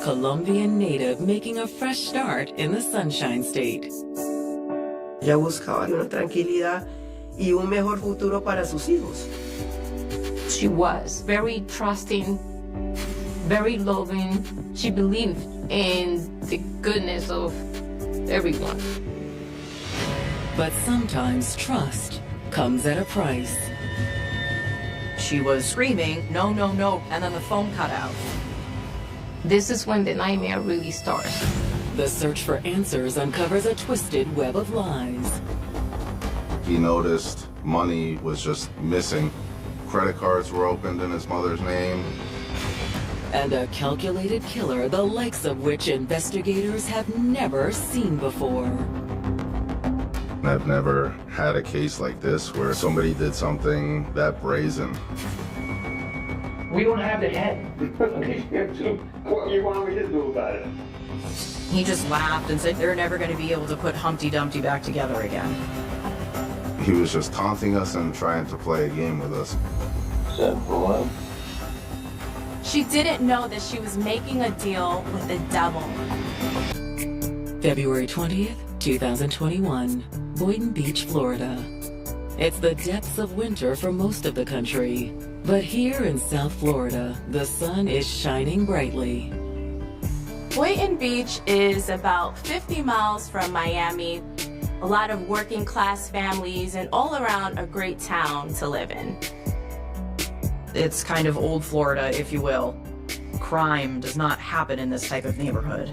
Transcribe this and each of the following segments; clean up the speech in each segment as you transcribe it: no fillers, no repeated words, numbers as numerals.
Colombian native making a fresh start in the Sunshine State. Ella buscaba una tranquilidad y un mejor futuro para sus hijos. She was very trusting, very loving. She believed in the goodness of everyone. But sometimes trust comes at a price. She was screaming, "No, no, no," and then the phone cut out. This is when the nightmare really starts. The search for answers uncovers a twisted web of lies. He noticed money was just missing. Credit cards were opened in his mother's name. And a calculated killer the likes of which investigators have never seen before. I've never had a case like this where somebody did something that brazen. We don't have the head. What do you want me to do about it? He just laughed and said they're never going to be able to put Humpty Dumpty back together again. He was just taunting us and trying to play a game with us. Simple. She didn't know that she was making a deal with the devil. February 20th, 2021, Boynton Beach, Florida. It's the depths of winter for most of the country, but here in South Florida, the sun is shining brightly. Boynton Beach is about 50 miles from Miami. A lot of working class families and all around a great town to live in. It's kind of old Florida, if you will. Crime does not happen in this type of neighborhood.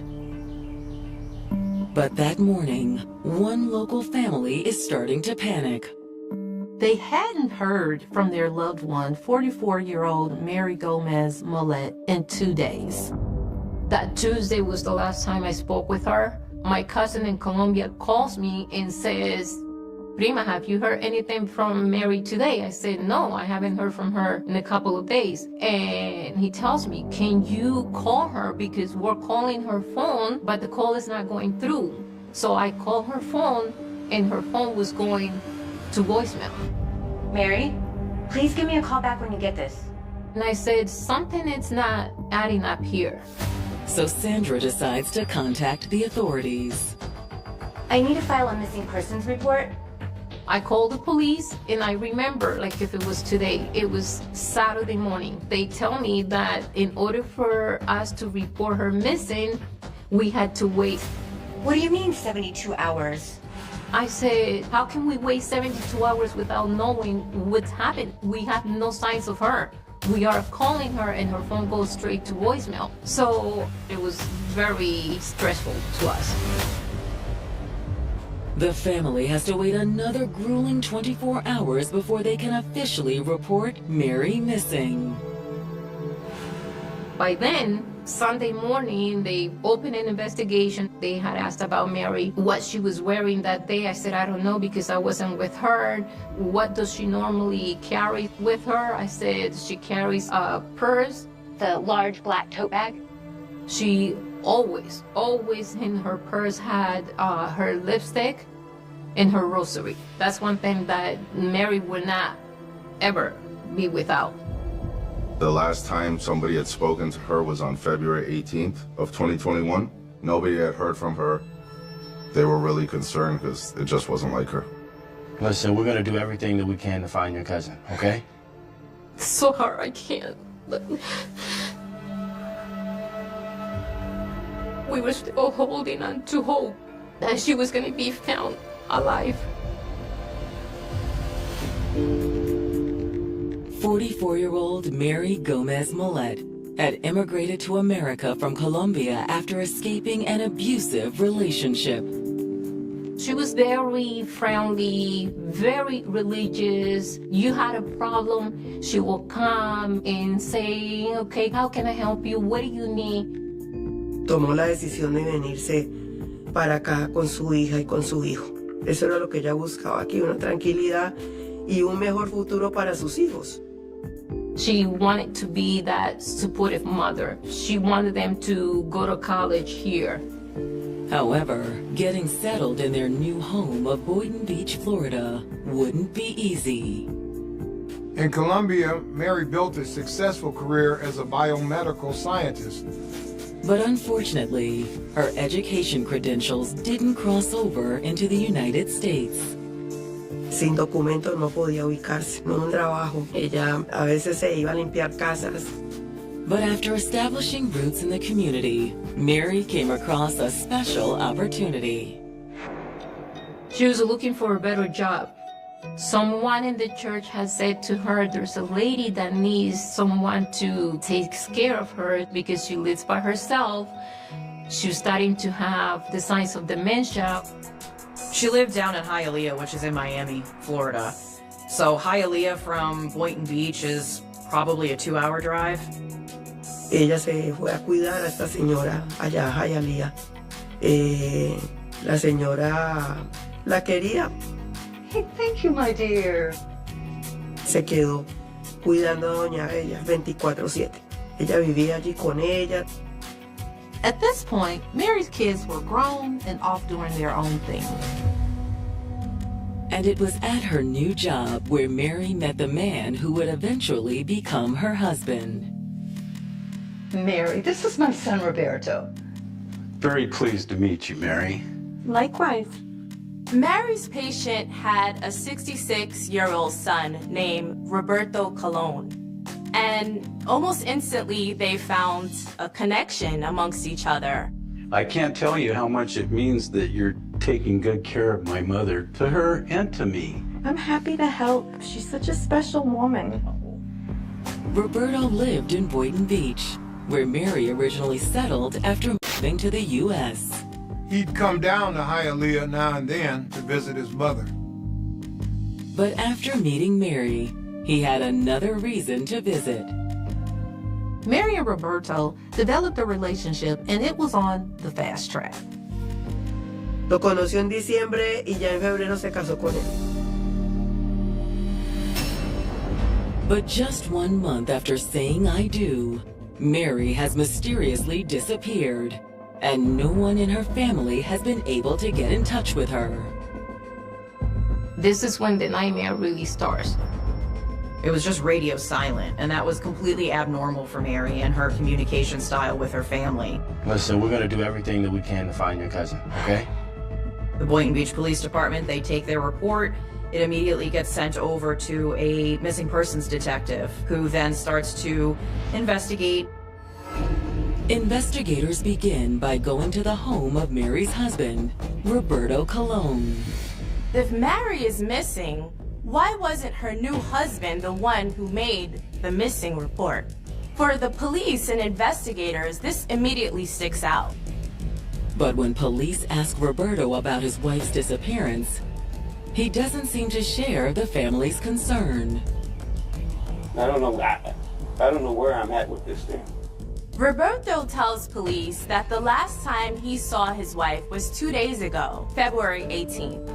But that morning, one local family is starting to panic. They hadn't heard from their loved one, 44-year-old Mary Gomez Mollet, in 2 days. That Tuesday was the last time I spoke with her. My cousin in Colombia calls me and says, "Prima, have you heard anything from Mary today?" I said, "No, I haven't heard from her in a couple of days." And he tells me, "Can you call her? Because we're calling her phone, but the call is not going through." So I called her phone, and her phone was going to voicemail. "Mary, please give me a call back when you get this." And I said, "Something is not adding up here." So Sandra decides to contact the authorities. "I need to file a missing persons report." I called the police, and I remember, like if it was today, it was Saturday morning. They tell me that in order for us to report her missing, we had to wait. "What do you mean 72 hours? I said, "How can we wait 72 hours without knowing what's happened? We have no signs of her. We are calling her and her phone goes straight to voicemail." So it was very stressful to us. The family has to wait another grueling 24 hours before they can officially report Mary missing. By then, Sunday morning, they opened an investigation. They had asked about Mary, what she was wearing that day. I said, "I don't know because I wasn't with her." "What does she normally carry with her?" I said, "She carries a purse." The large black tote bag? She always in her purse had her lipstick and her rosary. That's one thing that Mary would not ever be without. The last time somebody had spoken to her was on February 18th of 2021. Nobody had heard from her. They were really concerned because it just wasn't like her. Listen, we're gonna do everything that we can to find your cousin, okay? It's so hard, I can't. We were still holding on to hope that she was gonna be found alive. 44-year-old Mary Gomez Mollet had immigrated to America from Colombia after escaping an abusive relationship. She was very friendly, very religious. You had a problem, she will come and say, "Okay, how can I help you? What do you need?" Tomó la decisión de venirse para acá con su hija y con su hijo. Eso era lo que ella buscaba aquí, una tranquilidad y un mejor futuro para sus hijos. She wanted to be that supportive mother. She wanted them to go to college here. However, getting settled in their new home of Boynton Beach, Florida, wouldn't be easy. In Colombia, Mary built a successful career as a biomedical scientist. But unfortunately, her education credentials didn't cross over into the United States. Sin documentos no podía ubicarse, no un trabajo. Ella a veces se iba a limpiar casas. But after establishing roots in the community, Mary came across a special opportunity. She was looking for a better job. Someone in the church has said to her, there's a lady that needs someone to take care of her because she lives by herself. She's starting to have the signs of dementia. She lived down in Hialeah, which is in Miami, Florida. So Hialeah from Boynton Beach is probably a 2-hour drive. Ella se fue a cuidar a esta señora allá a Hialeah. La señora la quería. Hey, thank you, my dear. Se quedó cuidando a doña ella 24/7. Ella vivía allí con ella. At this point, Mary's kids were grown and off doing their own thing. And it was at her new job where Mary met the man who would eventually become her husband. Mary, this is my son, Roberto. Very pleased to meet you, Mary. Likewise. Mary's patient had a 66-year-old son named Roberto Colon. And almost instantly, they found a connection amongst each other. I can't tell you how much it means that you're taking good care of my mother, to her and to me. I'm happy to help. She's such a special woman. Roberto lived in Boynton Beach, where Mary originally settled after moving to the U.S. He'd come down to Hialeah now and then to visit his mother. But after meeting Mary, he had another reason to visit. Mary and Roberto developed a relationship, and it was on the fast track. Lo conoció en diciembre y ya en febrero se casó con él. But just 1 month after saying I do, Mary has mysteriously disappeared, and no one in her family has been able to get in touch with her. This is when the nightmare really starts. It was just radio silent, and that was completely abnormal for Mary and her communication style with her family. Listen, we're going to do everything that we can to find your cousin, okay? The Boynton Beach Police Department, they take their report. It immediately gets sent over to a missing persons detective, who then starts to investigate. Investigators begin by going to the home of Mary's husband, Roberto Colon. If Mary is missing, why wasn't her new husband the one who made the missing report? For the police and investigators, this immediately sticks out. But when police ask Roberto about his wife's disappearance, he doesn't seem to share the family's concern. I don't know where I'm at with this thing. Roberto tells police that the last time he saw his wife was 2 days ago, February 18th.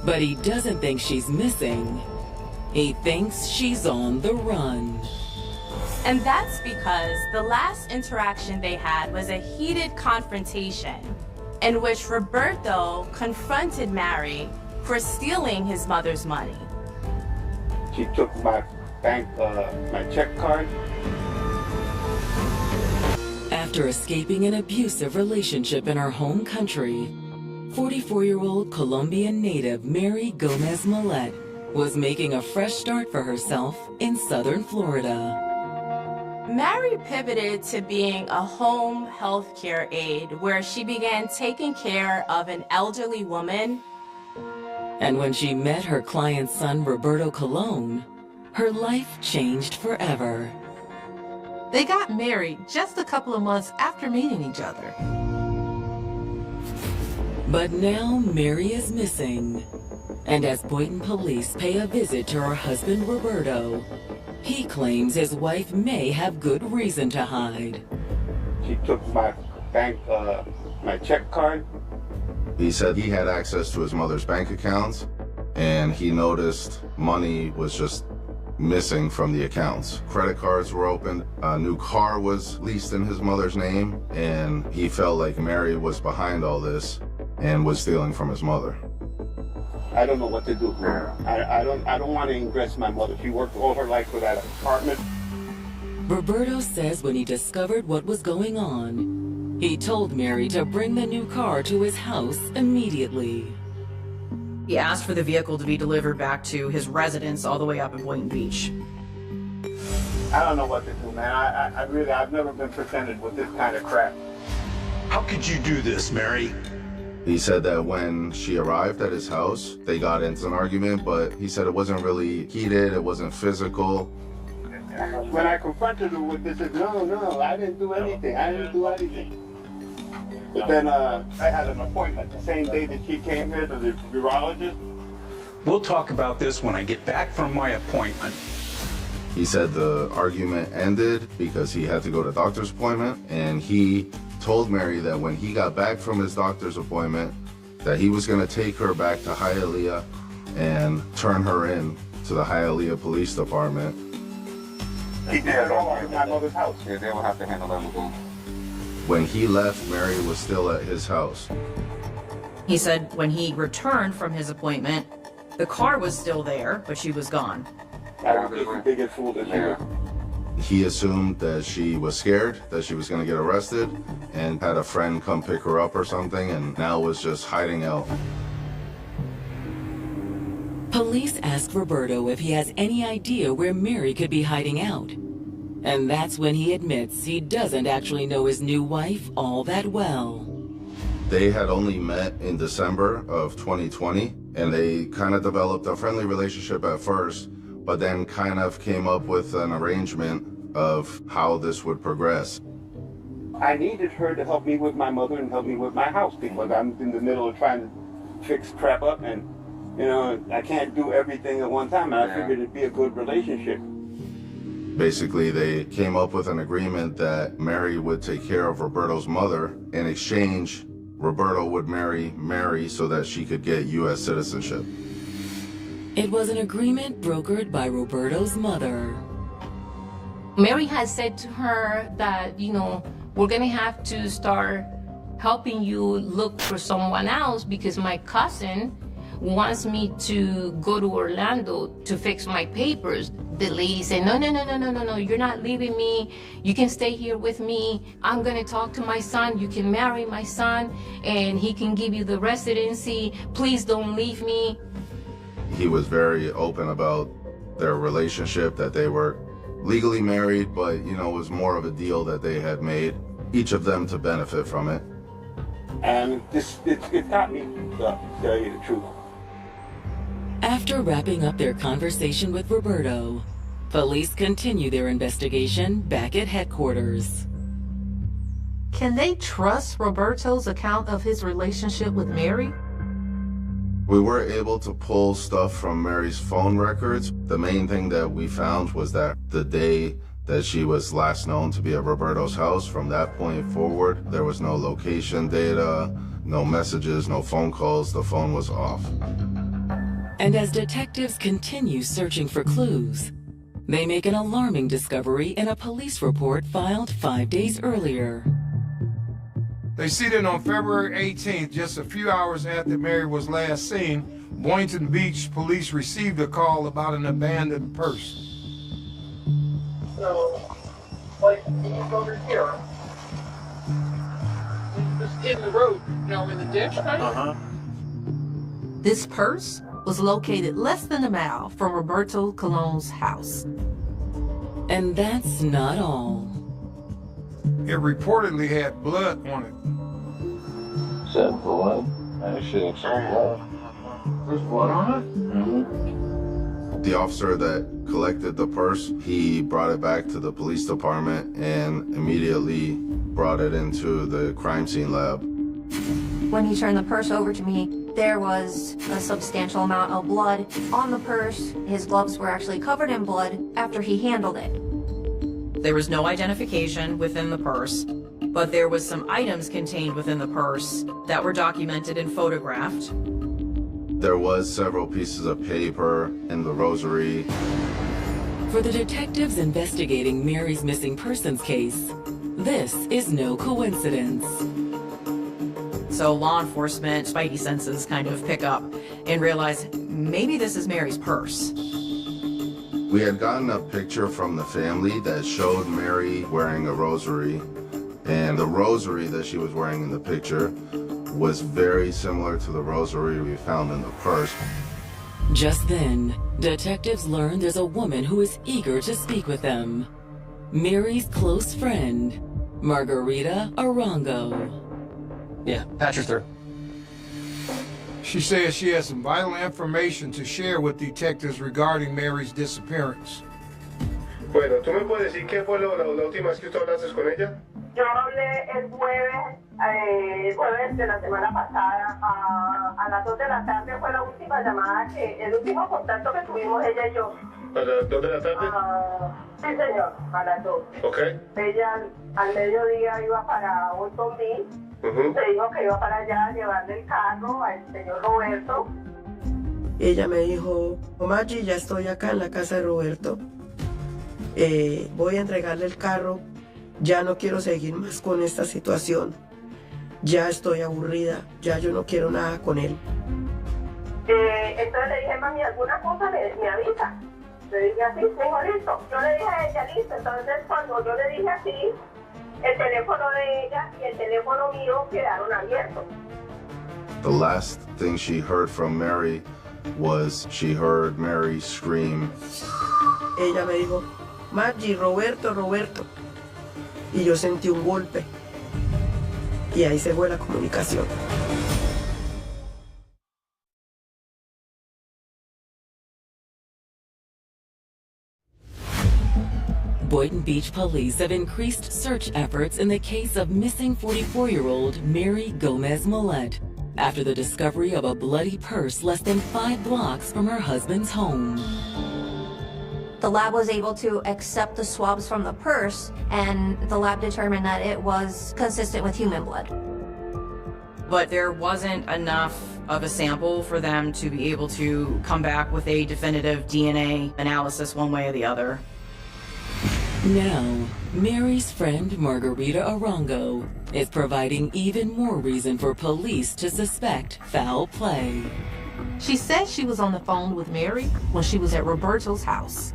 But he doesn't think she's missing. He thinks she's on the run. And that's because the last interaction they had was a heated confrontation in which Roberto confronted Mary for stealing his mother's money. She took my bank, my check card. After escaping an abusive relationship in her home country, 44-year-old Colombian native Mary Gomez Millet was making a fresh start for herself in southern Florida. Mary pivoted to being a home health care aide where she began taking care of an elderly woman. And when she met her client's son, Roberto Colon, her life changed forever. They got married just a couple of months after meeting each other. But now Mary is missing. And as Boynton police pay a visit to her husband, Roberto, he claims his wife may have good reason to hide. She took my bank, my check card. He said he had access to his mother's bank accounts, and he noticed money was just missing from the accounts. Credit cards were opened, a new car was leased in his mother's name, and he felt like Mary was behind all this and was stealing from his mother. I don't know what to do for her. I don't want to ingress my mother. She worked all her life for that apartment. Roberto says when he discovered what was going on, he told Mary to bring the new car to his house immediately. He asked for the vehicle to be delivered back to his residence all the way up in Boynton Beach. I don't know what to do, man. I've never been presented with this kind of crap. How could you do this, Mary? He said that when she arrived at his house, they got into an argument, but he said it wasn't really heated, it wasn't physical. When I confronted her with this, I said, no, I didn't do anything. But then I had an appointment the same day that she came here to the urologist. We'll talk about this when I get back from my appointment. He said the argument ended because he had to go to a doctor's appointment, and he told Mary that when he got back from his doctor's appointment, that he was going to take her back to Hialeah and turn her in to the Hialeah Police Department. He did all at my mother's house. Yeah, they will have to handle that with him. When he left, Mary was still at his house. He said when he returned from his appointment, the car was still there, but she was gone. I was the biggest fool this year. He assumed that she was scared, that she was going to get arrested, and had a friend come pick her up or something, and now was just hiding out. Police asked Roberto if he has any idea where Mary could be hiding out. And that's when he admits he doesn't actually know his new wife all that well. They had only met in December of 2020, and they kind of developed a friendly relationship at first, but then kind of came up with an arrangement of how this would progress. I needed her to help me with my mother and help me with my house because I'm in the middle of trying to fix crap up, and I can't do everything at one time, and I figured it'd be a good relationship. Basically, they came up with an agreement that Mary would take care of Roberto's mother. In exchange, Roberto would marry Mary so that she could get U.S. citizenship. It was an agreement brokered by Roberto's mother. Mary had said to her that, we're going to have to start helping you look for someone else because my cousin wants me to go to Orlando to fix my papers. The lady said, no, you're not leaving me. You can stay here with me. I'm going to talk to my son. You can marry my son and he can give you the residency. Please don't leave me. He was very open about their relationship, that they were legally married, but, it was more of a deal that they had made, each of them to benefit from it. And it got me, to tell you the truth. After wrapping up their conversation with Roberto, police continue their investigation back at headquarters. Can they trust Roberto's account of his relationship with Mary? We were able to pull stuff from Mary's phone records. The main thing that we found was that the day that she was last known to be at Roberto's house, from that point forward, there was no location data, no messages, no phone calls. The phone was off. And as detectives continue searching for clues, they make an alarming discovery in a police report filed 5 days earlier. They see that on February 18th, just a few hours after Mary was last seen, Boynton Beach police received a call about an abandoned purse. So, like, he's over here. Just in the road, in the ditch, right? This purse was located less than a mile from Roberto Colon's house. And that's not all. It reportedly had blood on it. Is that blood? That shit's blood. There's blood on it? Mm-hmm. The officer that collected the purse, he brought it back to the police department and immediately brought it into the crime scene lab. When he turned the purse over to me, there was a substantial amount of blood on the purse. His gloves were actually covered in blood after he handled it. There was no identification within the purse, but there was some items contained within the purse that were documented and photographed. There was several pieces of paper in the rosary. For the detectives investigating Mary's missing persons case, this is no coincidence. So law enforcement, spidey senses kind of pick up and realize maybe this is Mary's purse. We had gotten a picture from the family that showed Mary wearing a rosary, and the rosary that she was wearing in the picture was very similar to the rosary we found in the purse. Just then, detectives learn there's a woman who is eager to speak with them. Mary's close friend, Margarita Arango. Yeah, patch her through. She says she has some vital information to share with detectives regarding Mary's disappearance. Bueno, ¿tú me puedes decir qué fue la última vez que tú hablaste con ella? Yo hablé el jueves de la semana pasada, a las 2 de la tarde fue la última llamada, el último contacto que tuvimos ella y yo. ¿A las 2 de la tarde? Sí, señor, a las 2. Ok. Ella al mediodía iba para Olton Beach. Se dijo que iba para allá a llevarle el carro al señor Roberto. Ella me dijo, Maggi, ya estoy acá en la casa de Roberto. Voy a entregarle el carro. Ya no quiero seguir más con esta situación. Ya estoy aburrida. Ya yo no quiero nada con él. Entonces le dije, mami, alguna cosa me avisa. Le dije así, dijo, listo. Yo le dije a ella, listo. Entonces cuando yo le dije así, el teléfono de ella y el teléfono mío quedaron abiertos. The last thing she heard from Mary was she heard Mary scream. Ella me dijo, Maggi, Roberto, Roberto. Y yo sentí un golpe. Y ahí se fue la comunicación. Boynton Beach police have increased search efforts in the case of missing 44-year-old Mary Gomez Millette after the discovery of a bloody purse less than 5 blocks from her husband's home. The lab was able to accept the swabs from the purse, and the lab determined that it was consistent with human blood. But there wasn't enough of a sample for them to be able to come back with a definitive DNA analysis one way or the other. Now, Mary's friend Margarita Arango is providing even more reason for police to suspect foul play. She said she was on the phone with Mary when she was at Roberto's house.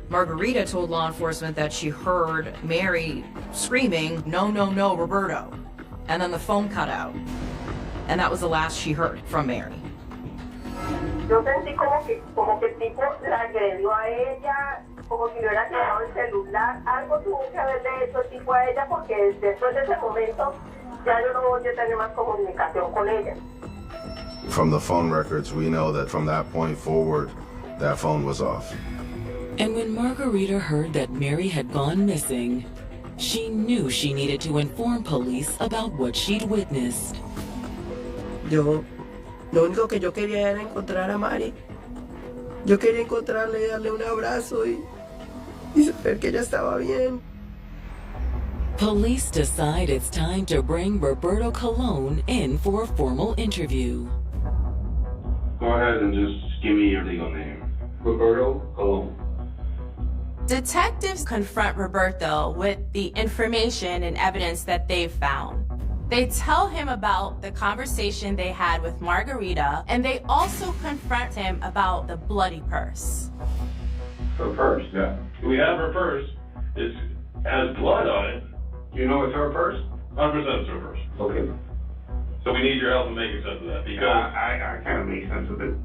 Margarita told law enforcement that she heard Mary screaming, "No, no, no, Roberto." And then the phone cut out. And that was the last she heard from Mary. Yo sentí como que el tipo la agredió a ella, como si le hubiera quedado el celular. Algo tuvo que haberle hecho el tipo a ella porque después de ese momento ya yo no voy a tener más comunicación con ella. From the phone records, we know that from that point forward, that phone was off. And when Margarita heard that Mary had gone missing, she knew she needed to inform police about what she'd witnessed. Lo único que yo quería era encontrar a Mari. Yo quería encontrarle y darle un abrazo y saber que ella estaba bien. Police decide it's time to bring Roberto Colon in for a formal interview. Go ahead and just give me your legal name. Roberto Colon. Detectives confront Roberto with the information and evidence that they've found. They tell him about the conversation they had with Margarita, and they also confront him about the bloody purse. Her purse, yeah. We have her purse. It has blood on it. You know it's her purse? 100% it's her purse. Okay. So we need your help in making sense of that because I can't make sense of it.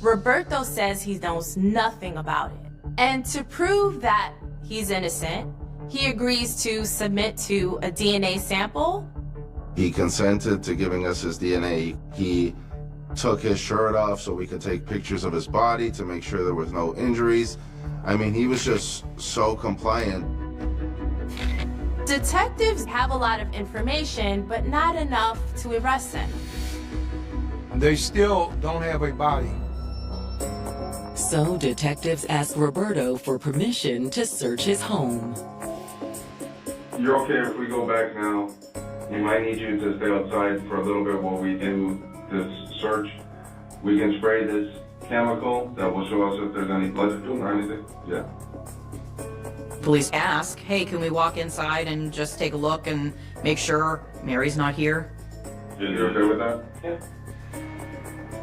Roberto says he knows nothing about it. And to prove that he's innocent, he agrees to submit to a DNA sample. He consented to giving us his DNA. He took his shirt off so we could take pictures of his body to make sure there was no injuries. I mean, he was just so compliant. Detectives have a lot of information, but not enough to arrest him. They still don't have a body. So detectives ask Roberto for permission to search his home. You're okay if we go back now. We might need you to stay outside for a little bit while we do this search. We can spray this chemical that will show us if there's any blood or anything. Yeah. Police ask, hey, can we walk inside and just take a look and make sure Mary's not here? You're okay with that? Yeah.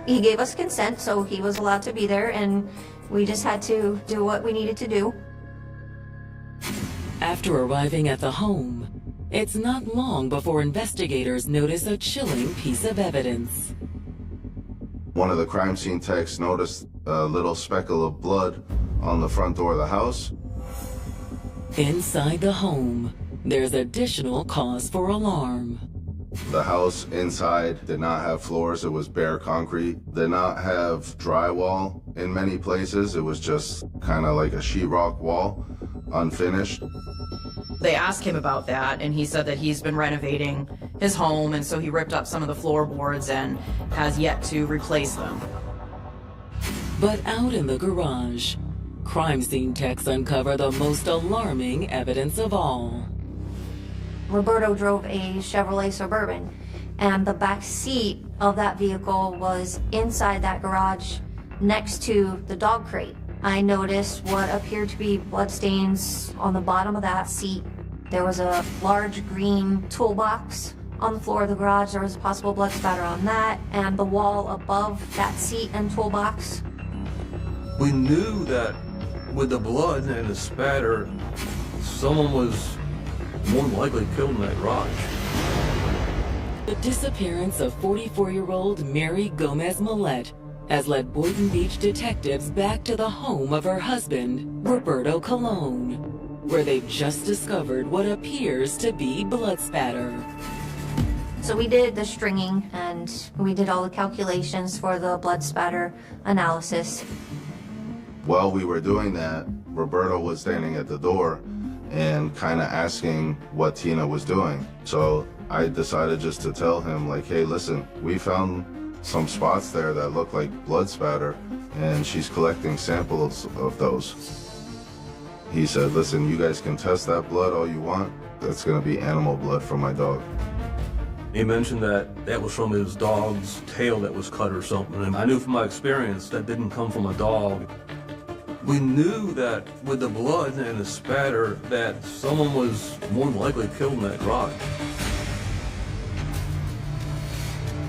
He gave us consent, so he was allowed to be there, and We just had to do what we needed to do. After arriving at the home, it's not long before investigators notice a chilling piece of evidence. One of the crime scene techs noticed a little speckle of blood on the front door of the house. Inside the home, there's additional cause for alarm. The house inside did not have floors, it was bare concrete. Did not have drywall in many places, it was just kind of like a sheetrock wall, unfinished. They asked him about that, and he said that he's been renovating his home, and so he ripped up some of the floorboards and has yet to replace them. But out in the garage, crime scene techs uncover the most alarming evidence of all. Roberto drove a Chevrolet Suburban, and the back seat of that vehicle was inside that garage next to the dog crate. I noticed what appeared to be bloodstains on the bottom of that seat. There was a large green toolbox on the floor of the garage. There was a possible blood spatter on that, and the wall above that seat and toolbox. We knew that with the blood and the spatter, someone was more than likely killed in that garage. The disappearance of 44-year-old Mary Gomez Millette has led Boynton Beach detectives back to the home of her husband, Roberto Colon, where they've just discovered what appears to be blood spatter. So we did the stringing, and we did all the calculations for the blood spatter analysis. While we were doing that, Roberto was standing at the door and kind of asking what Tina was doing. So I decided just to tell him, like, hey, listen, we found some spots there that look like blood spatter, and she's collecting samples of those. He said, listen, you guys can test that blood all you want. That's gonna be animal blood from my dog. He mentioned that that was from his dog's tail that was cut or something, and I knew from my experience that didn't come from a dog. We knew that with the blood and the spatter that someone was more than likely killed in that garage.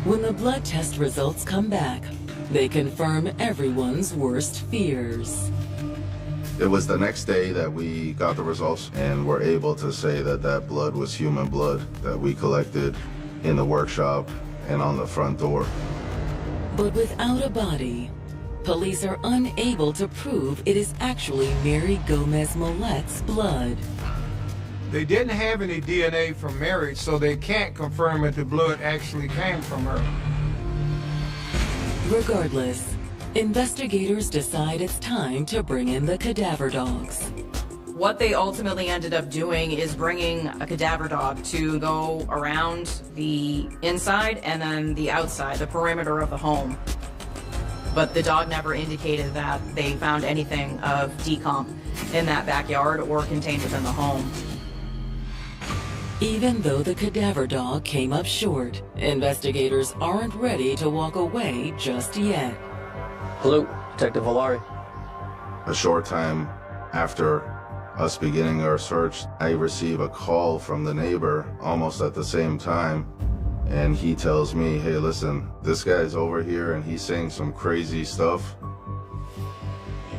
When the blood test results come back, they confirm everyone's worst fears. It was the next day that we got the results and were able to say that that blood was human blood that we collected in the workshop and on the front door. But without a body, police are unable to prove it is actually Mary Gomez Millette's blood. They didn't have any DNA from Mary, so they can't confirm if the blood actually came from her. Regardless, investigators decide it's time to bring in the cadaver dogs. What they ultimately ended up doing is bringing a cadaver dog to go around the inside and then the outside, the perimeter of the home. But the dog never indicated that they found anything of decomp in that backyard or contained within the home. Even though the cadaver dog came up short, investigators aren't ready to walk away just yet. Hello, Detective Valari. A short time after us beginning our search, I receive a call from the neighbor almost at the same time. And he tells me, hey, listen, this guy's over here and he's saying some crazy stuff.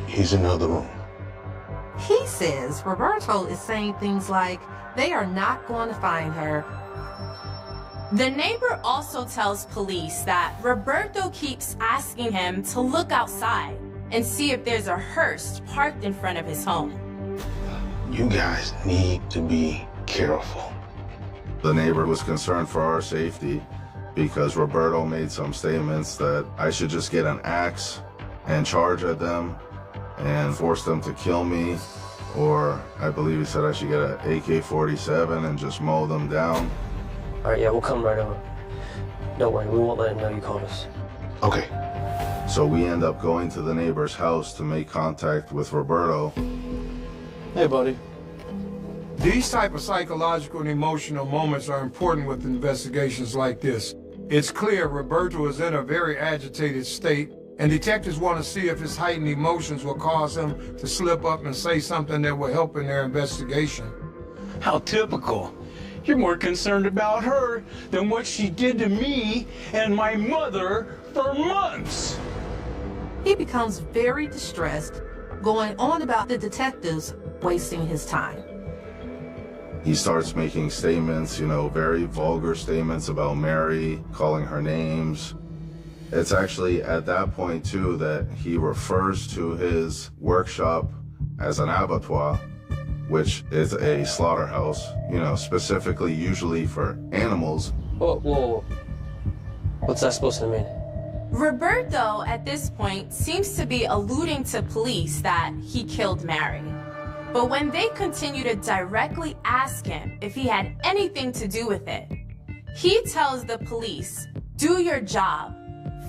He's in the other room. He says Roberto is saying things like they are not going to find her. The neighbor also tells police that Roberto keeps asking him to look outside and see if there's a hearse parked in front of his home. You guys need to be careful. The neighbor was concerned for our safety because Roberto made some statements that I should just get an axe and charge at them and force them to kill me, or I believe he said I should get an AK-47 and just mow them down. All right, yeah, we'll come right over. Don't worry, we won't let him know you called us. Okay. So we end up going to the neighbor's house to make contact with Roberto. Hey, buddy. These type of psychological and emotional moments are important with investigations like this. It's clear Roberto is in a very agitated state, and detectives want to see if his heightened emotions will cause him to slip up and say something that will help in their investigation. How typical. You're more concerned about her than what she did to me and my mother for months. He becomes very distressed, going on about the detectives wasting his time. He starts making statements, very vulgar statements about Mary, calling her names. It's actually at that point, too, that he refers to his workshop as an abattoir, which is a slaughterhouse, specifically usually for animals. Whoa. What's that supposed to mean? Roberto, at this point, seems to be alluding to police that he killed Mary. But when they continue to directly ask him if he had anything to do with it, he tells the police, "Do your job.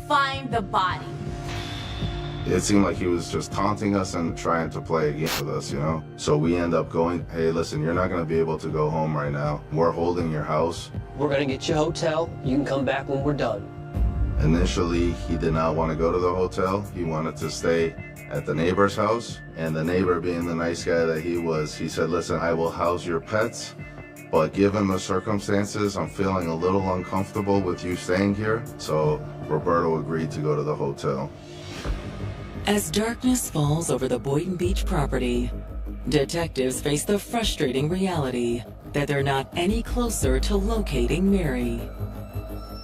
Find the body." It seemed like he was just taunting us and trying to play a game with us, So we end up going, "Hey, listen, you're not going to be able to go home right now. We're holding your house. We're going to get you a hotel. You can come back when we're done." Initially, he did not want to go to the hotel. He wanted to stay at the neighbor's house. And the neighbor, being the nice guy that he was, he said, "Listen, I will house your pets, but given the circumstances, I'm feeling a little uncomfortable with you staying here." So Roberto agreed to go to the hotel. As darkness falls over the Boynton Beach property, detectives face the frustrating reality that they're not any closer to locating Mary.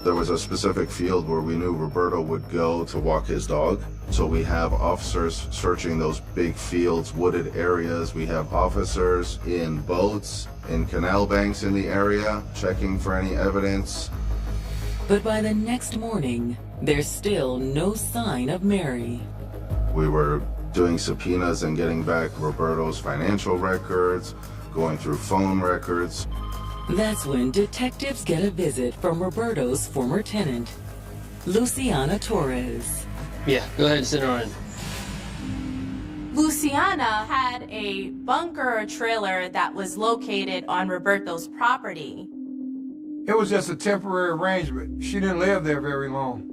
There was a specific field where we knew Roberto would go to walk his dog. So we have officers searching those big fields, wooded areas. We have officers in boats, in canal banks in the area, checking for any evidence. But by the next morning, there's still no sign of Mary. We were doing subpoenas and getting back Roberto's financial records, going through phone records. That's when detectives get a visit from Roberto's former tenant, Luciana Torres. Yeah, go ahead and sit her in. Luciana had a bunker or trailer that was located on Roberto's property. It was just a temporary arrangement. She didn't live there very long.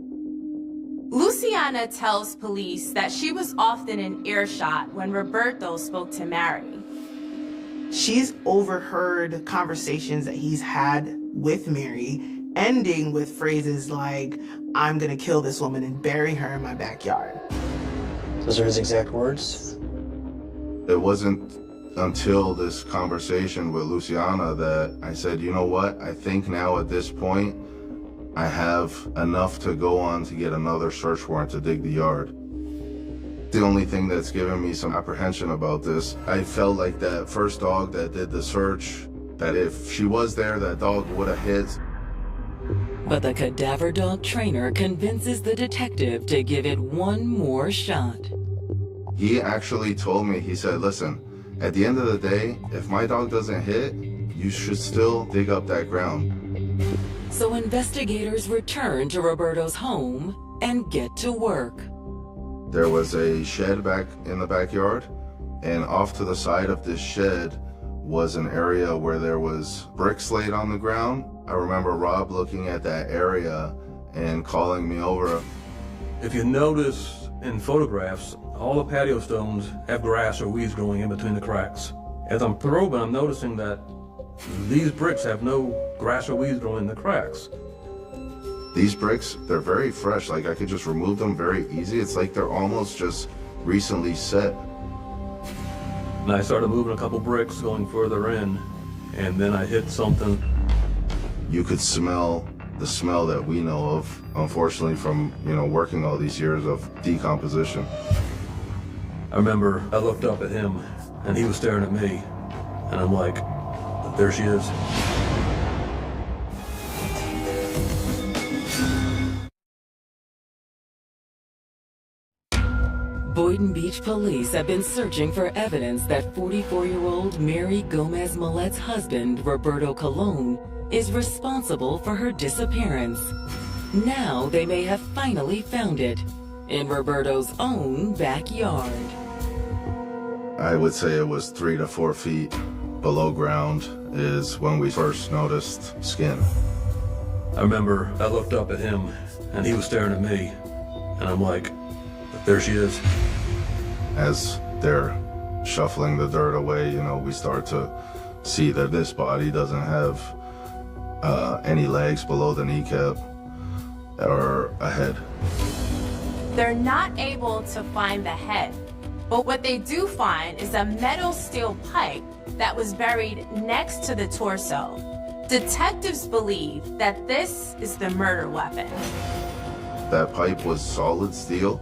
Luciana tells police that she was often in earshot when Roberto spoke to Mary. She's overheard conversations that he's had with Mary, ending with phrases like, "I'm gonna kill this woman and bury her in my backyard." Those are his exact words? It wasn't until this conversation with Luciana that I said, "You know what? I think now at this point, I have enough to go on to get another search warrant to dig the yard." The only thing that's given me some apprehension about this, I felt like that first dog that did the search, that if she was there, that dog would have hit. But the cadaver dog trainer convinces the detective to give it one more shot. He actually told me, he said, "Listen, at the end of the day, if my dog doesn't hit, you should still dig up that ground." So investigators return to Roberto's home and get to work. There was a shed back in the backyard, and off to the side of this shed was an area where there was bricks laid on the ground. I remember Rob looking at that area and calling me over. If you notice in photographs, all the patio stones have grass or weeds growing in between the cracks. As I'm probing, I'm noticing that these bricks have no grass or weeds growing in the cracks. These bricks, they're very fresh. Like I could just remove them very easy. It's like they're almost just recently set. And I started moving a couple bricks going further in, and then I hit something. You could smell the smell that we know of, unfortunately, from, working all these years of decomposition. I remember I looked up at him, and he was staring at me, and I'm like, there she is. Boynton Beach police have been searching for evidence that 44-year-old Mary Gomez Millet's husband, Roberto Colon, is responsible for her disappearance. Now they may have finally found it in Roberto's own backyard. I would say it was 3 to 4 feet below ground is when we first noticed skin. I remember I looked up at him, and he was staring at me, and I'm like, there she is. As they're shuffling the dirt away, we start to see that this body doesn't have any legs below the kneecap or a head. They're not able to find the head, but what they do find is a metal steel pipe that was buried next to the torso. Detectives believe that this is the murder weapon. That pipe was solid steel,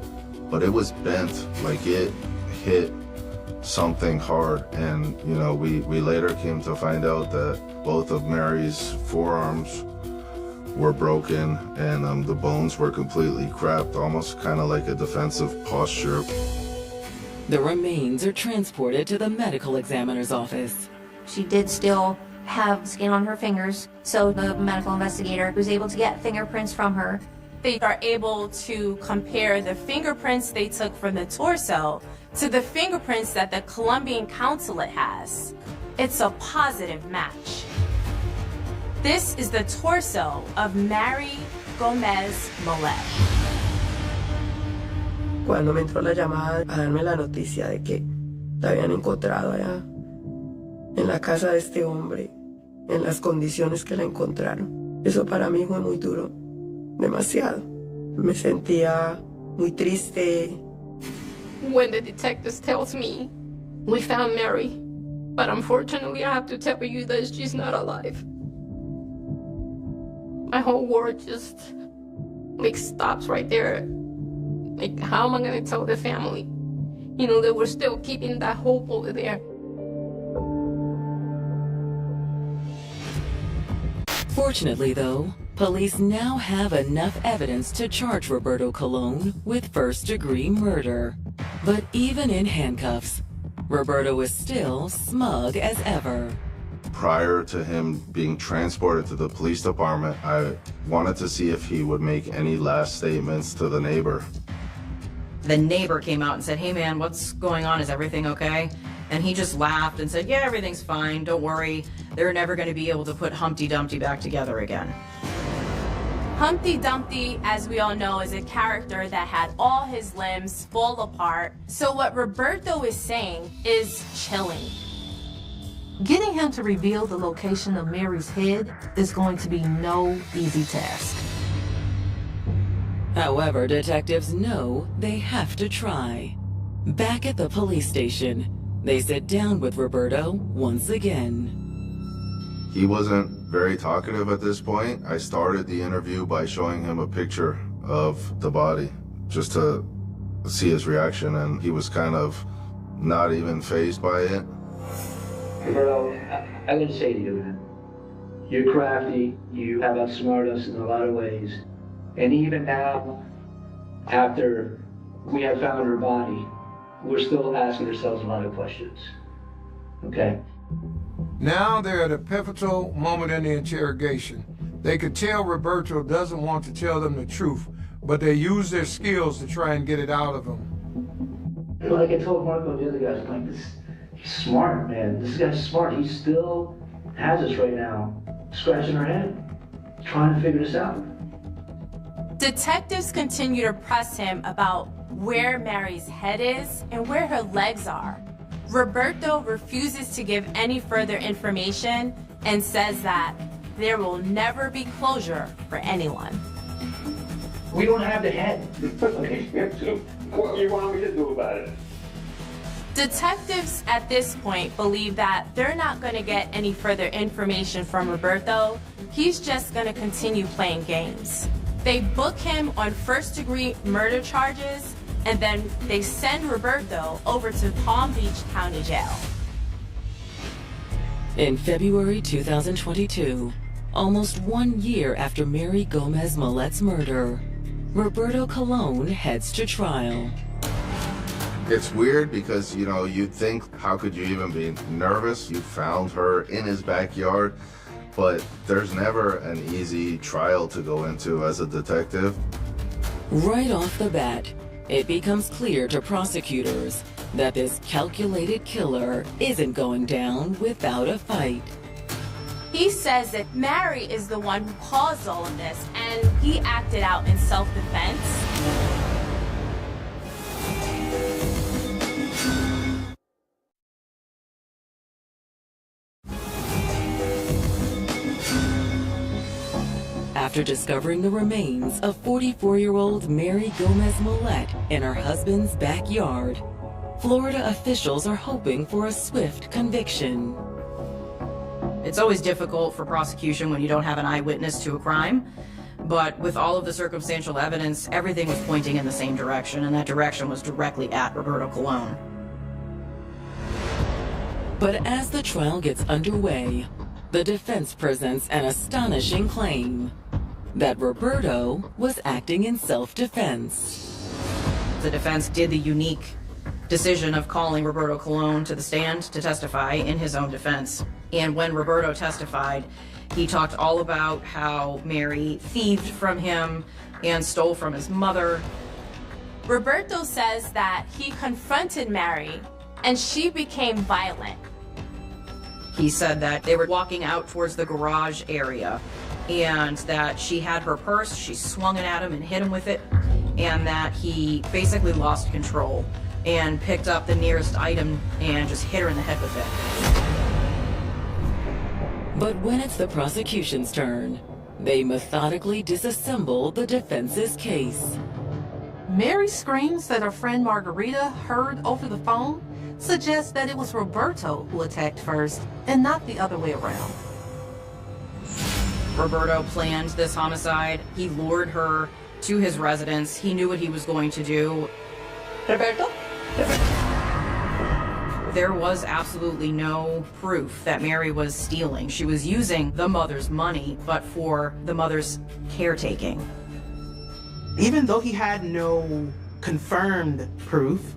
but it was bent, like it hit something hard. And, you know, we later came to find out that both of Mary's forearms were broken and the bones were completely cracked, almost kind of like a defensive posture. The remains are transported to the medical examiner's office. She did still have skin on her fingers, so the medical investigator was able to get fingerprints from her. They are able to compare the fingerprints they took from the torso to the fingerprints that the Colombian consulate has. It's a positive match. This is the torso of Mary Gomez Millet. Cuando me entró la llamada a darme la noticia de que la habían encontrado allá en la casa de este hombre, en las condiciones que la encontraron, eso para mí fue muy duro, demasiado. Me sentía muy triste. When the detectives tells me, we found Mary, but unfortunately I have to tell you that she's not alive. My whole world just, like, stops right there. Like, how am I gonna tell the family? You know, that we're still keeping that hope over there. Fortunately, though, police now have enough evidence to charge Roberto Colon with first-degree murder. But even in handcuffs, Roberto is still smug as ever. Prior to him being transported to the police department, I wanted to see if he would make any last statements to the neighbor. The neighbor came out and said, "Hey man, what's going on? Is everything okay?" And he just laughed and said, "Yeah, everything's fine. Don't worry. They're never going to be able to put Humpty Dumpty back together again." Humpty Dumpty, as we all know, is a character that had all his limbs fall apart. So what Roberto is saying is chilling. Getting him to reveal the location of Mary's head is going to be no easy task. However, detectives know they have to try. Back at the police station, they sit down with Roberto once again. He wasn't very talkative at this point. I started the interview by showing him a picture of the body, just to see his reaction, and he was kind of not even fazed by it. Roberto, I gotta say to you, man, you're crafty, you have outsmarted us in a lot of ways, and even now, after we have found her body, we're still asking ourselves a lot of questions, okay? Now they're at a pivotal moment in the interrogation. They could tell Roberto doesn't want to tell them the truth, but they use their skills to try and get it out of him. You know, like I told Marco the other guys, like, he's smart, man. This guy's smart. He still has us right now, scratching our head, trying to figure this out. Detectives continue to press him about where Mary's head is and where her legs are. Roberto refuses to give any further information and says that there will never be closure for anyone. We don't have the head. What do you want me to do about it? Detectives at this point believe that they're not going to get any further information from Roberto. He's just going to continue playing games. They book him on first-degree murder charges, and then they send Roberto over to Palm Beach County Jail. In February 2022, almost 1 year after Mary Gomez Millet's murder, Roberto Colon heads to trial. It's weird because, you know, you'd think, how could you even be nervous? You found her in his backyard, but there's never an easy trial to go into as a detective. Right off the bat, it becomes clear to prosecutors that this calculated killer isn't going down without a fight. He says that Mary is the one who caused all of this, and he acted out in self-defense. after discovering the remains of 44-year-old Mary Gomez Millette in her husband's backyard. Florida officials are hoping for a swift conviction. It's always difficult for prosecution when you don't have an eyewitness to a crime, but with all of the circumstantial evidence, everything was pointing in the same direction, and that direction was directly at Roberto Colon. But as the trial gets underway, the defense presents an astonishing claim that Roberto was acting in self-defense. The defense did the unique decision of calling Roberto Colon to the stand to testify in his own defense. And when Roberto testified, he talked all about how Mary thieved from him and stole from his mother. Roberto says that he confronted Mary and she became violent. He said that they were walking out towards the garage area and that she had her purse, she swung it at him and hit him with it, and that he basically lost control and picked up the nearest item and just hit her in the head with it. But when it's the prosecution's turn, they methodically disassemble the defense's case. Mary's screams that her friend Margarita heard over the phone suggests that it was Roberto who attacked first and not the other way around. Roberto planned this homicide. He lured her to his residence. He knew what he was going to do. Roberto? There was absolutely no proof that Mary was stealing. She was using the mother's money, but for the mother's caretaking. Even though he had no confirmed proof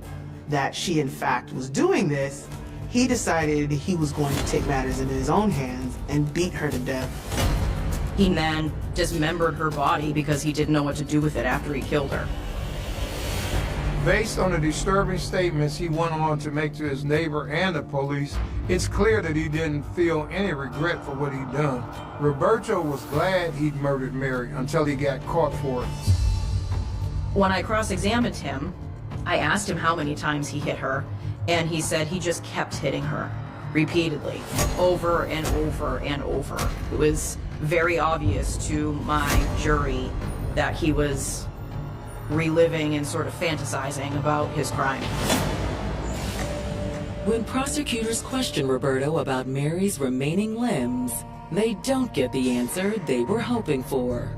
that she in fact was doing this, he decided he was going to take matters into his own hands and beat her to death. He then dismembered her body because he didn't know what to do with it after he killed her. Based on the disturbing statements he went on to make to his neighbor and the police, it's clear that he didn't feel any regret for what he'd done. Roberto was glad he'd murdered Mary until he got caught for it. When I cross-examined him, I asked him how many times he hit her, and he said he just kept hitting her repeatedly, over and over and over. It was very obvious to my jury that he was reliving and sort of fantasizing about his crime. When prosecutors question Roberto about Mary's remaining limbs, they don't get the answer they were hoping for.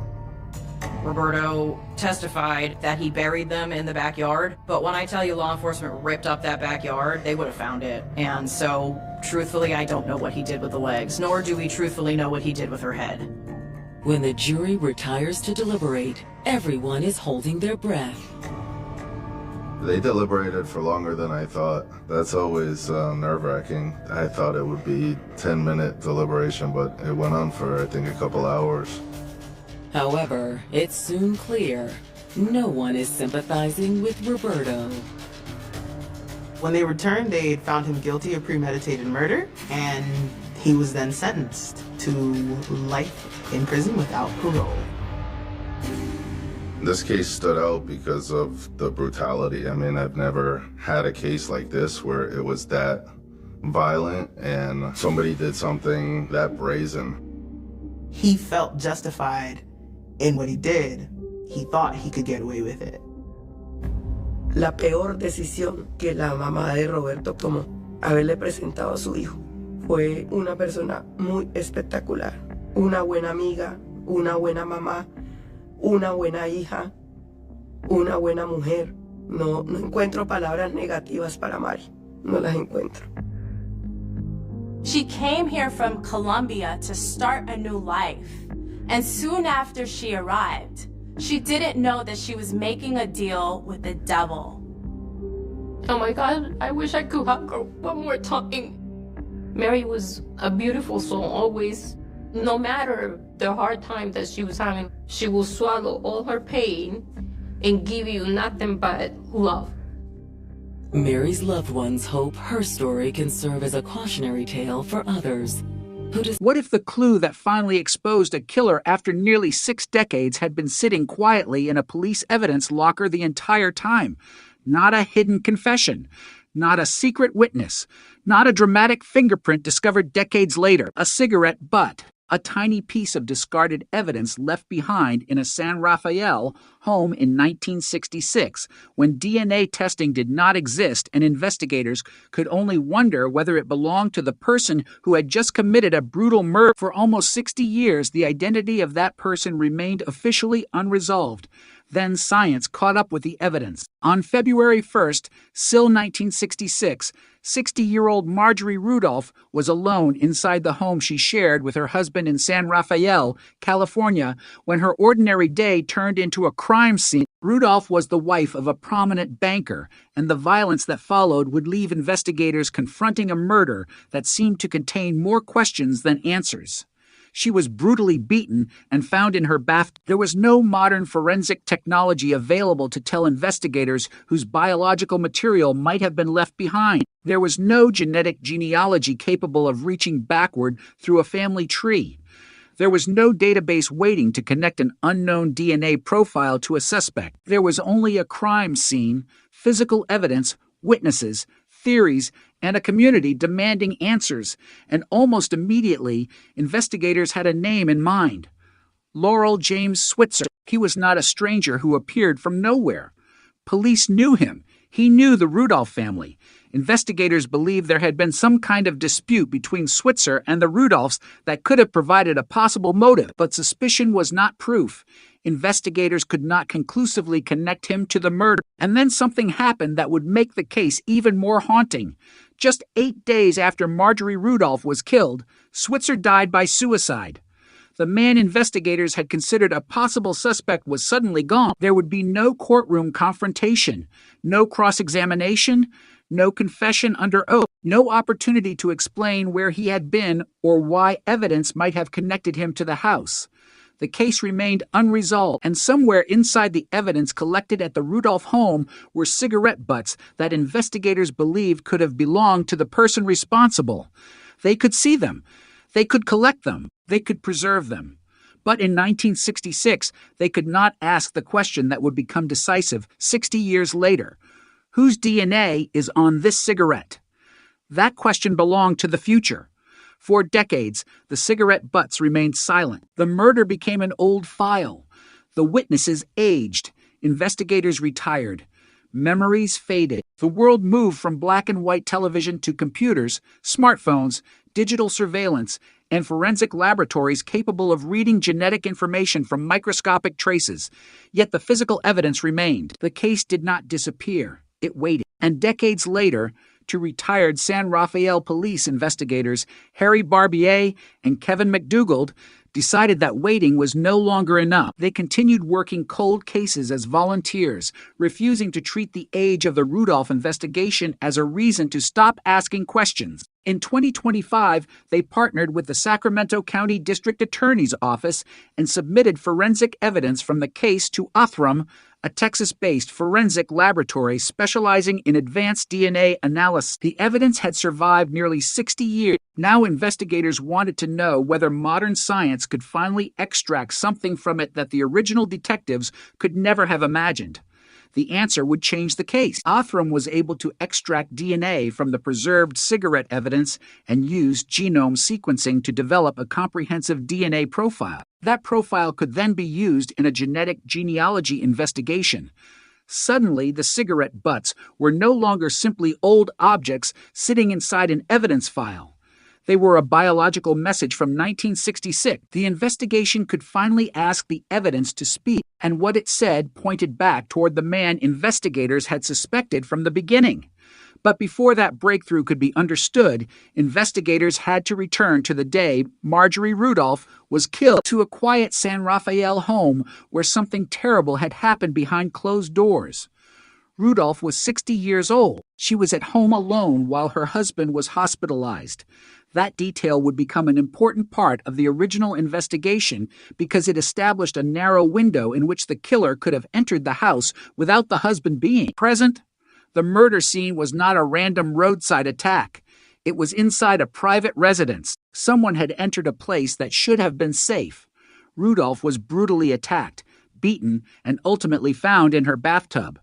Roberto testified that he buried them in the backyard, but when I tell you law enforcement ripped up that backyard, they would have found it. And so, truthfully, I don't know what he did with the legs, nor do we truthfully know what he did with her head. When the jury retires to deliberate, everyone is holding their breath. They deliberated for longer than I thought. That's always nerve-wracking. I thought it would be 10-minute deliberation, but it went on for, I think, a couple hours. However, it's soon clear no one is sympathizing with Roberto. When they returned, they found him guilty of premeditated murder, and he was then sentenced to life in prison without parole. This case stood out because of the brutality. I mean, I've never had a case like this where it was that violent and somebody did something that brazen. He felt justified in what he did. He thought he could get away with it. La peor decisión que la mamá de Roberto tomó, haberle presentado a su hijo. Fue una persona muy espectacular, una buena amiga, una buena mamá, una buena hija, una buena mujer. No encuentro palabras negativas para Mari, no las encuentro. She came here from Colombia to start a new life. And soon after she arrived, she didn't know that she was making a deal with the devil. Oh my God, I wish I could hug her one more time. Mary was a beautiful soul, always. No matter the hard time that she was having, she will swallow all her pain and give you nothing but love. Mary's loved ones hope her story can serve as a cautionary tale for others. What if the clue that finally exposed a killer after nearly 6 decades had been sitting quietly in a police evidence locker the entire time? Not a hidden confession, not a secret witness, not a dramatic fingerprint discovered decades later, a cigarette butt, a tiny piece of discarded evidence left behind in a San Rafael home in 1966, when DNA testing did not exist and investigators could only wonder whether it belonged to the person who had just committed a brutal murder. For almost 60 years, the identity of that person remained officially unresolved. Then science caught up with the evidence. On February 1st, still 1966, 60-year-old Marjorie Rudolph was alone inside the home she shared with her husband in San Rafael, California, when her ordinary day turned into a crime scene. Rudolph was the wife of a prominent banker, and the violence that followed would leave investigators confronting a murder that seemed to contain more questions than answers. She was brutally beaten and found in her bath. There was no modern forensic technology available to tell investigators whose biological material might have been left behind. There was no genetic genealogy capable of reaching backward through a family tree. There was no database waiting to connect an unknown DNA profile to a suspect. There was only a crime scene, physical evidence, witnesses, theories, and a community demanding answers, and almost immediately, investigators had a name in mind: Laurel James Switzer. He was not a stranger who appeared from nowhere. Police knew him. He knew the Rudolph family. Investigators believed there had been some kind of dispute between Switzer and the Rudolphs that could have provided a possible motive, but suspicion was not proof. Investigators could not conclusively connect him to the murder. And then something happened that would make the case even more haunting. Just 8 days after Marjorie Rudolph was killed, Switzer died by suicide. The man investigators had considered a possible suspect was suddenly gone. There would be no courtroom confrontation, no cross-examination, no confession under oath, no opportunity to explain where he had been or why evidence might have connected him to the house. The case remained unresolved, and somewhere inside the evidence collected at the Rudolph home were cigarette butts that investigators believed could have belonged to the person responsible. They could see them. They could collect them. They could preserve them. But in 1966, they could not ask the question that would become decisive 60 years later. Whose DNA is on this cigarette? That question belonged to the future. For decades, the cigarette butts remained silent. The murder became an old file. The witnesses aged. Investigators retired. Memories faded. The world moved from black and white television to computers, smartphones, digital surveillance, and forensic laboratories capable of reading genetic information from microscopic traces. Yet the physical evidence remained. The case did not disappear. It waited. And decades later, two retired San Rafael police investigators, Harry Barbier and Kevin McDougald, decided that waiting was no longer enough. They continued working cold cases as volunteers, refusing to treat the age of the Rudolph investigation as a reason to stop asking questions. In 2025, they partnered with the Sacramento County District Attorney's Office and submitted forensic evidence from the case to Othram, a Texas-based forensic laboratory specializing in advanced DNA analysis. The evidence had survived nearly 60 years. Now investigators wanted to know whether modern science could finally extract something from it that the original detectives could never have imagined. The answer would change the case. Othram was able to extract DNA from the preserved cigarette evidence and use genome sequencing to develop a comprehensive DNA profile. That profile could then be used in a genetic genealogy investigation. Suddenly, the cigarette butts were no longer simply old objects sitting inside an evidence file. They were a biological message from 1966. The investigation could finally ask the evidence to speak, and what it said pointed back toward the man investigators had suspected from the beginning. But before that breakthrough could be understood, investigators had to return to the day Marjorie Rudolph was killed, to a quiet San Rafael home where something terrible had happened behind closed doors. Rudolph was 60 years old. She was at home alone while her husband was hospitalized. That detail would become an important part of the original investigation because it established a narrow window in which the killer could have entered the house without the husband being present. The murder scene was not a random roadside attack. It was inside a private residence. Someone had entered a place that should have been safe. Rudolph was brutally attacked, beaten, and ultimately found in her bathtub.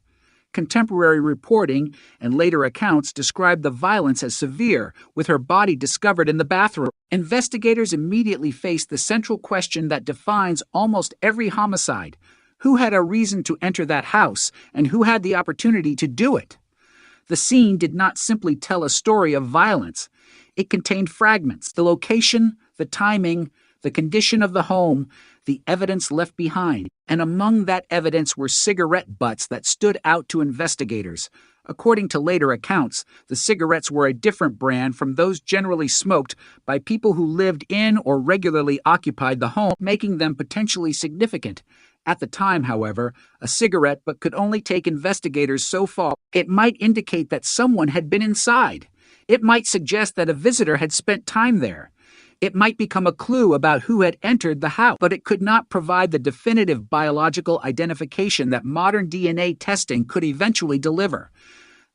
Contemporary reporting and later accounts described the violence as severe, with her body discovered in the bathroom. Investigators immediately faced the central question that defines almost every homicide: who had a reason to enter that house, and who had the opportunity to do it? The scene did not simply tell a story of violence. It contained fragments: the location, the timing, the condition of the home, the evidence left behind. And among that evidence were cigarette butts that stood out to investigators. According to later accounts, the cigarettes were a different brand from those generally smoked by people who lived in or regularly occupied the home, making them potentially significant. At the time, however, a cigarette butt could only take investigators so far. It might indicate that someone had been inside. It might suggest that a visitor had spent time there. It might become a clue about who had entered the house, but it could not provide the definitive biological identification that modern DNA testing could eventually deliver.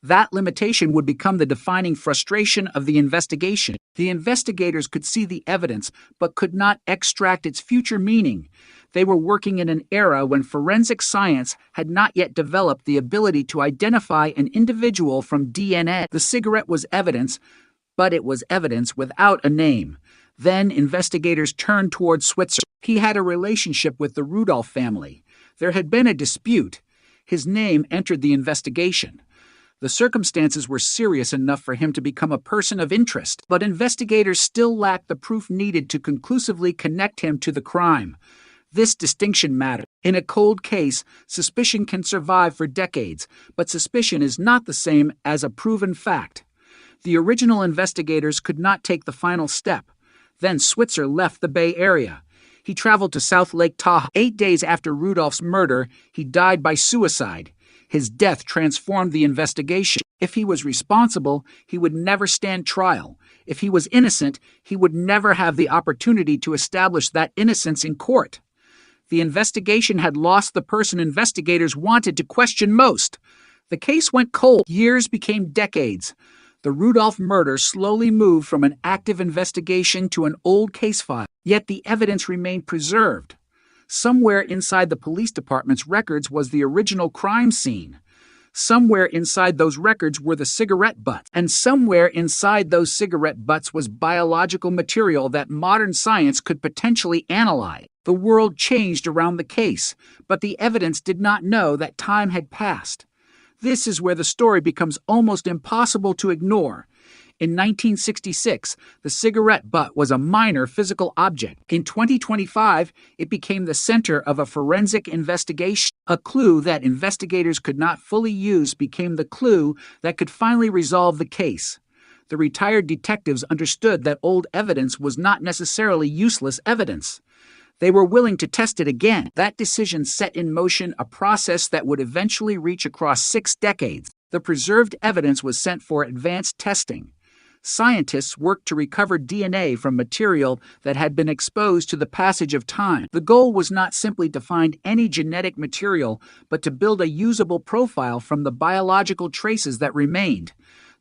That limitation would become the defining frustration of the investigation. The investigators could see the evidence, but could not extract its future meaning. They were working in an era when forensic science had not yet developed the ability to identify an individual from DNA. The cigarette was evidence, but it was evidence without a name. Then investigators turned toward Switzer. He had a relationship with the Rudolph family. There had been a dispute. His name entered the investigation. The circumstances were serious enough for him to become a person of interest, but investigators still lacked the proof needed to conclusively connect him to the crime. This distinction mattered. In a cold case, suspicion can survive for decades, but suspicion is not the same as a proven fact. The original investigators could not take the final step. Then Switzer left the Bay Area. He traveled to South Lake Tahoe. 8 days after Rudolph's murder, he died by suicide. His death transformed the investigation. If he was responsible, he would never stand trial. If he was innocent, he would never have the opportunity to establish that innocence in court. The investigation had lost the person investigators wanted to question most. The case went cold. Years became decades. The Rudolph murder slowly moved from an active investigation to an old case file, yet the evidence remained preserved. Somewhere inside the police department's records was the original crime scene. Somewhere inside those records were the cigarette butts, and somewhere inside those cigarette butts was biological material that modern science could potentially analyze. The world changed around the case, but the evidence did not know that time had passed. This is where the story becomes almost impossible to ignore. In 1966, the cigarette butt was a minor physical object. In 2025, it became the center of a forensic investigation. A clue that investigators could not fully use became the clue that could finally resolve the case. The retired detectives understood that old evidence was not necessarily useless evidence. They were willing to test it again. That decision set in motion a process that would eventually reach across 6 decades. The preserved evidence was sent for advanced testing. Scientists worked to recover DNA from material that had been exposed to the passage of time. The goal was not simply to find any genetic material, but to build a usable profile from the biological traces that remained.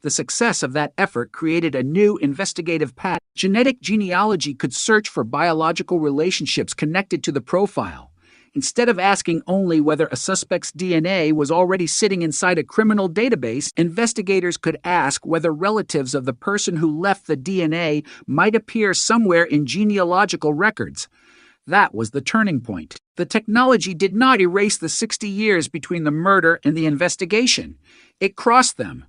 The success of that effort created a new investigative path. Genetic genealogy could search for biological relationships connected to the profile. Instead of asking only whether a suspect's DNA was already sitting inside a criminal database, investigators could ask whether relatives of the person who left the DNA might appear somewhere in genealogical records. That was the turning point. The technology did not erase the 60 years between the murder and the investigation. It crossed them.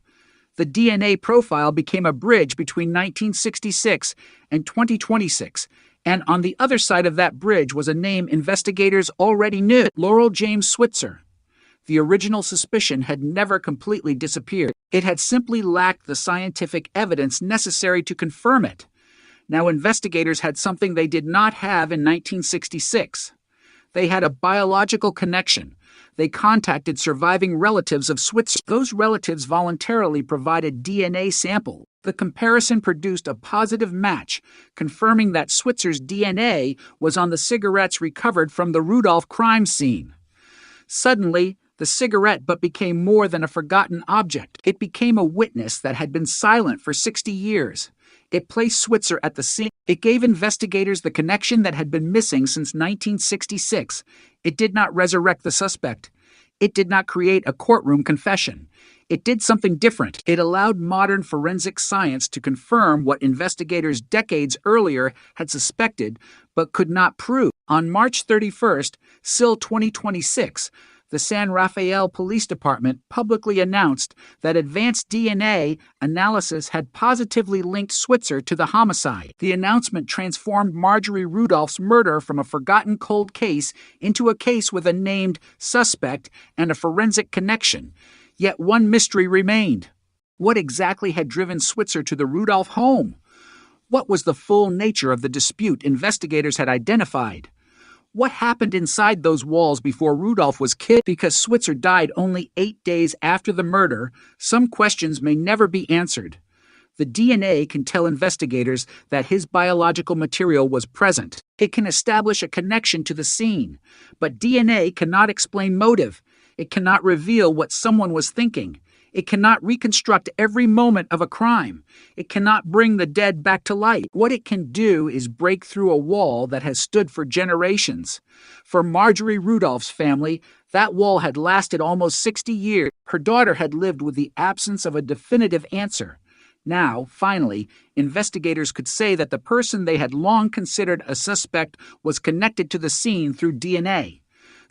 The DNA profile became a bridge between 1966 and 2026, and on the other side of that bridge was a name investigators already knew: Laurel James Switzer. The original suspicion had never completely disappeared. It had simply lacked the scientific evidence necessary to confirm it. Now investigators had something they did not have in 1966. They had a biological connection. They contacted surviving relatives of Switzer. Those relatives voluntarily provided DNA sample. The comparison produced a positive match, confirming that Switzer's DNA was on the cigarettes recovered from the Rudolph crime scene. Suddenly, the cigarette butt became more than a forgotten object. It became a witness that had been silent for 60 years. It placed Switzer at the scene. It gave investigators the connection that had been missing since 1966. It did not resurrect the suspect. It did not create a courtroom confession. It did something different. It allowed modern forensic science to confirm what investigators decades earlier had suspected but could not prove. On March 31st, SIL 2026, the San Rafael Police Department publicly announced that advanced DNA analysis had positively linked Switzer to the homicide. The announcement transformed Marjorie Rudolph's murder from a forgotten cold case into a case with a named suspect and a forensic connection. Yet one mystery remained. What exactly had driven Switzer to the Rudolph home? What was the full nature of the dispute investigators had identified? What happened inside those walls before Rudolph was killed? Because Switzer died only 8 days after the murder, some questions may never be answered. The DNA can tell investigators that his biological material was present. It can establish a connection to the scene. But DNA cannot explain motive. It cannot reveal what someone was thinking. It cannot reconstruct every moment of a crime. It cannot bring the dead back to life. What it can do is break through a wall that has stood for generations. For Marjorie Rudolph's family, that wall had lasted almost 60 years. Her daughter had lived with the absence of a definitive answer. Now, finally, investigators could say that the person they had long considered a suspect was connected to the scene through DNA.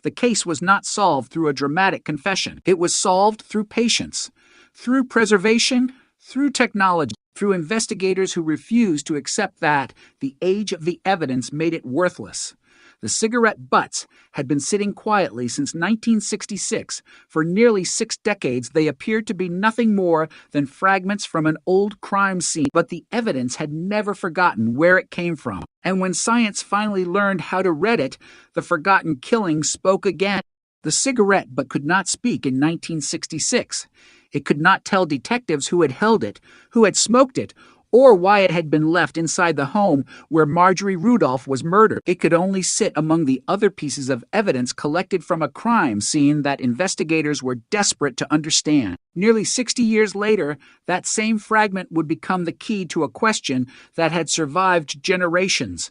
The case was not solved through a dramatic confession. It was solved through patience, through preservation, through technology, through investigators who refused to accept that the age of the evidence made it worthless. The cigarette butts had been sitting quietly since 1966. For nearly 6 decades, they appeared to be nothing more than fragments from an old crime scene, but the evidence had never forgotten where it came from. And when science finally learned how to read it, the forgotten killing spoke again. The cigarette butt could not speak in 1966. It could not tell detectives who had held it, who had smoked it, or why it had been left inside the home where Marjorie Rudolph was murdered. It could only sit among the other pieces of evidence collected from a crime scene that investigators were desperate to understand. Nearly 60 years later, that same fragment would become the key to a question that had survived generations.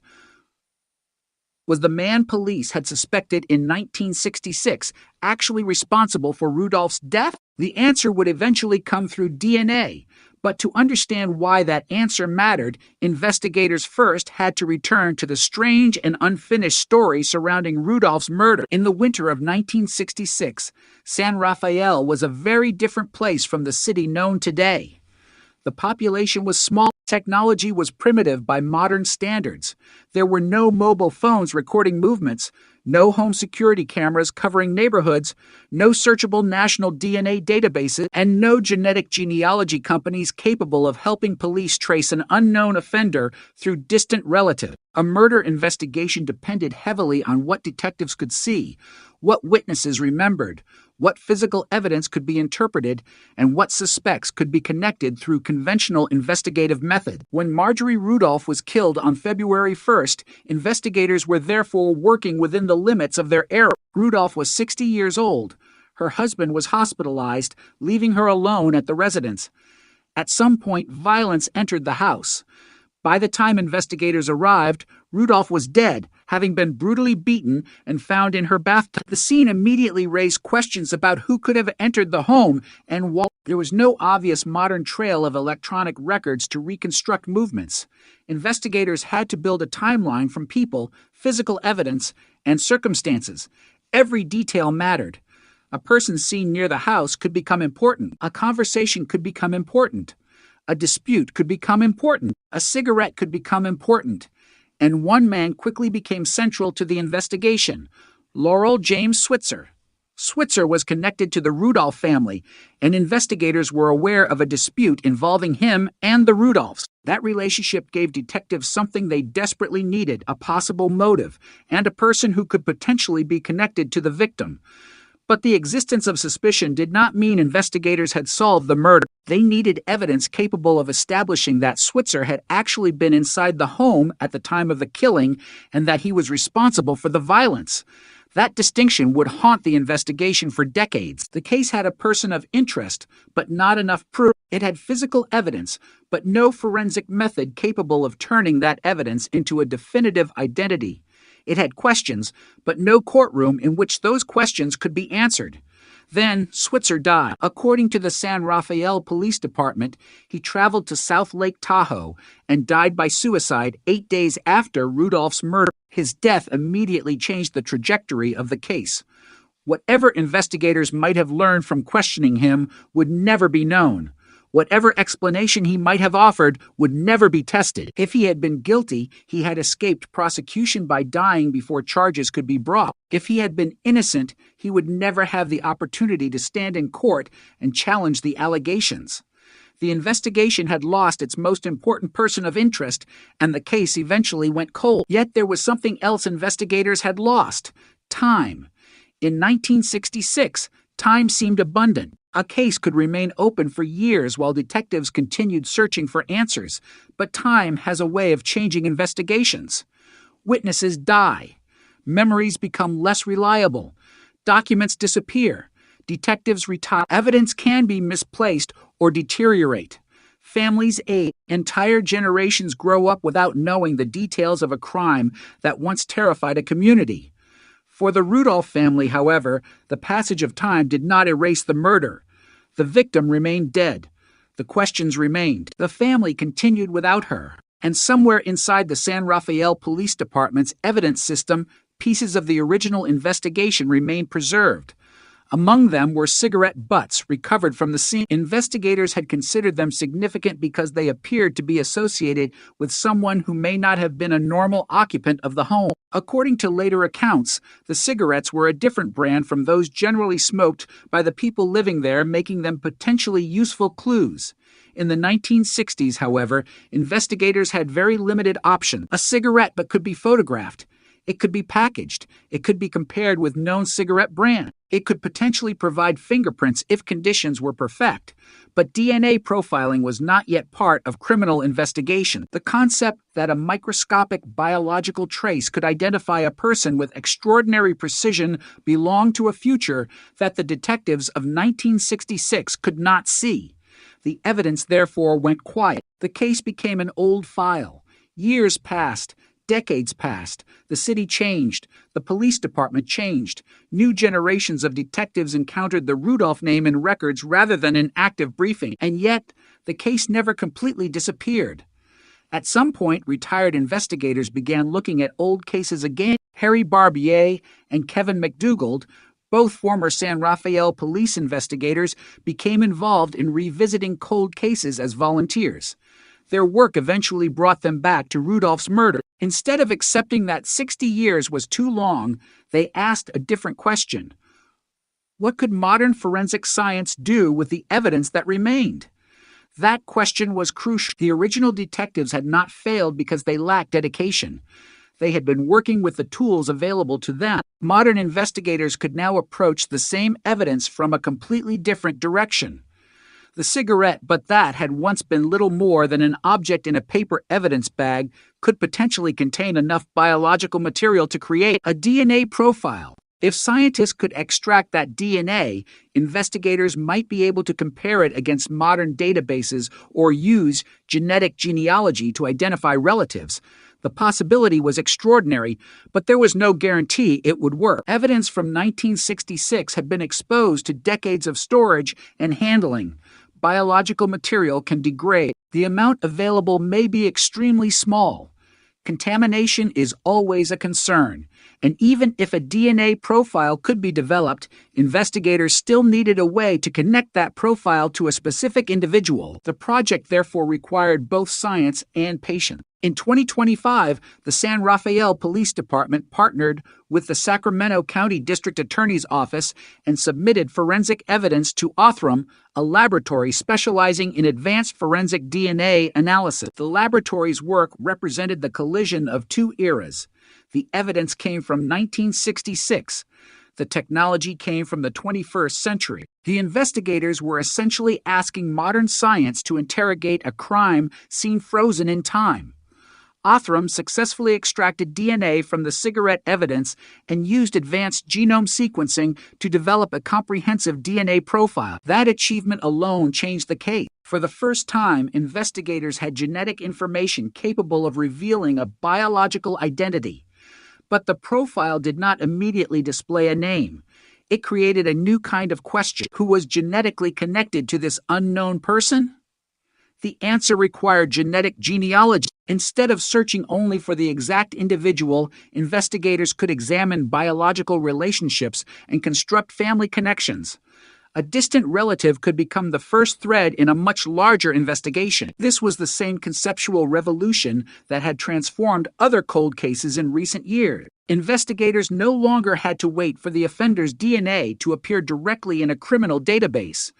Was the man police had suspected in 1966 actually responsible for Rudolph's death? The answer would eventually come through DNA. But to understand why that answer mattered, investigators first had to return to the strange and unfinished story surrounding Rudolph's murder. In the winter of 1966, San Rafael was a very different place from the city known today. The population was small. Technology was primitive by modern standards. There were no mobile phones recording movements, no home security cameras covering neighborhoods, no searchable national DNA databases, and no genetic genealogy companies capable of helping police trace an unknown offender through distant relatives. A murder investigation depended heavily on what detectives could see, what witnesses remembered, what physical evidence could be interpreted, and what suspects could be connected through conventional investigative methods. When Marjorie Rudolph was killed on February 1st, investigators were therefore working within the limits of their era. Rudolph was 60 years old. Her husband was hospitalized, leaving her alone at the residence. At some point, violence entered the house. By the time investigators arrived, Rudolph was dead, having been brutally beaten and found in her bathtub. The scene immediately raised questions about who could have entered the home and why. There was no obvious modern trail of electronic records to reconstruct movements. Investigators had to build a timeline from people, physical evidence, and circumstances. Every detail mattered. A person seen near the house could become important. A conversation could become important. A dispute could become important. A cigarette could become important. And one man quickly became central to the investigation: Laurel James Switzer. Switzer was connected to the Rudolph family, and investigators were aware of a dispute involving him and the Rudolphs. That relationship gave detectives something they desperately needed: a possible motive, and a person who could potentially be connected to the victim. But the existence of suspicion did not mean investigators had solved the murder. They needed evidence capable of establishing that Switzer had actually been inside the home at the time of the killing and that he was responsible for the violence. That distinction would haunt the investigation for decades. The case had a person of interest, but not enough proof. It had physical evidence, but no forensic method capable of turning that evidence into a definitive identity. It had questions, but no courtroom in which those questions could be answered. Then Switzer died. According to the San Rafael Police Department, he traveled to South Lake Tahoe and died by suicide 8 days after Rudolph's murder. His death immediately changed the trajectory of the case. Whatever investigators might have learned from questioning him would never be known. Whatever explanation he might have offered would never be tested. If he had been guilty, he had escaped prosecution by dying before charges could be brought. If he had been innocent, he would never have the opportunity to stand in court and challenge the allegations. The investigation had lost its most important person of interest, and the case eventually went cold. Yet there was something else investigators had lost: time. In 1966, time seemed abundant. A case could remain open for years while detectives continued searching for answers, but time has a way of changing investigations. Witnesses die. Memories become less reliable. Documents disappear. Detectives retire. Evidence can be misplaced or deteriorate. Families age. Entire generations grow up without knowing the details of a crime that once terrified a community. For the Rudolph family, however, the passage of time did not erase the murder. The victim remained dead. The questions remained. The family continued without her. And somewhere inside the San Rafael Police Department's evidence system, pieces of the original investigation remained preserved. Among them were cigarette butts recovered from the scene. Investigators had considered them significant because they appeared to be associated with someone who may not have been a normal occupant of the home. According to later accounts, the cigarettes were a different brand from those generally smoked by the people living there, making them potentially useful clues. In the 1960s, however, investigators had very limited options. A cigarette but could be photographed. It could be packaged. It could be compared with known cigarette brands. It could potentially provide fingerprints if conditions were perfect. But DNA profiling was not yet part of criminal investigation. The concept that a microscopic biological trace could identify a person with extraordinary precision belonged to a future that the detectives of 1966 could not see. The evidence therefore went quiet. The case became an old file. Years passed. Decades passed. The city changed. The police department changed. New generations of detectives encountered the Rudolph name in records rather than in active briefing. And yet, the case never completely disappeared. At some point, retired investigators began looking at old cases again. Harry Barbier and Kevin McDougald, both former San Rafael police investigators, became involved in revisiting cold cases as volunteers. Their work eventually brought them back to Rudolph's murder. Instead of accepting that 60 years was too long, they asked a different question. What could modern forensic science do with the evidence that remained? That question was crucial. The original detectives had not failed because they lacked dedication. They had been working with the tools available to them. Modern investigators could now approach the same evidence from a completely different direction. The cigarette, but that had once been little more than an object in a paper evidence bag, could potentially contain enough biological material to create a DNA profile. If scientists could extract that DNA, investigators might be able to compare it against modern databases or use genetic genealogy to identify relatives. The possibility was extraordinary, but there was no guarantee it would work. Evidence from 1966 had been exposed to decades of storage and handling. Biological material can degrade. The amount available may be extremely small. Contamination is always a concern, and even if a DNA profile could be developed, investigators still needed a way to connect that profile to a specific individual. The project therefore required both science and patience. In 2025, the San Rafael Police Department partnered with the Sacramento County District Attorney's Office and submitted forensic evidence to Othram, a laboratory specializing in advanced forensic DNA analysis. The laboratory's work represented the collision of two eras. The evidence came from 1966. The technology came from the 21st century. The investigators were essentially asking modern science to interrogate a crime seen frozen in time. Othram successfully extracted DNA from the cigarette evidence and used advanced genome sequencing to develop a comprehensive DNA profile. That achievement alone changed the case. For the first time, investigators had genetic information capable of revealing a biological identity. But the profile did not immediately display a name. It created a new kind of question. Who was genetically connected to this unknown person? The answer required genetic genealogy. Instead of searching only for the exact individual, investigators could examine biological relationships and construct family connections. A distant relative could become the first thread in a much larger investigation. This was the same conceptual revolution that had transformed other cold cases in recent years. Investigators no longer had to wait for the offender's DNA to appear directly in a criminal database.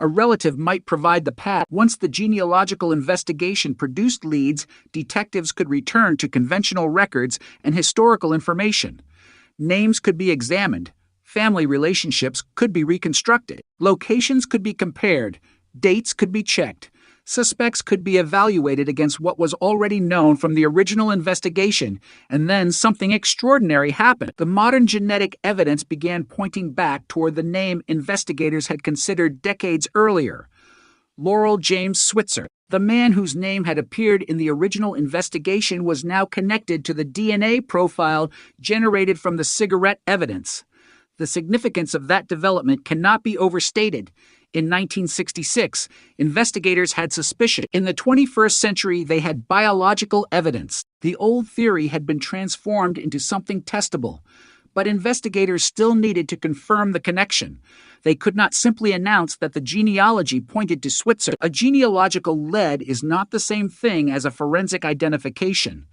A relative might provide the path. Once the genealogical investigation produced leads, detectives could return to conventional records and historical information. Names could be examined. Family relationships could be reconstructed. Locations could be compared. Dates could be checked. Suspects could be evaluated against what was already known from the original investigation, and then something extraordinary happened. The modern genetic evidence began pointing back toward the name investigators had considered decades earlier: Laurel James Switzer. The man whose name had appeared in the original investigation was now connected to the DNA profile generated from the cigarette evidence. The significance of that development cannot be overstated. In 1966, investigators had suspicion. In the 21st century, they had biological evidence. The old theory had been transformed into something testable. But investigators still needed to confirm the connection. They could not simply announce that the genealogy pointed to Switzer. A genealogical lead is not the same thing as a forensic identification.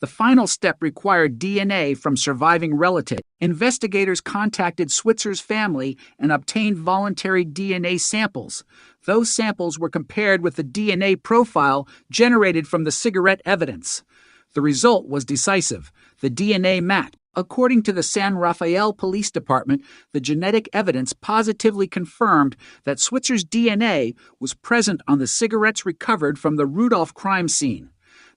The final step required DNA from surviving relatives. Investigators contacted Switzer's family and obtained voluntary DNA samples. Those samples were compared with the DNA profile generated from the cigarette evidence. The result was decisive. The DNA matched. According to the San Rafael Police Department, the genetic evidence positively confirmed that Switzer's DNA was present on the cigarettes recovered from the Rudolph crime scene.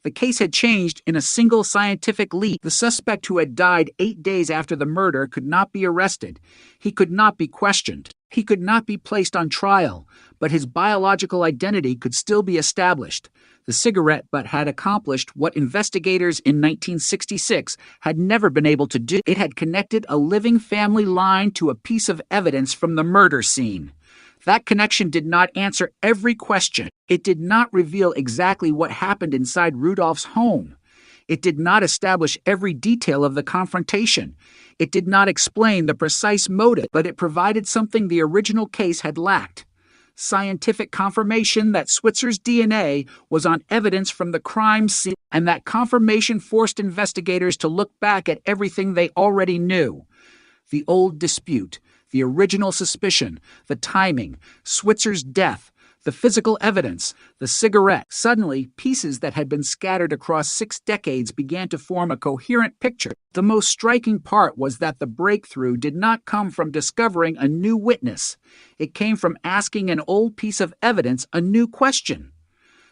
The case had changed in a single scientific leap. The suspect, who had died 8 days after the murder, could not be arrested. He could not be questioned. He could not be placed on trial, but his biological identity could still be established. The cigarette butt had accomplished what investigators in 1966 had never been able to do. It had connected a living family line to a piece of evidence from the murder scene. That connection did not answer every question. It did not reveal exactly what happened inside Rudolph's home. It did not establish every detail of the confrontation. It did not explain the precise motive, but it provided something the original case had lacked: scientific confirmation that Switzer's DNA was on evidence from the crime scene, and that confirmation forced investigators to look back at everything they already knew. The old dispute, the original suspicion, the timing, Switzer's death, the physical evidence, the cigarette. Suddenly, pieces that had been scattered across 6 decades began to form a coherent picture. The most striking part was that the breakthrough did not come from discovering a new witness. It came from asking an old piece of evidence a new question.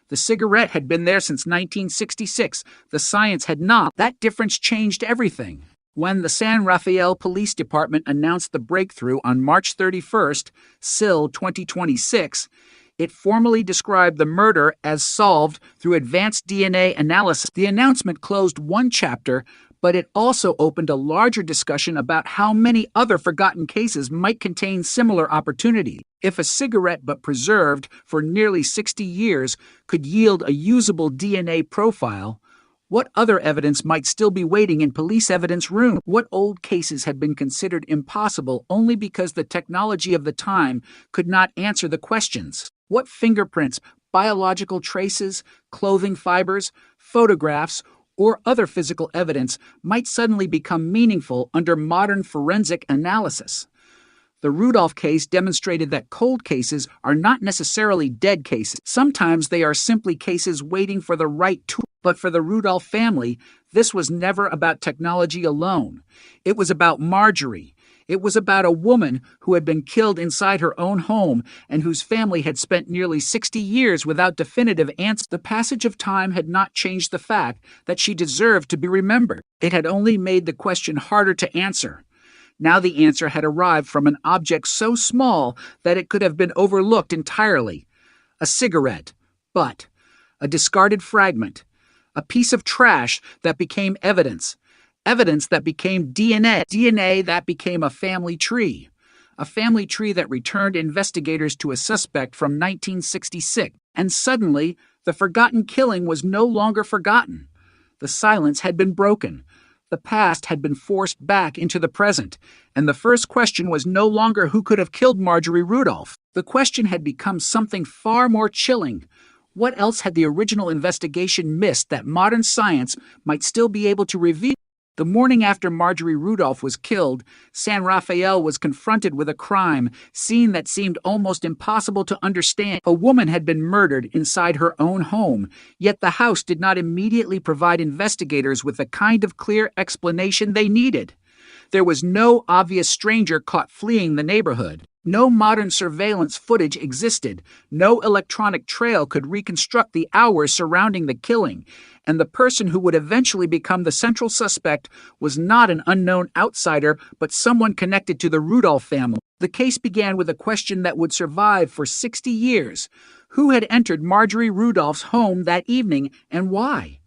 The cigarette had been there since 1966. The science had not. That difference changed everything. When the San Rafael Police Department announced the breakthrough on March 31st, SIL 2026, it formally described the murder as solved through advanced DNA analysis. The announcement closed one chapter, but it also opened a larger discussion about how many other forgotten cases might contain similar opportunities. If a cigarette butt preserved for nearly 60 years could yield a usable DNA profile, what other evidence might still be waiting in police evidence rooms? What old cases had been considered impossible only because the technology of the time could not answer the questions? What fingerprints, biological traces, clothing fibers, photographs, or other physical evidence might suddenly become meaningful under modern forensic analysis? The Rudolph case demonstrated that cold cases are not necessarily dead cases. Sometimes they are simply cases waiting for the right tool. But for the Rudolph family, this was never about technology alone. It was about Marjorie. It was about a woman who had been killed inside her own home and whose family had spent nearly 60 years without definitive answers. The passage of time had not changed the fact that she deserved to be remembered. It had only made the question harder to answer. Now the answer had arrived from an object so small that it could have been overlooked entirely. A cigarette butt, a discarded fragment, a piece of trash that became evidence, evidence that became DNA, DNA that became a family tree. a family tree that returned investigators to a suspect from 1966. And suddenly, the forgotten killing was no longer forgotten. The silence had been broken. The past had been forced back into the present, and the first question was no longer who could have killed Marjorie Rudolph. The question had become something far more chilling. What else had the original investigation missed that modern science might still be able to reveal? The morning after Marjorie Rudolph was killed, San Rafael was confronted with a crime scene that seemed almost impossible to understand. A woman had been murdered inside her own home, yet the house did not immediately provide investigators with the kind of clear explanation they needed. There was no obvious stranger caught fleeing the neighborhood. No modern surveillance footage existed. No electronic trail could reconstruct the hours surrounding the killing. And the person who would eventually become the central suspect was not an unknown outsider, but someone connected to the Rudolph family. The case began with a question that would survive for 60 years. Who had entered Marjorie Rudolph's home that evening, and why?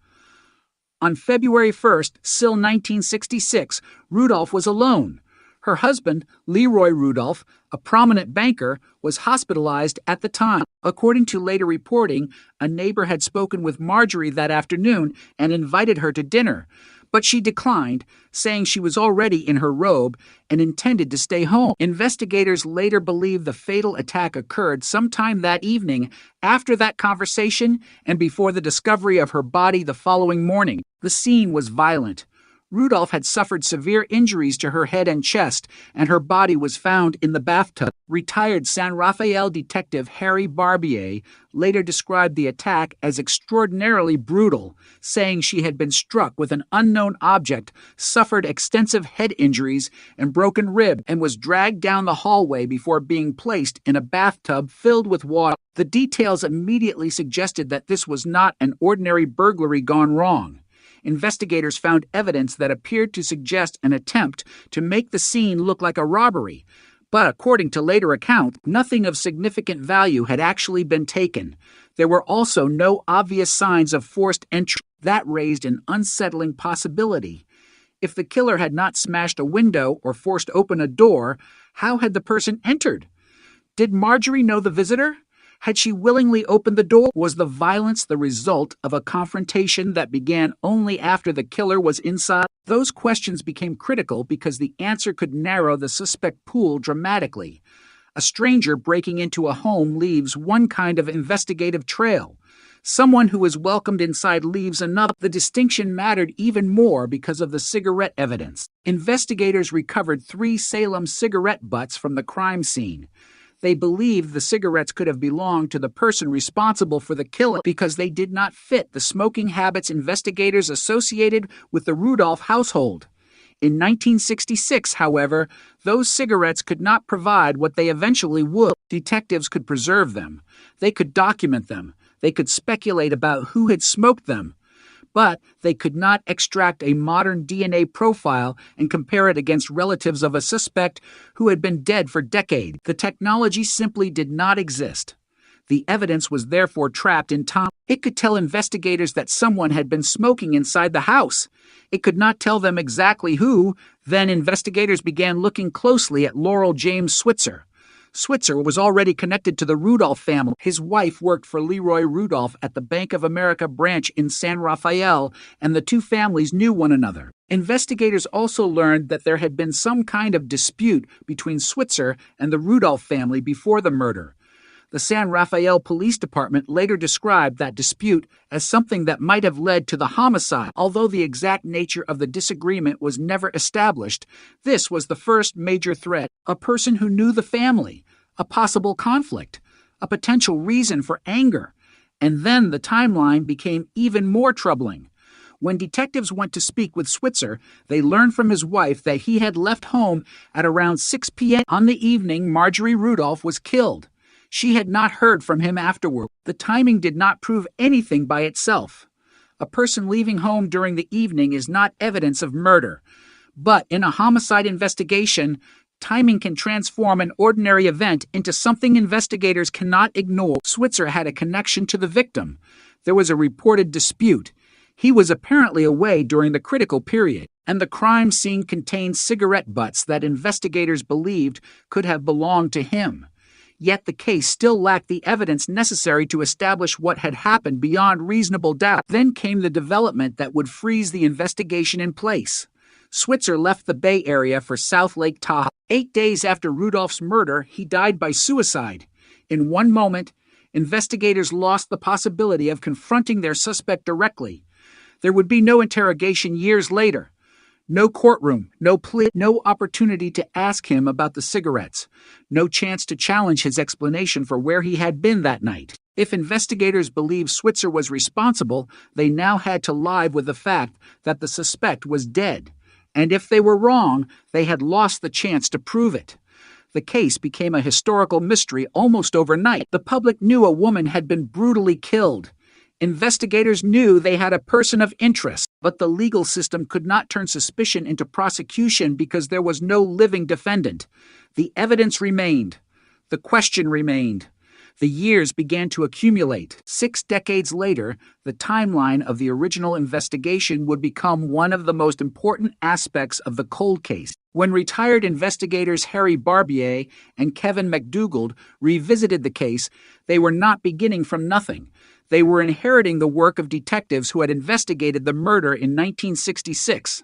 On February 1st, still 1966, Rudolph was alone. Her husband, Leroy Rudolph, a prominent banker, was hospitalized at the time. According to later reporting, a neighbor had spoken with Marjorie that afternoon and invited her to dinner, but she declined, saying she was already in her robe and intended to stay home. Investigators later believe the fatal attack occurred sometime that evening after that conversation and before the discovery of her body the following morning. The scene was violent. Rudolph had suffered severe injuries to her head and chest, and her body was found in the bathtub. Retired San Rafael detective Harry Barbier later described the attack as extraordinarily brutal, saying she had been struck with an unknown object, suffered extensive head injuries and broken rib, and was dragged down the hallway before being placed in a bathtub filled with water. The details immediately suggested that this was not an ordinary burglary gone wrong. Investigators found evidence that appeared to suggest an attempt to make the scene look like a robbery. But according to later accounts, nothing of significant value had actually been taken. There were also no obvious signs of forced entry. That raised an unsettling possibility. If the killer had not smashed a window or forced open a door, how had the person entered? Did Marjorie know the visitor? Had she willingly opened the door? Was the violence the result of a confrontation that began only after the killer was inside? Those questions became critical because the answer could narrow the suspect pool dramatically. A stranger breaking into a home leaves one kind of investigative trail. Someone who is welcomed inside leaves another. The distinction mattered even more because of the cigarette evidence. Investigators recovered 3 Salem cigarette butts from the crime scene. They believed the cigarettes could have belonged to the person responsible for the killing because they did not fit the smoking habits investigators associated with the Rudolph household. In 1966, however, those cigarettes could not provide what they eventually would. Detectives could preserve them. They could document them. They could speculate about who had smoked them. But they could not extract a modern DNA profile and compare it against relatives of a suspect who had been dead for decades. The technology simply did not exist. The evidence was therefore trapped in time. It could tell investigators that someone had been smoking inside the house. It could not tell them exactly who. Then investigators began looking closely at Laurel James Switzer. Switzer was already connected to the Rudolph family. His wife worked for Leroy Rudolph at the Bank of America branch in San Rafael, and the two families knew one another. Investigators also learned that there had been some kind of dispute between Switzer and the Rudolph family before the murder. The San Rafael Police Department later described that dispute as something that might have led to the homicide. Although the exact nature of the disagreement was never established, this was the first major threat: a person who knew the family, a possible conflict, a potential reason for anger. And then the timeline became even more troubling. When detectives went to speak with Switzer, they learned from his wife that he had left home at around 6 p.m. on the evening Marjorie Rudolph was killed. She had not heard from him afterward. The timing did not prove anything by itself. A person leaving home during the evening is not evidence of murder. But in a homicide investigation, timing can transform an ordinary event into something investigators cannot ignore. Switzer had a connection to the victim. There was a reported dispute. He was apparently away during the critical period, and the crime scene contained cigarette butts that investigators believed could have belonged to him. Yet the case still lacked the evidence necessary to establish what had happened beyond reasonable doubt. Then came the development that would freeze the investigation in place. Switzer left the Bay Area for South Lake Tahoe. 8 days after Rudolph's murder, he died by suicide. In one moment, investigators lost the possibility of confronting their suspect directly. There would be no interrogation years later. No courtroom, no plea, no opportunity to ask him about the cigarettes, no chance to challenge his explanation for where he had been that night. If investigators believed Switzer was responsible, they now had to live with the fact that the suspect was dead. And if they were wrong, they had lost the chance to prove it. The case became a historical mystery almost overnight. The public knew a woman had been brutally killed. Investigators knew they had a person of interest, but the legal system could not turn suspicion into prosecution because there was no living defendant. The evidence remained. The question remained. The years began to accumulate. 6 decades later, the timeline of the original investigation would become one of the most important aspects of the cold case. When retired investigators Harry Barbier and Kevin McDougald revisited the case, they were not beginning from nothing. They were inheriting the work of detectives who had investigated the murder in 1966.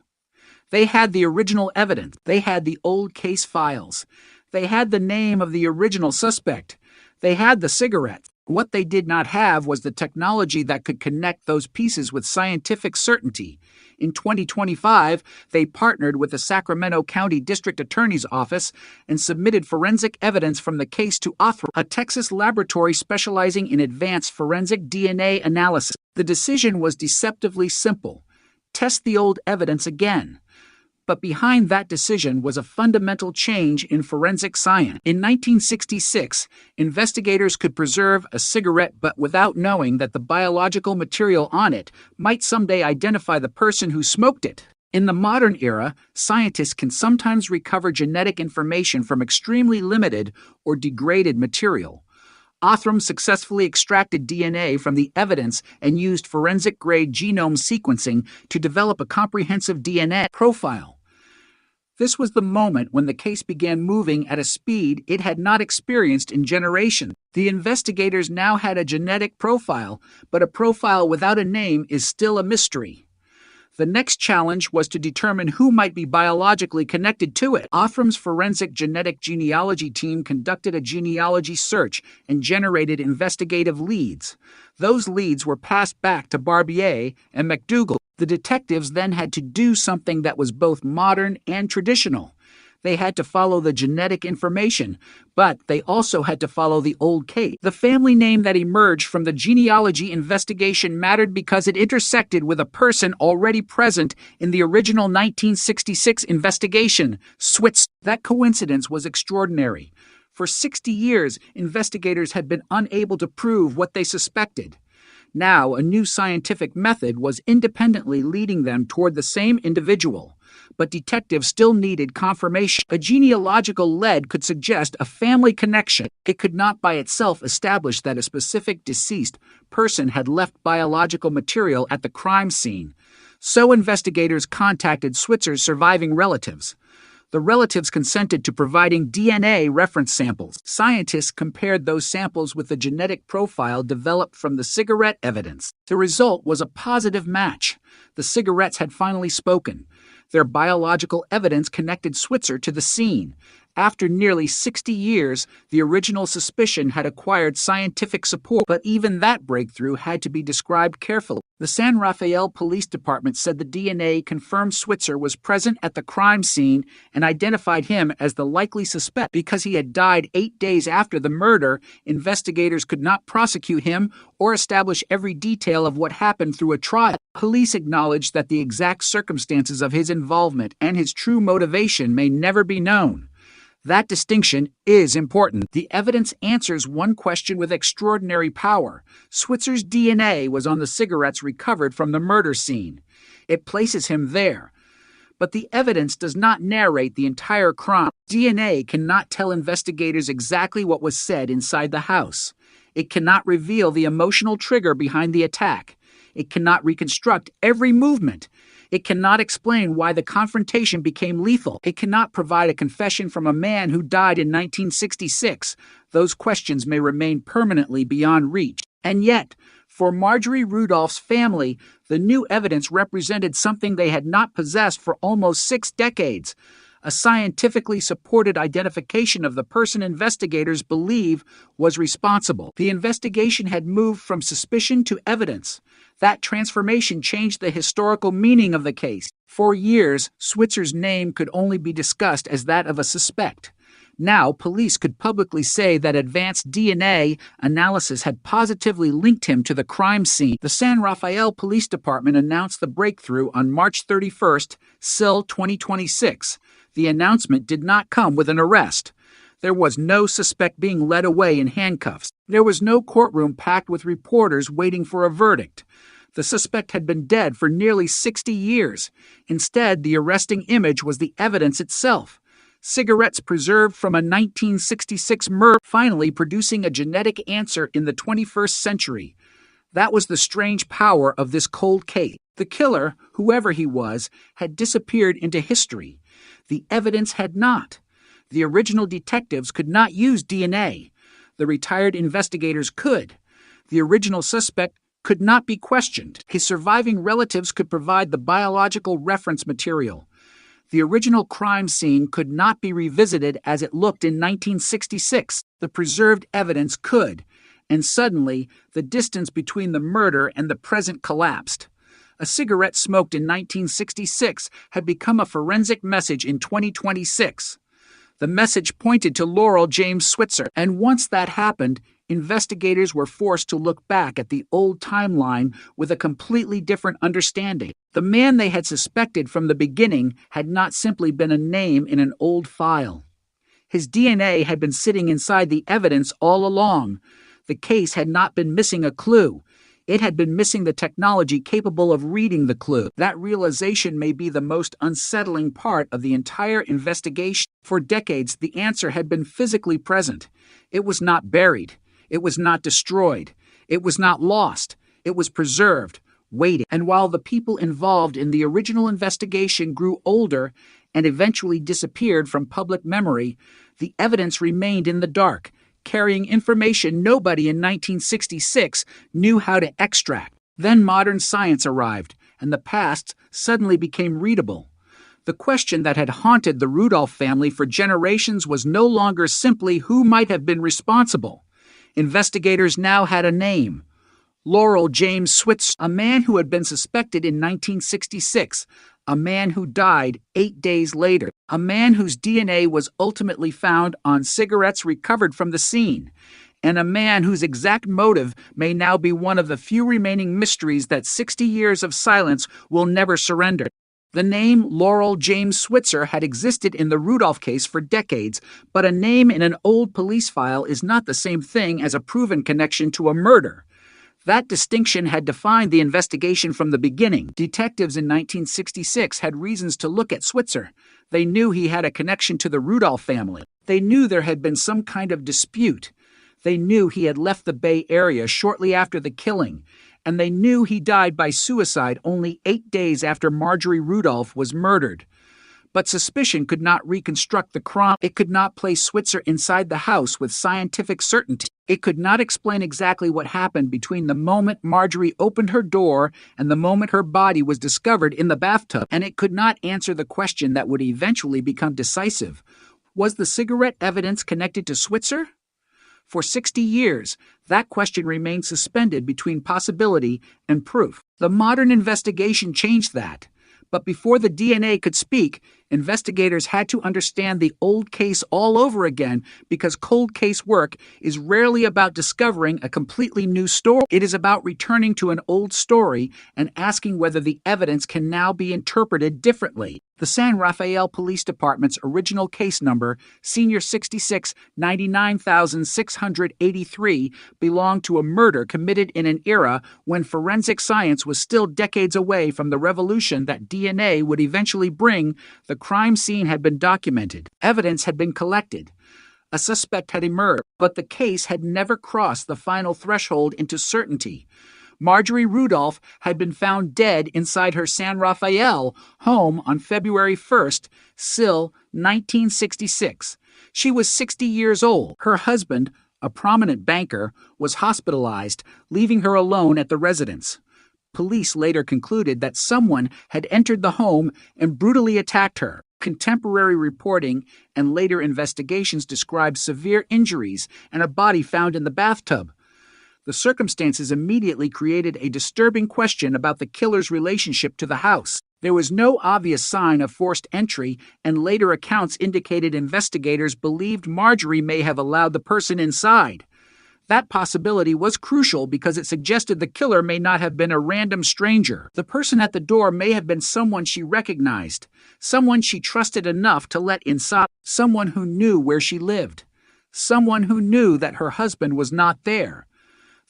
They had the original evidence. They had the old case files. They had the name of the original suspect. They had the cigarettes. What they did not have was the technology that could connect those pieces with scientific certainty. In 2025, they partnered with the Sacramento County District Attorney's Office and submitted forensic evidence from the case to Othram, a Texas laboratory specializing in advanced forensic DNA analysis. The decision was deceptively simple: test the old evidence again. But behind that decision was a fundamental change in forensic science. In 1966, investigators could preserve a cigarette butt without knowing that the biological material on it might someday identify the person who smoked it. In the modern era, scientists can sometimes recover genetic information from extremely limited or degraded material. Othram successfully extracted DNA from the evidence and used forensic-grade genome sequencing to develop a comprehensive DNA profile. This was the moment when the case began moving at a speed it had not experienced in generations. The investigators now had a genetic profile, but a profile without a name is still a mystery. The next challenge was to determine who might be biologically connected to it. Othram's forensic genetic genealogy team conducted a genealogy search and generated investigative leads. Those leads were passed back to Barbier and McDougald. The detectives then had to do something that was both modern and traditional. They had to follow the genetic information, but they also had to follow the old case. The family name that emerged from the genealogy investigation mattered because it intersected with a person already present in the original 1966 investigation, Switzer. That coincidence was extraordinary. For 60 years, investigators had been unable to prove what they suspected. Now, a new scientific method was independently leading them toward the same individual. But detectives still needed confirmation. A genealogical lead could suggest a family connection. It could not by itself establish that a specific deceased person had left biological material at the crime scene. So investigators contacted Switzer's surviving relatives. The relatives consented to providing DNA reference samples. Scientists compared those samples with the genetic profile developed from the cigarette evidence. The result was a positive match. The cigarettes had finally spoken. Their biological evidence connected Switzer to the scene. After nearly 60 years, the original suspicion had acquired scientific support, but even that breakthrough had to be described carefully. The San Rafael Police Department said the DNA confirmed Switzer was present at the crime scene and identified him as the likely suspect. Because he had died 8 days after the murder, investigators could not prosecute him or establish every detail of what happened through a trial. Police acknowledged that the exact circumstances of his involvement and his true motivation may never be known. That distinction is important. The evidence answers one question with extraordinary power. Switzer's DNA was on the cigarettes recovered from the murder scene. It places him there. But the evidence does not narrate the entire crime. DNA cannot tell investigators exactly what was said inside the house. It cannot reveal the emotional trigger behind the attack. It cannot reconstruct every movement. It cannot explain why the confrontation became lethal. It cannot provide a confession from a man who died in 1966. Those questions may remain permanently beyond reach. And yet, for Marjorie Rudolph's family, the new evidence represented something they had not possessed for almost 6 decades. A scientifically supported identification of the person investigators believe was responsible. The investigation had moved from suspicion to evidence. That transformation changed the historical meaning of the case. For years, Switzer's name could only be discussed as that of a suspect. Now, police could publicly say that advanced DNA analysis had positively linked him to the crime scene. The San Rafael Police Department announced the breakthrough on March 31st, SIL 2026. The announcement did not come with an arrest. There was no suspect being led away in handcuffs. There was no courtroom packed with reporters waiting for a verdict. The suspect had been dead for nearly 60 years. Instead, the arresting image was the evidence itself. Cigarettes preserved from a 1966 murder, finally producing a genetic answer in the 21st century. That was the strange power of this cold case. The killer, whoever he was, had disappeared into history. The evidence had not. The original detectives could not use DNA. The retired investigators could. The original suspect could not be questioned. His surviving relatives could provide the biological reference material. The original crime scene could not be revisited as it looked in 1966. The preserved evidence could. And suddenly, the distance between the murder and the present collapsed. A cigarette smoked in 1966 had become a forensic message in 2026. The message pointed to Laurel James Switzer, and once that happened, investigators were forced to look back at the old timeline with a completely different understanding. The man they had suspected from the beginning had not simply been a name in an old file. His DNA had been sitting inside the evidence all along. The case had not been missing a clue. It had been missing the technology capable of reading the clue. That realization may be the most unsettling part of the entire investigation. For decades, the answer had been physically present. It was not buried. It was not destroyed. It was not lost. It was preserved, waiting. And while the people involved in the original investigation grew older and eventually disappeared from public memory, the evidence remained in the dark, carrying information nobody in 1966 knew how to extract. Then modern science arrived, and the past suddenly became readable. The question that had haunted the Rudolph family for generations was no longer simply who might have been responsible. Investigators now had a name. Laurel James Switzer, a man who had been suspected in 1966, a man who died 8 days later, a man whose DNA was ultimately found on cigarettes recovered from the scene, and a man whose exact motive may now be one of the few remaining mysteries that 60 years of silence will never surrender. The name Laurel James Switzer had existed in the Rudolph case for decades, but a name in an old police file is not the same thing as a proven connection to a murder. That distinction had defined the investigation from the beginning. Detectives in 1966 had reasons to look at Switzer. They knew he had a connection to the Rudolph family. They knew there had been some kind of dispute. They knew he had left the Bay Area shortly after the killing, and they knew he died by suicide only 8 days after Marjorie Rudolph was murdered. But suspicion could not reconstruct the crime. It could not place Switzer inside the house with scientific certainty. It could not explain exactly what happened between the moment Marjorie opened her door and the moment her body was discovered in the bathtub. And it could not answer the question that would eventually become decisive. Was the cigarette evidence connected to Switzer? For 60 years, that question remained suspended between possibility and proof. The modern investigation changed that. But before the DNA could speak, investigators had to understand the old case all over again, because cold case work is rarely about discovering a completely new story. It is about returning to an old story and asking whether the evidence can now be interpreted differently. The San Rafael Police Department's original case number, Senior 66 99683, belonged to a murder committed in an era when forensic science was still decades away from the revolution that DNA would eventually bring. The crime scene had been documented. Evidence had been collected. A suspect had emerged, but the case had never crossed the final threshold into certainty. Marjorie Rudolph had been found dead inside her San Rafael home on February 1st, Sill, 1966. She was 60 years old. Her husband, a prominent banker, was hospitalized, leaving her alone at the residence. Police later concluded that someone had entered the home and brutally attacked her. Contemporary reporting and later investigations described severe injuries and a body found in the bathtub. The circumstances immediately created a disturbing question about the killer's relationship to the house. There was no obvious sign of forced entry, and later accounts indicated investigators believed Marjorie may have allowed the person inside. That possibility was crucial because it suggested the killer may not have been a random stranger. The person at the door may have been someone she recognized, someone she trusted enough to let inside, someone who knew where she lived, someone who knew that her husband was not there.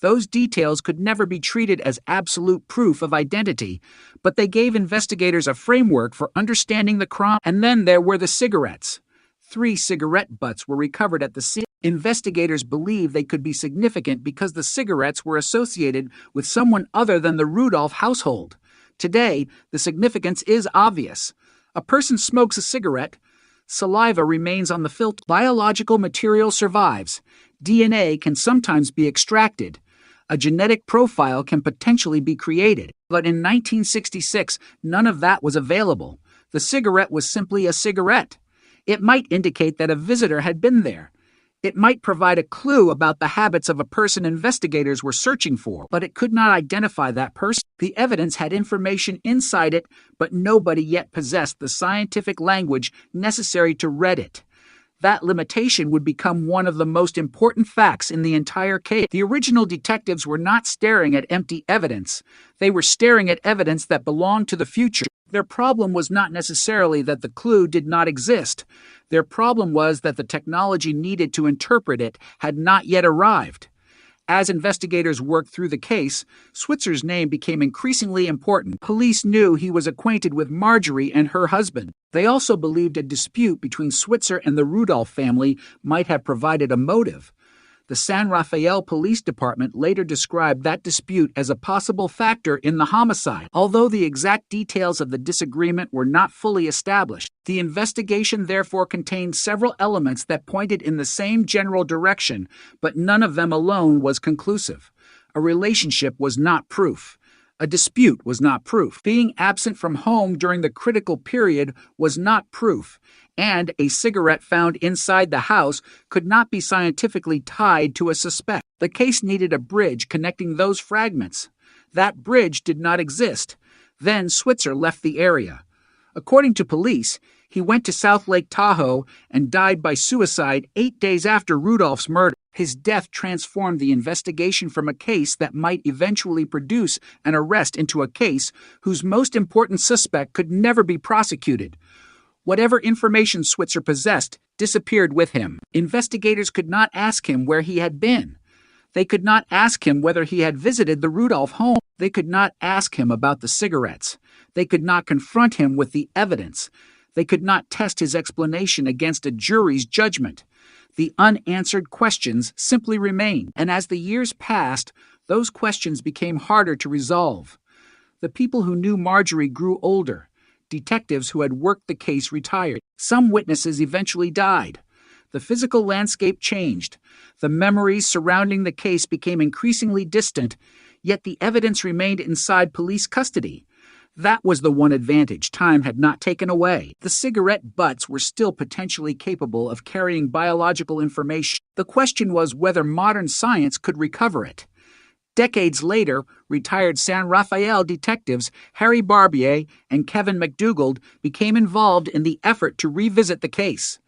Those details could never be treated as absolute proof of identity, but they gave investigators a framework for understanding the crime. And then there were the cigarettes. 3 cigarette butts were recovered at the scene. Investigators believe they could be significant because the cigarettes were associated with someone other than the Rudolph household. Today, the significance is obvious. A person smokes a cigarette, saliva remains on the filter, biological material survives, DNA can sometimes be extracted, a genetic profile can potentially be created. But in 1966, none of that was available. The cigarette was simply a cigarette. It might indicate that a visitor had been there. It might provide a clue about the habits of a person investigators were searching for, but it could not identify that person. The evidence had information inside it, but nobody yet possessed the scientific language necessary to read it. That limitation would become one of the most important facts in the entire case. The original detectives were not staring at empty evidence. They were staring at evidence that belonged to the future. Their problem was not necessarily that the clue did not exist. Their problem was that the technology needed to interpret it had not yet arrived. As investigators worked through the case, Switzer's name became increasingly important. Police knew he was acquainted with Marjorie and her husband. They also believed a dispute between Switzer and the Rudolph family might have provided a motive. The San Rafael Police Department later described that dispute as a possible factor in the homicide. Although the exact details of the disagreement were not fully established, the investigation therefore contained several elements that pointed in the same general direction, but none of them alone was conclusive. A relationship was not proof. A dispute was not proof. Being absent from home during the critical period was not proof. And a cigarette found inside the house could not be scientifically tied to a suspect. The case needed a bridge connecting those fragments. That bridge did not exist. Then Switzer left the area. According to police, he went to South Lake Tahoe and died by suicide 8 days after Rudolph's murder. His death transformed the investigation from a case that might eventually produce an arrest into a case whose most important suspect could never be prosecuted. Whatever information Switzer possessed disappeared with him. Investigators could not ask him where he had been. They could not ask him whether he had visited the Rudolph home. They could not ask him about the cigarettes. They could not confront him with the evidence. They could not test his explanation against a jury's judgment. The unanswered questions simply remained, and as the years passed, those questions became harder to resolve. The people who knew Marjorie grew older. Detectives who had worked the case retired. Some witnesses eventually died. The physical landscape changed. The memories surrounding the case became increasingly distant, yet the evidence remained inside police custody. That was the one advantage time had not taken away. The cigarette butts were still potentially capable of carrying biological information. The question was whether modern science could recover it. Decades later, retired San Rafael detectives Harry Barbier and Kevin McDougald became involved in the effort to revisit the case.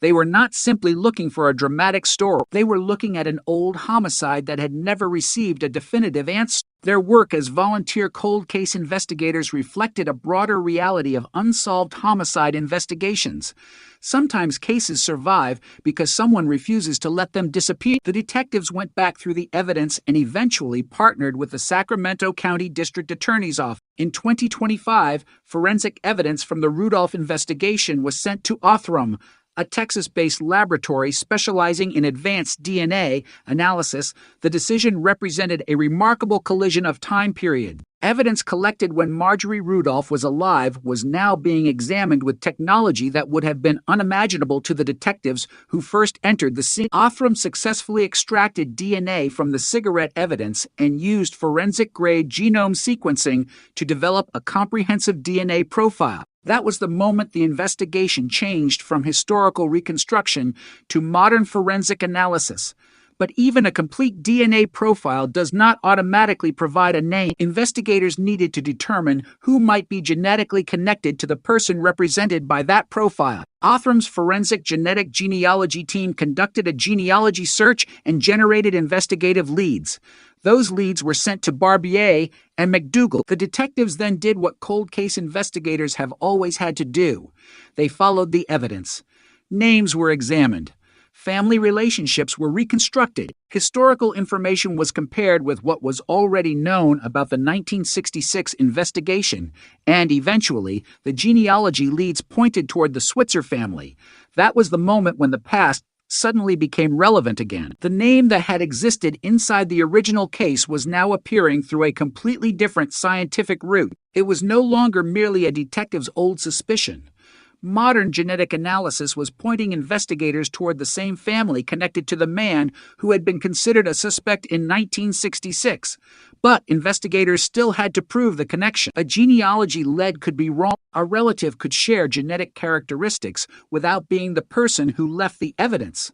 They were not simply looking for a dramatic story. They were looking at an old homicide that had never received a definitive answer. Their work as volunteer cold case investigators reflected a broader reality of unsolved homicide investigations. Sometimes cases survive because someone refuses to let them disappear. The detectives went back through the evidence and eventually partnered with the Sacramento County District Attorney's Office. In 2025, forensic evidence from the Rudolph investigation was sent to Othram, a Texas-based laboratory specializing in advanced DNA analysis, the decision represented a remarkable collision of time period. Evidence collected when Marjorie Rudolph was alive was now being examined with technology that would have been unimaginable to the detectives who first entered the scene. Othram successfully extracted DNA from the cigarette evidence and used forensic-grade genome sequencing to develop a comprehensive DNA profile. That was the moment the investigation changed from historical reconstruction to modern forensic analysis. But even a complete DNA profile does not automatically provide a name. Investigators needed to determine who might be genetically connected to the person represented by that profile. Othram's forensic genetic genealogy team conducted a genealogy search and generated investigative leads. Those leads were sent to Barbier and McDougal. The detectives then did what cold case investigators have always had to do. They followed the evidence. Names were examined. Family relationships were reconstructed. Historical information was compared with what was already known about the 1966 investigation, and eventually, the genealogy leads pointed toward the Switzer family. That was the moment when the past suddenly became relevant again. The name that had existed inside the original case was now appearing through a completely different scientific route. It was no longer merely a detective's old suspicion. Modern genetic analysis was pointing investigators toward the same family connected to the man who had been considered a suspect in 1966. But investigators still had to prove the connection. A genealogy lead could be wrong. A relative could share genetic characteristics without being the person who left the evidence.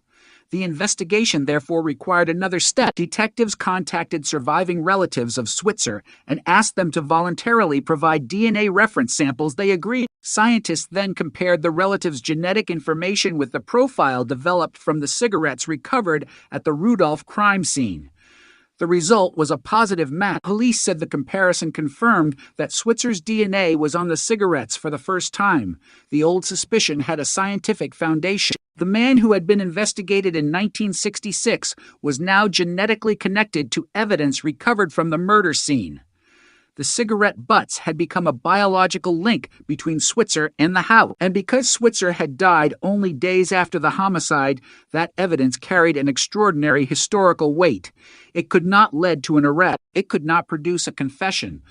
The investigation therefore required another step. Detectives contacted surviving relatives of Switzer and asked them to voluntarily provide DNA reference samples. They agreed. Scientists then compared the relatives' genetic information with the profile developed from the cigarettes recovered at the Rudolph crime scene. The result was a positive match. Police said the comparison confirmed that Switzer's DNA was on the cigarettes for the first time. The old suspicion had a scientific foundation. The man who had been investigated in 1966 was now genetically connected to evidence recovered from the murder scene. The cigarette butts had become a biological link between Switzer and the house. And because Switzer had died only days after the homicide, that evidence carried an extraordinary historical weight. It could not lead to an arrest. It could not produce a confession.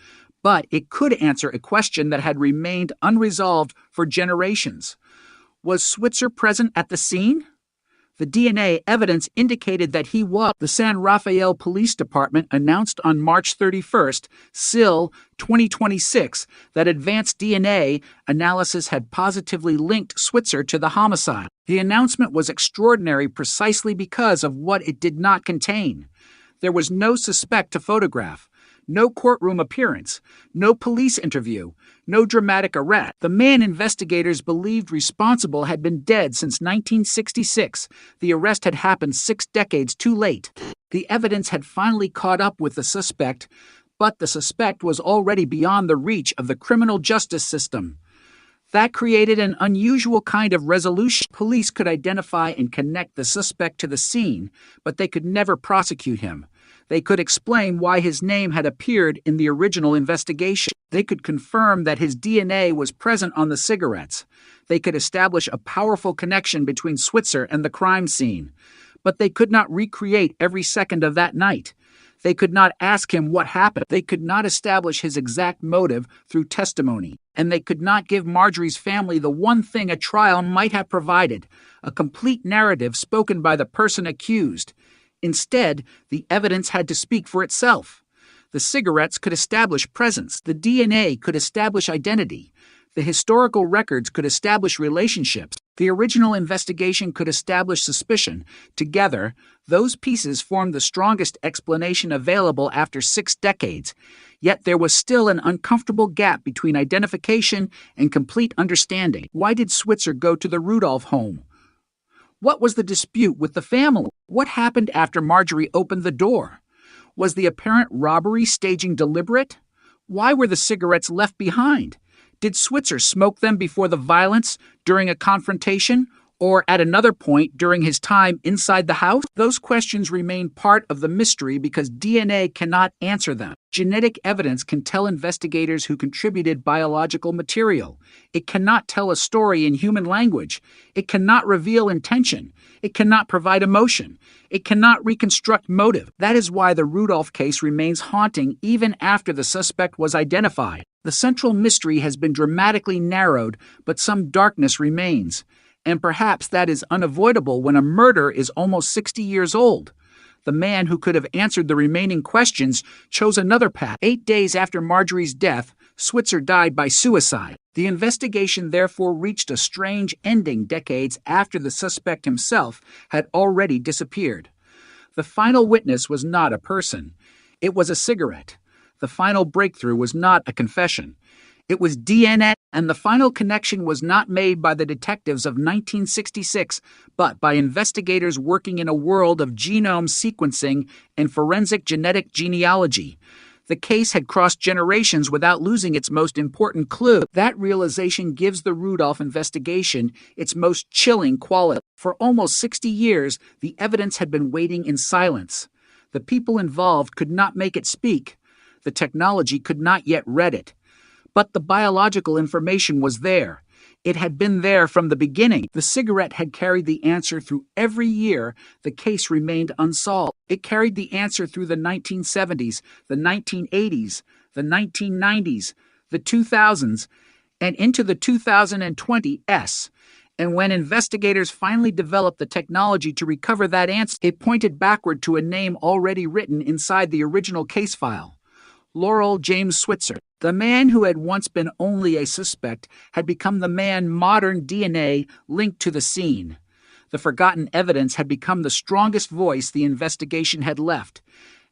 But it could answer a question that had remained unresolved for generations. Was Switzer present at the scene? The DNA evidence indicated that he was. The San Rafael Police Department announced on March 31st, SIL 2026, that advanced DNA analysis had positively linked Switzer to the homicide. The announcement was extraordinary precisely because of what it did not contain. There was no suspect to photograph. No courtroom appearance, no police interview, no dramatic arrest. The man investigators believed responsible had been dead since 1966. The arrest had happened 6 decades too late. The evidence had finally caught up with the suspect, but the suspect was already beyond the reach of the criminal justice system. That created an unusual kind of resolution. Police could identify and connect the suspect to the scene, but they could never prosecute him. They could explain why his name had appeared in the original investigation. They could confirm that his DNA was present on the cigarettes. They could establish a powerful connection between Switzer and the crime scene. But they could not recreate every second of that night. They could not ask him what happened. They could not establish his exact motive through testimony. And they could not give Marjorie's family the one thing a trial might have provided, a complete narrative spoken by the person accused. Instead, the evidence had to speak for itself. The cigarettes could establish presence. The DNA could establish identity. The historical records could establish relationships. The original investigation could establish suspicion. Together, those pieces formed the strongest explanation available after 6 decades. Yet there was still an uncomfortable gap between identification and complete understanding. Why did Switzer go to the Rudolph home? What was the dispute with the family? What happened after Marjorie opened the door? Was the apparent robbery staging deliberate? Why were the cigarettes left behind? Did Switzer smoke them before the violence, during a confrontation, Or at another point during his time inside the house? Those questions remain part of the mystery because DNA cannot answer them. Genetic evidence can tell investigators who contributed biological material. It cannot tell a story in human language. It cannot reveal intention. It cannot provide emotion. It cannot reconstruct motive. That is why the Rudolph case remains haunting even after the suspect was identified. The central mystery has been dramatically narrowed, but some darkness remains. And perhaps that is unavoidable when a murder is almost 60 years old. The man who could have answered the remaining questions chose another path. 8 days after Marjorie's death, Switzer died by suicide. The investigation therefore reached a strange ending decades after the suspect himself had already disappeared. The final witness was not a person. It was a cigarette. The final breakthrough was not a confession. It was DNA, and the final connection was not made by the detectives of 1966, but by investigators working in a world of genome sequencing and forensic genetic genealogy. The case had crossed generations without losing its most important clue. That realization gives the Rudolph investigation its most chilling quality. For almost 60 years, the evidence had been waiting in silence. The people involved could not make it speak. The technology could not yet read it. But the biological information was there. It had been there from the beginning. The cigarette had carried the answer through every year the case remained unsolved. It carried the answer through the 1970s, the 1980s, the 1990s, the 2000s, and into the 2020s. And when investigators finally developed the technology to recover that answer, it pointed backward to a name already written inside the original case file. Laurel James Switzer. The man who had once been only a suspect had become the man modern DNA linked to the scene. The forgotten evidence had become the strongest voice the investigation had left.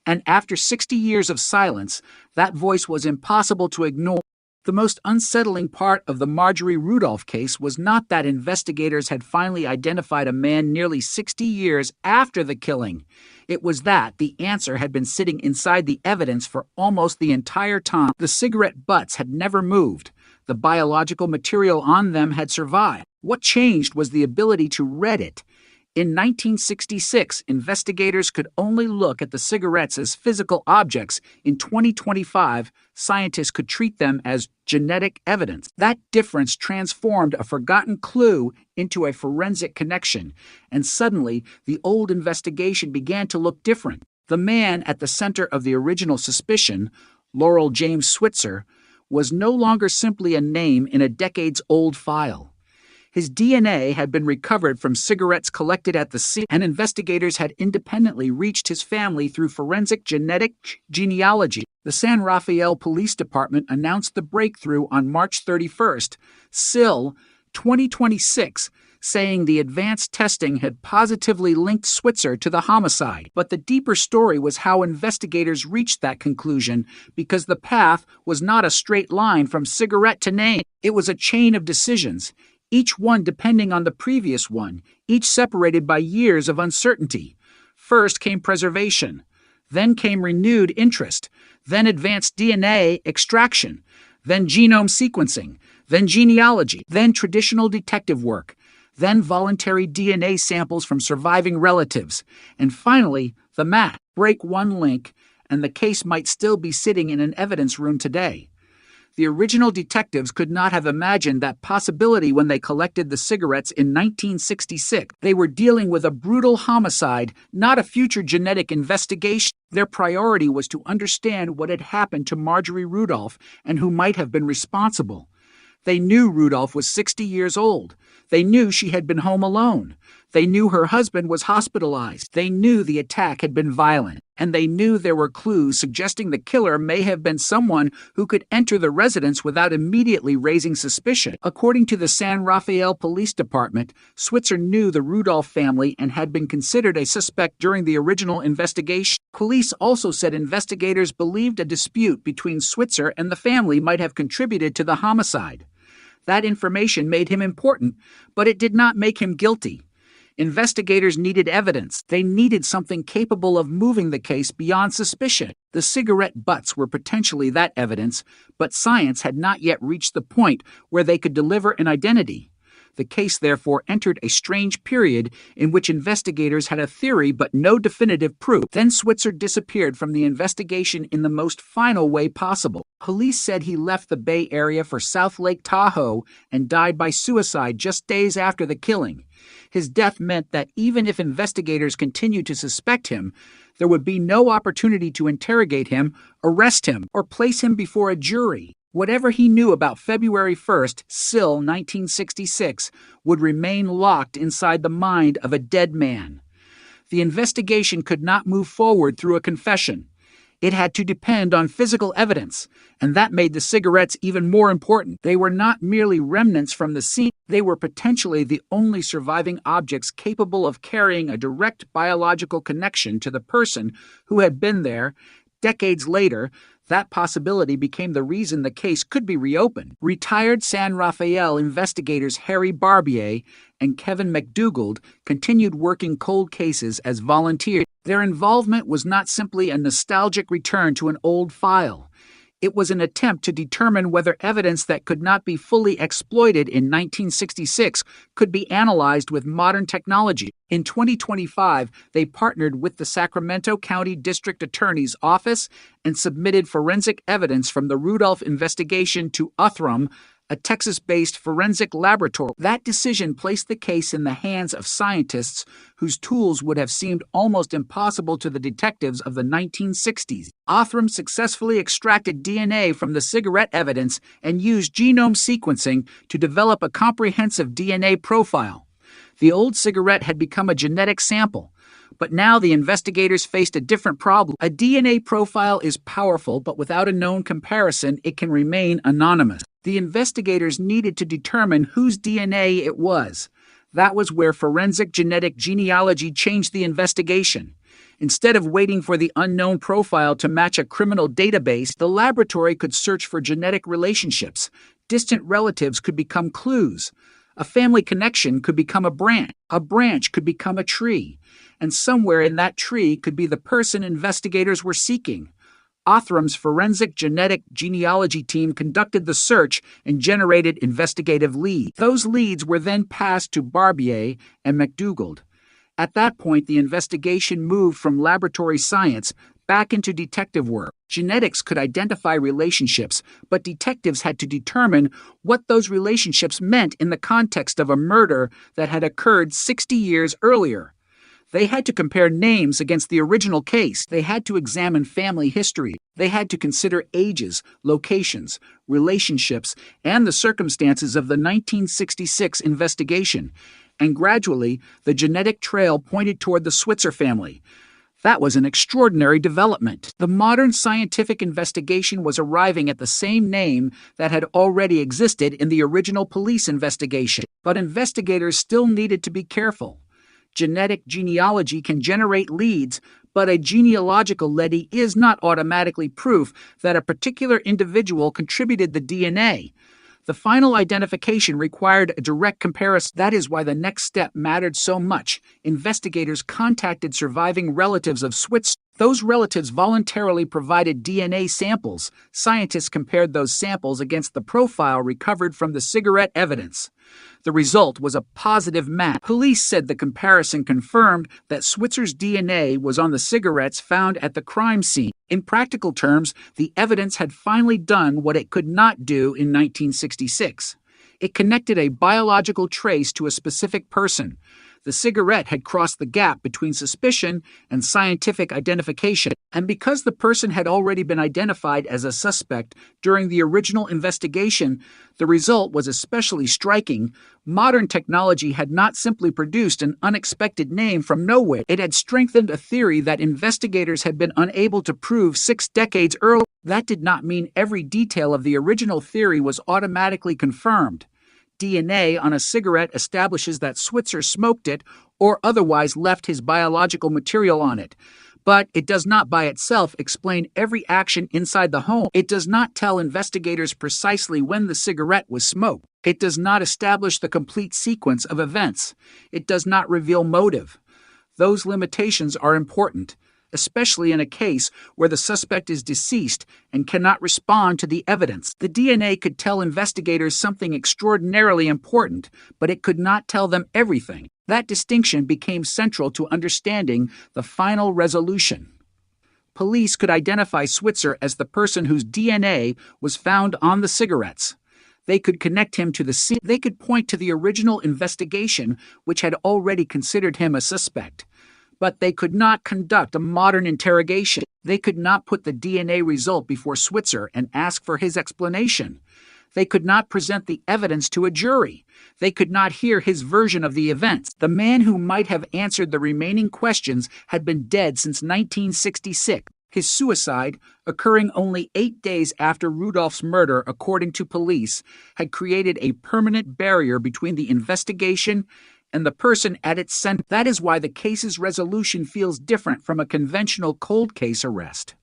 And after 60 years of silence, that voice was impossible to ignore. The most unsettling part of the Marjorie Rudolph case was not that investigators had finally identified a man nearly 60 years after the killing. It was that the answer had been sitting inside the evidence for almost the entire time. The cigarette butts had never moved. The biological material on them had survived. What changed was the ability to read it. In 1966, investigators could only look at the cigarettes as physical objects. In 2025, scientists could treat them as genetic evidence. That difference transformed a forgotten clue into a forensic connection, and suddenly the old investigation began to look different. The man at the center of the original suspicion, Laurel James Switzer, was no longer simply a name in a decades-old file. His DNA had been recovered from cigarettes collected at the scene, and investigators had independently reached his family through forensic genetic genealogy. The San Rafael Police Department announced the breakthrough on March 31st, SIL 2026, saying the advanced testing had positively linked Switzer to the homicide. But the deeper story was how investigators reached that conclusion, because the path was not a straight line from cigarette to name. It was a chain of decisions, each one depending on the previous one, each separated by years of uncertainty. First came preservation, then came renewed interest, then advanced DNA extraction, then genome sequencing, then genealogy, then traditional detective work, then voluntary DNA samples from surviving relatives, and finally, the match. Break one link, and the case might still be sitting in an evidence room today. The original detectives could not have imagined that possibility when they collected the cigarettes in 1966. They were dealing with a brutal homicide, not a future genetic investigation. Their priority was to understand what had happened to Marjorie Rudolph and who might have been responsible. They knew Rudolph was 60 years old. They knew she had been home alone. They knew her husband was hospitalized. They knew the attack had been violent. And they knew there were clues suggesting the killer may have been someone who could enter the residence without immediately raising suspicion. According to the San Rafael Police Department, Switzer knew the Rudolph family and had been considered a suspect during the original investigation. Police also said investigators believed a dispute between Switzer and the family might have contributed to the homicide. That information made him important, but it did not make him guilty. Investigators needed evidence. They needed something capable of moving the case beyond suspicion. The cigarette butts were potentially that evidence, but science had not yet reached the point where they could deliver an identity. The case therefore entered a strange period in which investigators had a theory but no definitive proof. Then Switzer disappeared from the investigation in the most final way possible. Police said he left the Bay Area for South Lake Tahoe and died by suicide just days after the killing. His death meant that even if investigators continued to suspect him, there would be no opportunity to interrogate him, arrest him, or place him before a jury. Whatever he knew about February 1st, Sill, 1966, would remain locked inside the mind of a dead man. The investigation could not move forward through a confession. It had to depend on physical evidence, and that made the cigarettes even more important. They were not merely remnants from the scene, they were potentially the only surviving objects capable of carrying a direct biological connection to the person who had been there. Decades later, that possibility became the reason the case could be reopened. Retired San Rafael investigators Harry Barbier and Kevin McDougald continued working cold cases as volunteers. Their involvement was not simply a nostalgic return to an old file. It was an attempt to determine whether evidence that could not be fully exploited in 1966 could be analyzed with modern technology. In 2025, they partnered with the Sacramento County District Attorney's Office and submitted forensic evidence from the Rudolph investigation to Uthram, a Texas-based forensic laboratory. That decision placed the case in the hands of scientists whose tools would have seemed almost impossible to the detectives of the 1960s. Uthram successfully extracted DNA from the cigarette evidence and used genome sequencing to develop a comprehensive DNA profile. The old cigarette had become a genetic sample, but now the investigators faced a different problem. A DNA profile is powerful, but without a known comparison, it can remain anonymous. The investigators needed to determine whose DNA it was. That was where forensic genetic genealogy changed the investigation. Instead of waiting for the unknown profile to match a criminal database, the laboratory could search for genetic relationships. Distant relatives could become clues. A family connection could become a branch could become a tree, and somewhere in that tree could be the person investigators were seeking. Uthram's forensic genetic genealogy team conducted the search and generated investigative leads. Those leads were then passed to Barbier and McDougald. At that point, the investigation moved from laboratory science back into detective work. Genetics could identify relationships, but detectives had to determine what those relationships meant in the context of a murder that had occurred 60 years earlier. They had to compare names against the original case. They had to examine family history. They had to consider ages, locations, relationships, and the circumstances of the 1966 investigation. And gradually, the genetic trail pointed toward the Switzer family. That was an extraordinary development. The modern scientific investigation was arriving at the same name that had already existed in the original police investigation. But investigators still needed to be careful. Genetic genealogy can generate leads, but a genealogical lead is not automatically proof that a particular individual contributed the DNA. The final identification required a direct comparison. That is why the next step mattered so much. Investigators contacted surviving relatives of Switzer. Those relatives voluntarily provided DNA samples. Scientists compared those samples against the profile recovered from the cigarette evidence. The result was a positive match. Police said the comparison confirmed that Switzer's DNA was on the cigarettes found at the crime scene. In practical terms, the evidence had finally done what it could not do in 1966. It connected a biological trace to a specific person. The cigarette had crossed the gap between suspicion and scientific identification. And because the person had already been identified as a suspect during the original investigation, the result was especially striking. Modern technology had not simply produced an unexpected name from nowhere. It had strengthened a theory that investigators had been unable to prove 6 decades earlier. That did not mean every detail of the original theory was automatically confirmed. DNA on a cigarette establishes that Switzer smoked it or otherwise left his biological material on it. But it does not by itself explain every action inside the home. It does not tell investigators precisely when the cigarette was smoked. It does not establish the complete sequence of events. It does not reveal motive. Those limitations are important, especially in a case where the suspect is deceased and cannot respond to the evidence. The DNA could tell investigators something extraordinarily important, but it could not tell them everything. That distinction became central to understanding the final resolution. Police could identify Switzer as the person whose DNA was found on the cigarettes. They could connect him to the scene. They could point to the original investigation, which had already considered him a suspect. But they could not conduct a modern interrogation. They could not put the DNA result before Switzer and ask for his explanation. They could not present the evidence to a jury. They could not hear his version of the events. The man who might have answered the remaining questions had been dead since 1966. His suicide, occurring only 8 days after Rudolph's murder, according to police, had created a permanent barrier between the investigation and the person at its center. That is why the case's resolution feels different from a conventional cold case arrest.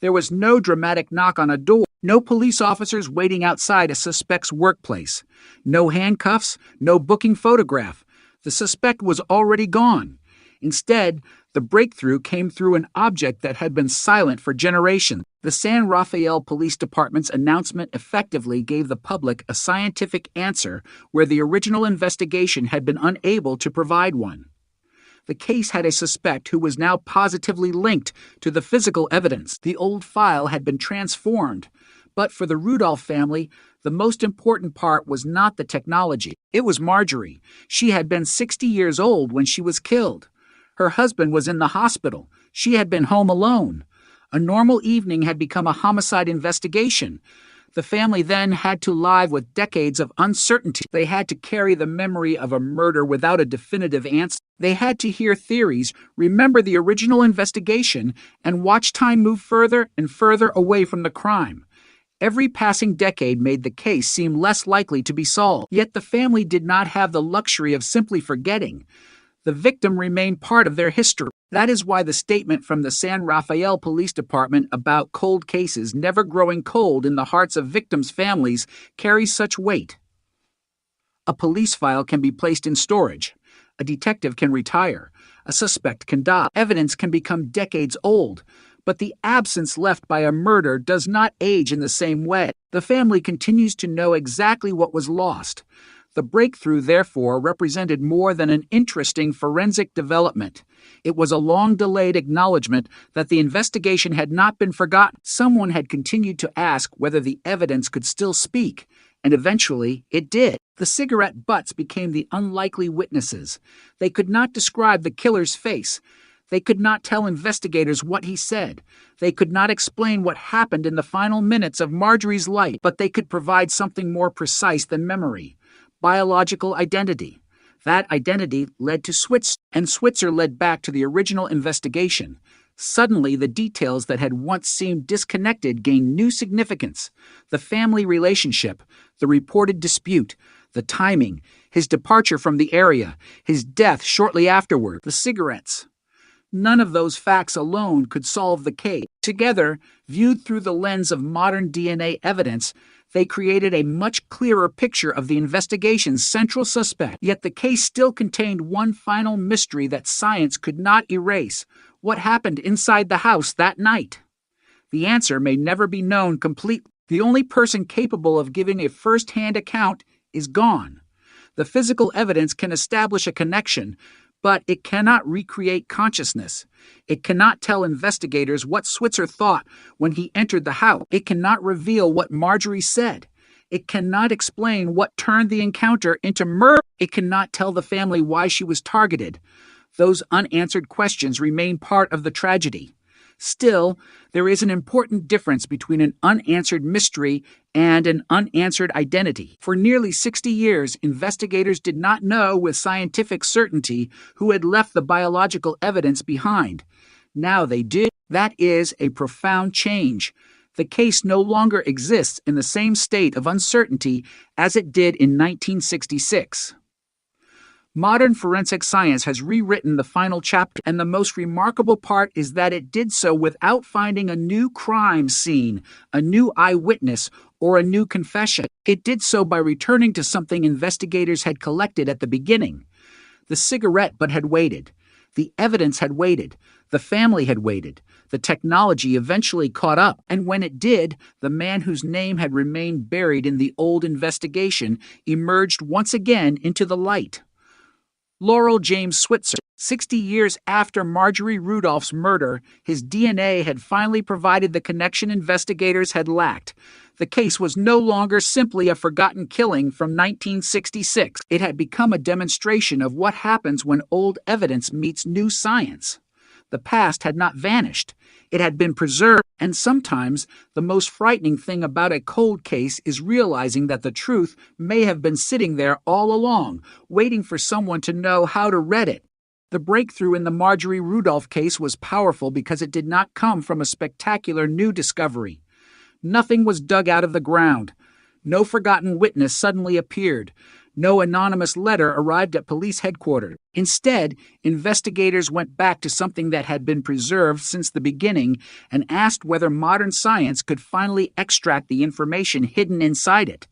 There was no dramatic knock on a door, no police officers waiting outside a suspect's workplace, no handcuffs, no booking photograph. The suspect was already gone. Instead, the breakthrough came through an object that had been silent for generations. The San Rafael Police Department's announcement effectively gave the public a scientific answer where the original investigation had been unable to provide one. The case had a suspect who was now positively linked to the physical evidence. The old file had been transformed. But for the Rudolph family, the most important part was not the technology. It was Marjorie. She had been 60 years old when she was killed. Her husband was in the hospital. She had been home alone. A normal evening had become a homicide investigation. The family then had to live with decades of uncertainty. They had to carry the memory of a murder without a definitive answer. They had to hear theories, remember the original investigation, and watch time move further and further away from the crime. Every passing decade made the case seem less likely to be solved. Yet the family did not have the luxury of simply forgetting. The victim remained part of their history. That is why the statement from the San Rafael Police Department about cold cases never growing cold in the hearts of victims' families carries such weight. A police file can be placed in storage. A detective can retire. A suspect can die. Evidence can become decades old. But the absence left by a murder does not age in the same way. The family continues to know exactly what was lost. The breakthrough, therefore, represented more than an interesting forensic development. It was a long-delayed acknowledgement that the investigation had not been forgotten. Someone had continued to ask whether the evidence could still speak, and eventually it did. The cigarette butts became the unlikely witnesses. They could not describe the killer's face. They could not tell investigators what he said. They could not explain what happened in the final minutes of Marjorie's life, but they could provide something more precise than memory. Biological identity. That identity led to Switzer, and Switzer led back to the original investigation. Suddenly, the details that had once seemed disconnected gained new significance. The family relationship, the reported dispute, the timing, his departure from the area, his death shortly afterward, the cigarettes. None of those facts alone could solve the case. Together, viewed through the lens of modern DNA evidence, they created a much clearer picture of the investigation's central suspect. Yet the case still contained one final mystery that science could not erase. What happened inside the house that night? The answer may never be known completely. The only person capable of giving a first-hand account is gone. The physical evidence can establish a connection, but it cannot recreate consciousness. It cannot tell investigators what Switzer thought when he entered the house. It cannot reveal what Marjorie said. It cannot explain what turned the encounter into murder. It cannot tell the family why she was targeted. Those unanswered questions remain part of the tragedy. Still, there is an important difference between an unanswered mystery and an unanswered identity. For nearly 60 years, investigators did not know with scientific certainty who had left the biological evidence behind. Now they did. That is a profound change. The case no longer exists in the same state of uncertainty as it did in 1966. Modern forensic science has rewritten the final chapter, and the most remarkable part is that it did so without finding a new crime scene, a new eyewitness, or a new confession. It did so by returning to something investigators had collected at the beginning. The cigarette butt had waited. The evidence had waited. The family had waited. The technology eventually caught up, and when it did, the man whose name had remained buried in the old investigation emerged once again into the light. Laurel James Switzer. 60 years after Marjorie Rudolph's murder, his DNA had finally provided the connection investigators had lacked. The case was no longer simply a forgotten killing from 1966. It had become a demonstration of what happens when old evidence meets new science. The past had not vanished. It had been preserved, and sometimes the most frightening thing about a cold case is realizing that the truth may have been sitting there all along, waiting for someone to know how to read it. The breakthrough in the Marjorie Rudolph case was powerful because it did not come from a spectacular new discovery. Nothing was dug out of the ground. No forgotten witness suddenly appeared. No anonymous letter arrived at police headquarters. Instead, investigators went back to something that had been preserved since the beginning and asked whether modern science could finally extract the information hidden inside it.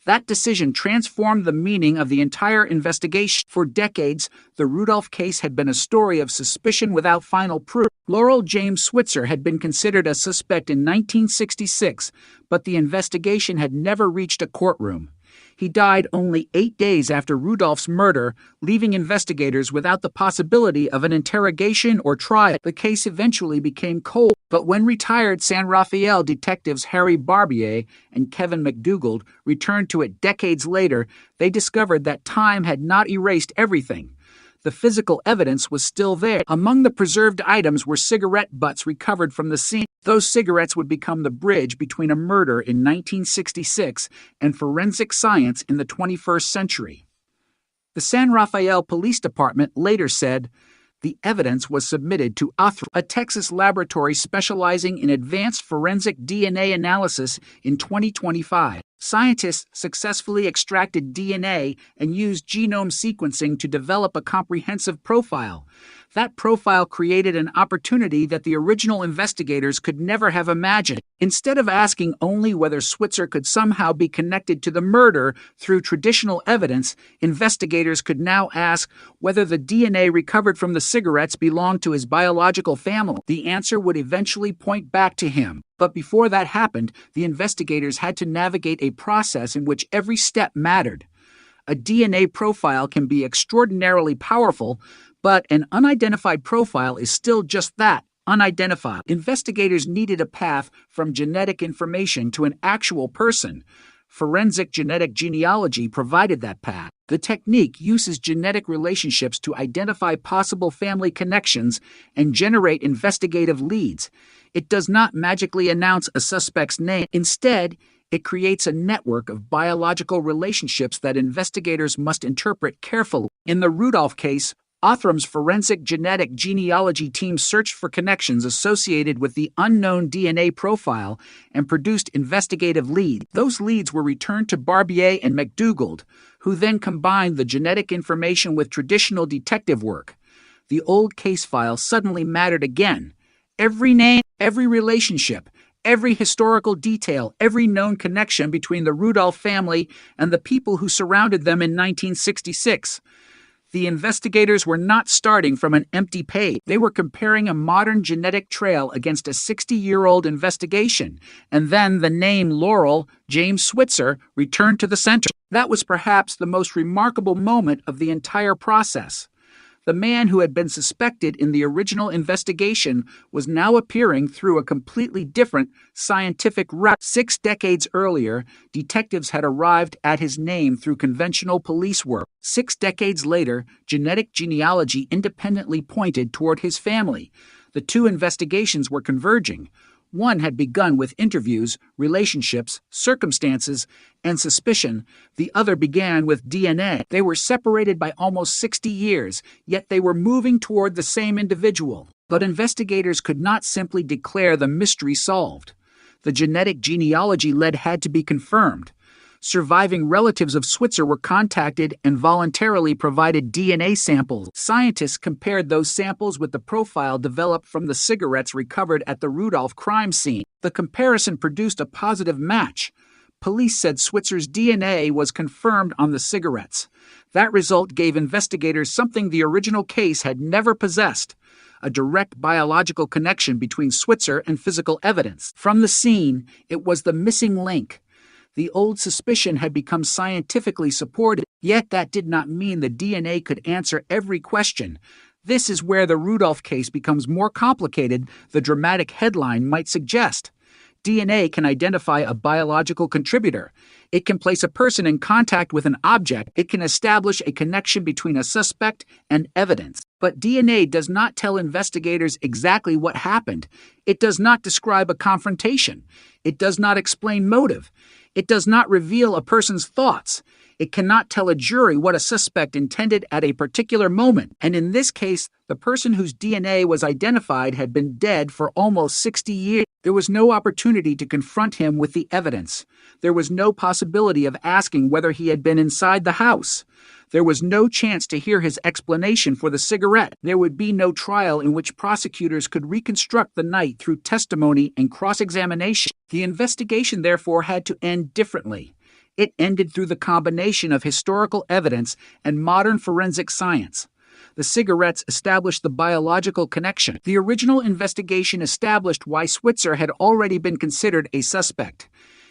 That decision transformed the meaning of the entire investigation. For decades, the Rudolph case had been a story of suspicion without final proof. Laurel James Switzer had been considered a suspect in 1966, but the investigation had never reached a courtroom. He died only 8 days after Rudolph's murder, leaving investigators without the possibility of an interrogation or trial. The case eventually became cold, but when retired San Rafael detectives Harry Barbier and Kevin McDougald returned to it decades later, they discovered that time had not erased everything. The physical evidence was still there. Among the preserved items were cigarette butts recovered from the scene. Those cigarettes would become the bridge between a murder in 1966 and forensic science in the 21st century. The San Rafael Police Department later said, the evidence was submitted to Othram, a Texas laboratory specializing in advanced forensic DNA analysis, in 2025. Scientists successfully extracted DNA and used genome sequencing to develop a comprehensive profile. That profile created an opportunity that the original investigators could never have imagined. Instead of asking only whether Switzer could somehow be connected to the murder through traditional evidence, investigators could now ask whether the DNA recovered from the cigarettes belonged to his biological family. The answer would eventually point back to him. But before that happened, the investigators had to navigate a process in which every step mattered. A DNA profile can be extraordinarily powerful, but an unidentified profile is still just that, unidentified. Investigators needed a path from genetic information to an actual person. Forensic genetic genealogy provided that path. The technique uses genetic relationships to identify possible family connections and generate investigative leads. It does not magically announce a suspect's name. Instead, it creates a network of biological relationships that investigators must interpret carefully. In the Rudolph case, Othram's forensic genetic genealogy team searched for connections associated with the unknown DNA profile and produced investigative leads. Those leads were returned to Barbier and McDougald, who then combined the genetic information with traditional detective work. The old case file suddenly mattered again. Every name, every relationship, every historical detail, every known connection between the Rudolph family and the people who surrounded them in 1966. The investigators were not starting from an empty page. They were comparing a modern genetic trail against a 60-year-old investigation, and then the name Laurel James Switzer returned to the center. That was perhaps the most remarkable moment of the entire process. The man who had been suspected in the original investigation was now appearing through a completely different scientific route. 6 decades earlier, detectives had arrived at his name through conventional police work. 6 decades later, genetic genealogy independently pointed toward his family. The two investigations were converging. One had begun with interviews, relationships, circumstances, and suspicion. The other began with DNA. They were separated by almost 60 years, yet they were moving toward the same individual. But investigators could not simply declare the mystery solved. The genetic genealogy lead had to be confirmed. Surviving relatives of Switzer were contacted and voluntarily provided DNA samples. Scientists compared those samples with the profile developed from the cigarettes recovered at the Rudolph crime scene. The comparison produced a positive match. Police said Switzer's DNA was confirmed on the cigarettes. That result gave investigators something the original case had never possessed: a direct biological connection between Switzer and physical evidence. From the scene, it was the missing link. The old suspicion had become scientifically supported, yet that did not mean the DNA could answer every question. This is where the Rudolph case becomes more complicated than the dramatic headline might suggest. DNA can identify a biological contributor. It can place a person in contact with an object. It can establish a connection between a suspect and evidence. But DNA does not tell investigators exactly what happened. It does not describe a confrontation. It does not explain motive. It does not reveal a person's thoughts. It cannot tell a jury what a suspect intended at a particular moment. And in this case, the person whose DNA was identified had been dead for almost 60 years. There was no opportunity to confront him with the evidence. There was no possibility of asking whether he had been inside the house. There was no chance to hear his explanation for the cigarette. There would be no trial in which prosecutors could reconstruct the night through testimony and cross-examination. The investigation, therefore, had to end differently. It ended through the combination of historical evidence and modern forensic science. The cigarettes established the biological connection. The original investigation established why Switzer had already been considered a suspect.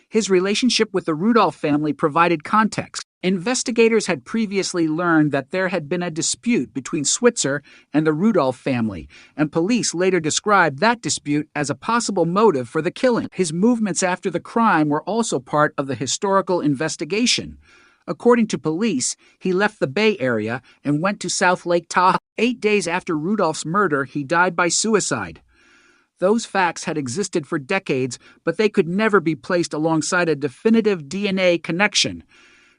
His relationship with the Rudolph family provided context. Investigators had previously learned that there had been a dispute between Switzer and the Rudolph family, and police later described that dispute as a possible motive for the killing. His movements after the crime were also part of the historical investigation. According to police, he left the Bay Area and went to South Lake Tahoe. 8 days after Rudolph's murder, he died by suicide. Those facts had existed for decades, but they could never be placed alongside a definitive DNA connection.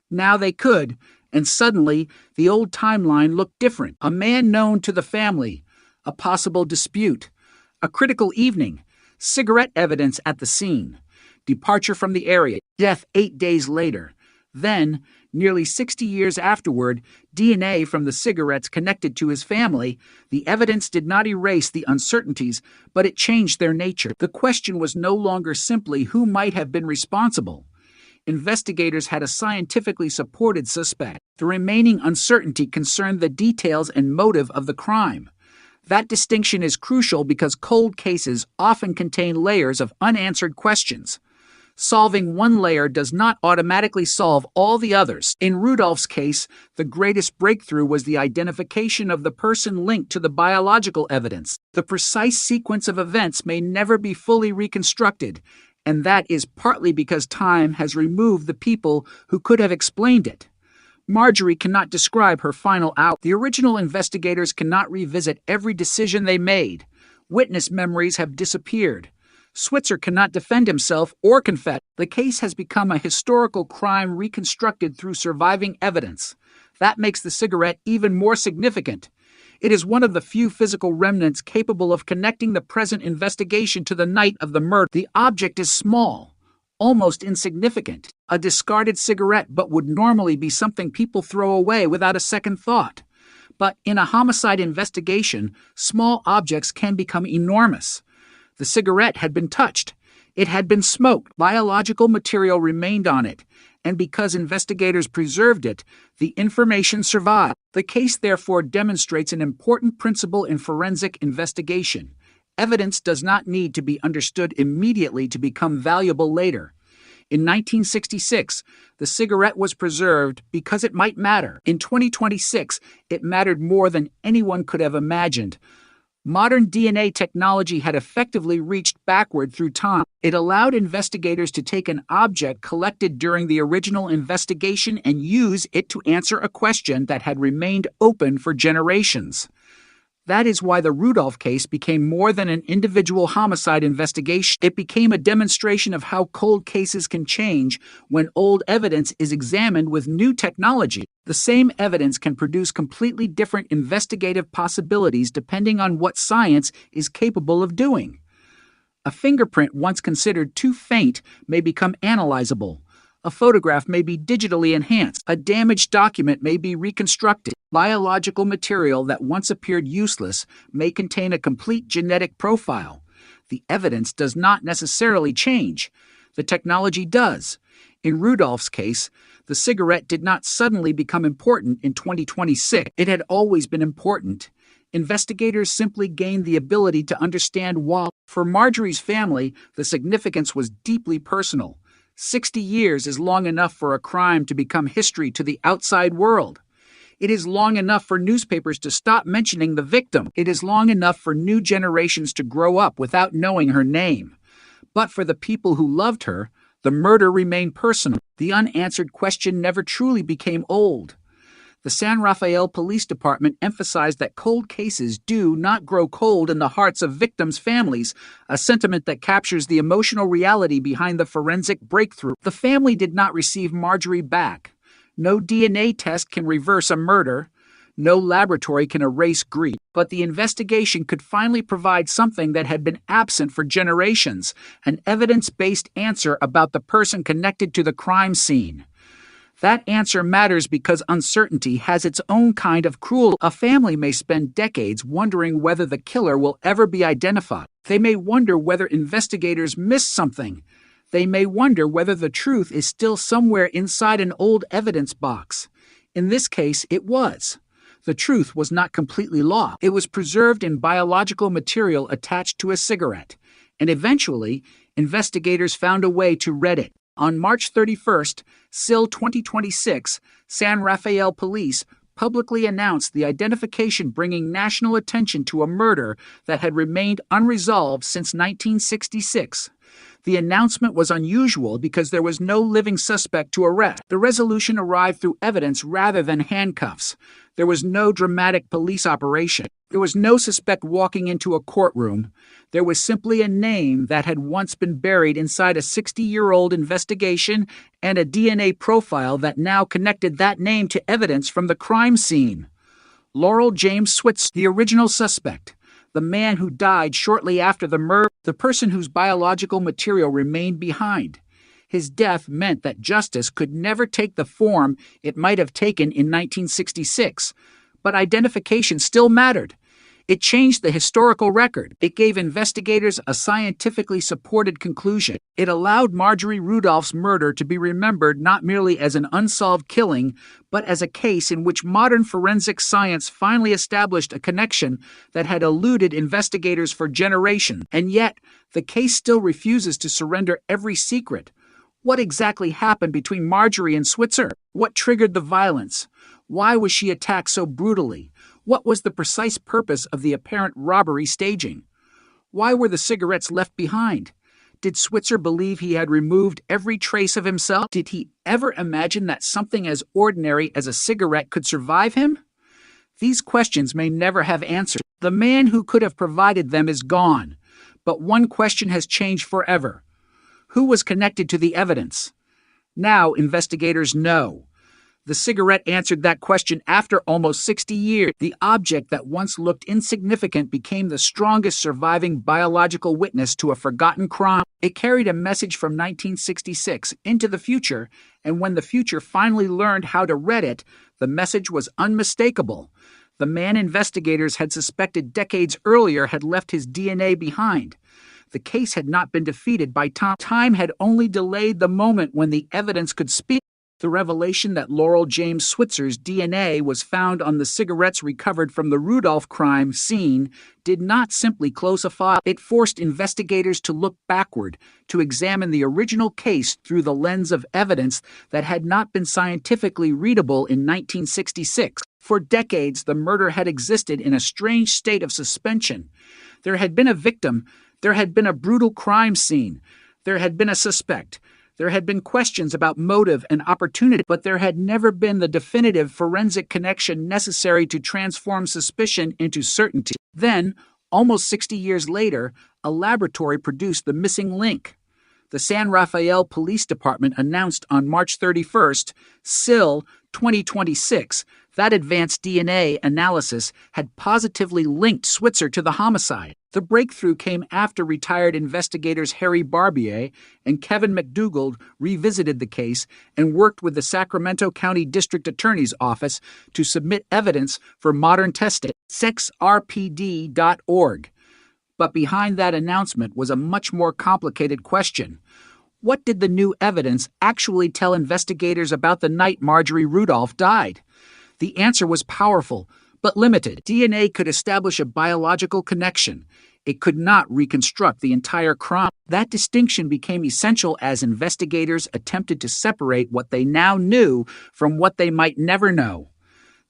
Now they could, and suddenly the old timeline looked different. A man known to the family, a possible dispute, a critical evening, cigarette evidence at the scene, departure from the area, death 8 days later. Then, nearly 60 years afterward, DNA from the cigarettes connected to his family. The evidence did not erase the uncertainties, but it changed their nature. The question was no longer simply who might have been responsible. Investigators had a scientifically supported suspect. The remaining uncertainty concerned the details and motive of the crime. That distinction is crucial because cold cases often contain layers of unanswered questions. Solving one layer does not automatically solve all the others. In Rudolph's case, the greatest breakthrough was the identification of the person linked to the biological evidence. The precise sequence of events may never be fully reconstructed, and that is partly because time has removed the people who could have explained it. Marjorie cannot describe her final out. The original investigators cannot revisit every decision they made. Witness memories have disappeared. Switzer cannot defend himself or confess. The case has become a historical crime reconstructed through surviving evidence. That makes the cigarette even more significant. It is one of the few physical remnants capable of connecting the present investigation to the night of the murder. The object is small, almost insignificant. A discarded cigarette, but would normally be something people throw away without a second thought. But in a homicide investigation, small objects can become enormous. The cigarette had been touched. It had been smoked. Biological material remained on it, and because investigators preserved it, the information survived. The case therefore demonstrates an important principle in forensic investigation. Evidence does not need to be understood immediately to become valuable later. In 1966, the cigarette was preserved because it might matter. In 2026, it mattered more than anyone could have imagined. Modern DNA technology had effectively reached backward through time. It allowed investigators to take an object collected during the original investigation and use it to answer a question that had remained open for generations. That is why the Rudolph case became more than an individual homicide investigation. It became a demonstration of how cold cases can change when old evidence is examined with new technology. The same evidence can produce completely different investigative possibilities depending on what science is capable of doing. A fingerprint once considered too faint may become analyzable. A photograph may be digitally enhanced. A damaged document may be reconstructed. Biological material that once appeared useless may contain a complete genetic profile. The evidence does not necessarily change. The technology does. In Rudolph's case, The cigarette did not suddenly become important in 2026. It had always been important. Investigators simply gained the ability to understand why. For Marjorie's family, the significance was deeply personal. 60 years is long enough for a crime to become history to the outside world. It is long enough for newspapers to stop mentioning the victim. It is long enough for new generations to grow up without knowing her name. But for the people who loved her, the murder remained personal. The unanswered question never truly became old. The San Rafael Police Department emphasized that cold cases do not grow cold in the hearts of victims' families, a sentiment that captures the emotional reality behind the forensic breakthrough. The family did not receive Marjorie back. No DNA test can reverse a murder. No laboratory can erase grief. But the investigation could finally provide something that had been absent for generations, an evidence-based answer about the person connected to the crime scene. That answer matters because uncertainty has its own kind of cruelty. A family may spend decades wondering whether the killer will ever be identified. They may wonder whether investigators missed something. They may wonder whether the truth is still somewhere inside an old evidence box. In this case, it was. The truth was not completely lost. It was preserved in biological material attached to a cigarette. And eventually, investigators found a way to read it. On March 31st, SIL 2026, San Rafael Police publicly announced the identification, bringing national attention to a murder that had remained unresolved since 1966. The announcement was unusual because there was no living suspect to arrest. The resolution arrived through evidence rather than handcuffs. There was no dramatic police operation. There was no suspect walking into a courtroom. There was simply a name that had once been buried inside a 60-year-old investigation and a DNA profile that now connected that name to evidence from the crime scene. Laurel James Switzer, the original suspect, the man who died shortly after the murder, the person whose biological material remained behind. His death meant that justice could never take the form it might have taken in 1966, but identification still mattered. It changed the historical record. It gave investigators a scientifically supported conclusion. It allowed Marjorie Rudolph's murder to be remembered not merely as an unsolved killing, but as a case in which modern forensic science finally established a connection that had eluded investigators for generations. And yet, the case still refuses to surrender every secret. What exactly happened between Marjorie and Switzer? What triggered the violence? Why was she attacked so brutally? What was the precise purpose of the apparent robbery staging? Why were the cigarettes left behind? Did Switzer believe he had removed every trace of himself? Did he ever imagine that something as ordinary as a cigarette could survive him? These questions may never have answers. The man who could have provided them is gone. But one question has changed forever. Who was connected to the evidence? Now investigators know. The cigarette answered that question after almost 60 years. The object that once looked insignificant became the strongest surviving biological witness to a forgotten crime. It carried a message from 1966 into the future, and when the future finally learned how to read it, the message was unmistakable. The man investigators had suspected decades earlier had left his DNA behind. The case had not been defeated by time. Time had only delayed the moment when the evidence could speak. The revelation that Laurel James Switzer's DNA was found on the cigarettes recovered from the Rudolph crime scene did not simply close a file. It forced investigators to look backward, to examine the original case through the lens of evidence that had not been scientifically readable in 1966. For decades, the murder had existed in a strange state of suspension. There had been a victim. There had been a brutal crime scene. There had been a suspect. There had been questions about motive and opportunity, but there had never been the definitive forensic connection necessary to transform suspicion into certainty. Then, almost 60 years later, a laboratory produced the missing link. The San Rafael Police Department announced on March 31st, SIL 2026, that advanced DNA analysis had positively linked Switzer to the homicide. The breakthrough came after retired investigators Harry Barbier and Kevin McDougald revisited the case and worked with the Sacramento County District Attorney's Office to submit evidence for modern testing. SexRPD.org. But behind that announcement was a much more complicated question. What did the new evidence actually tell investigators about the night Marjorie Rudolph died? The answer was powerful, but limited. DNA could establish a biological connection. It could not reconstruct the entire crime. That distinction became essential as investigators attempted to separate what they now knew from what they might never know.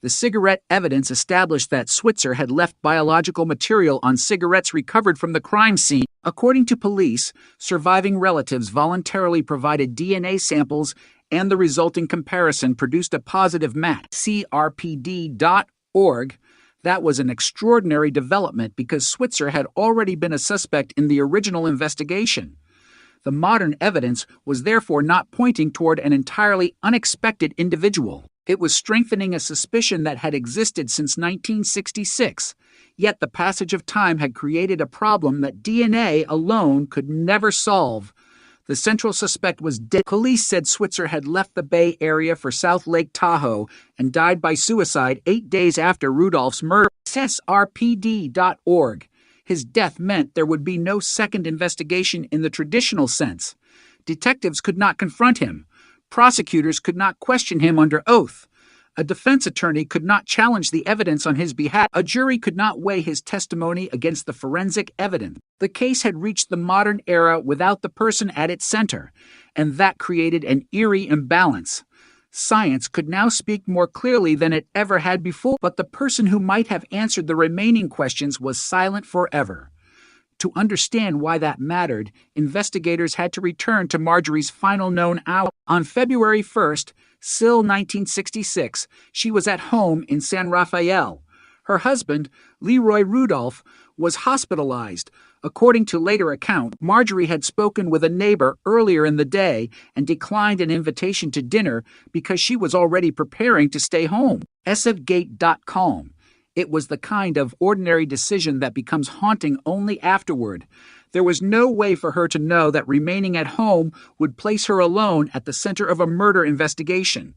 The cigarette evidence established that Switzer had left biological material on cigarettes recovered from the crime scene. According to police, surviving relatives voluntarily provided DNA samples, and the resulting comparison produced a positive match. CRPD.org. That was an extraordinary development because Switzer had already been a suspect in the original investigation. The modern evidence was therefore not pointing toward an entirely unexpected individual. It was strengthening a suspicion that had existed since 1966, yet the passage of time had created a problem that DNA alone could never solve. The central suspect was dead. Police said Switzer had left the Bay Area for South Lake Tahoe and died by suicide 8 days after Rudolph's murder. SRPD.org. His death meant there would be no second investigation in the traditional sense. Detectives could not confront him. Prosecutors could not question him under oath. A defense attorney could not challenge the evidence on his behalf. A jury could not weigh his testimony against the forensic evidence. The case had reached the modern era without the person at its center, and that created an eerie imbalance. Science could now speak more clearly than it ever had before, but the person who might have answered the remaining questions was silent forever. To understand why that mattered, investigators had to return to Marjorie's final known hour. On February 1st, still 1966, she was at home in San Rafael. Her husband, Leroy Rudolph, was hospitalized. According to later account, Marjorie had spoken with a neighbor earlier in the day and declined an invitation to dinner because she was already preparing to stay home. SFGate.com. It was the kind of ordinary decision that becomes haunting only afterward. There was no way for her to know that remaining at home would place her alone at the center of a murder investigation.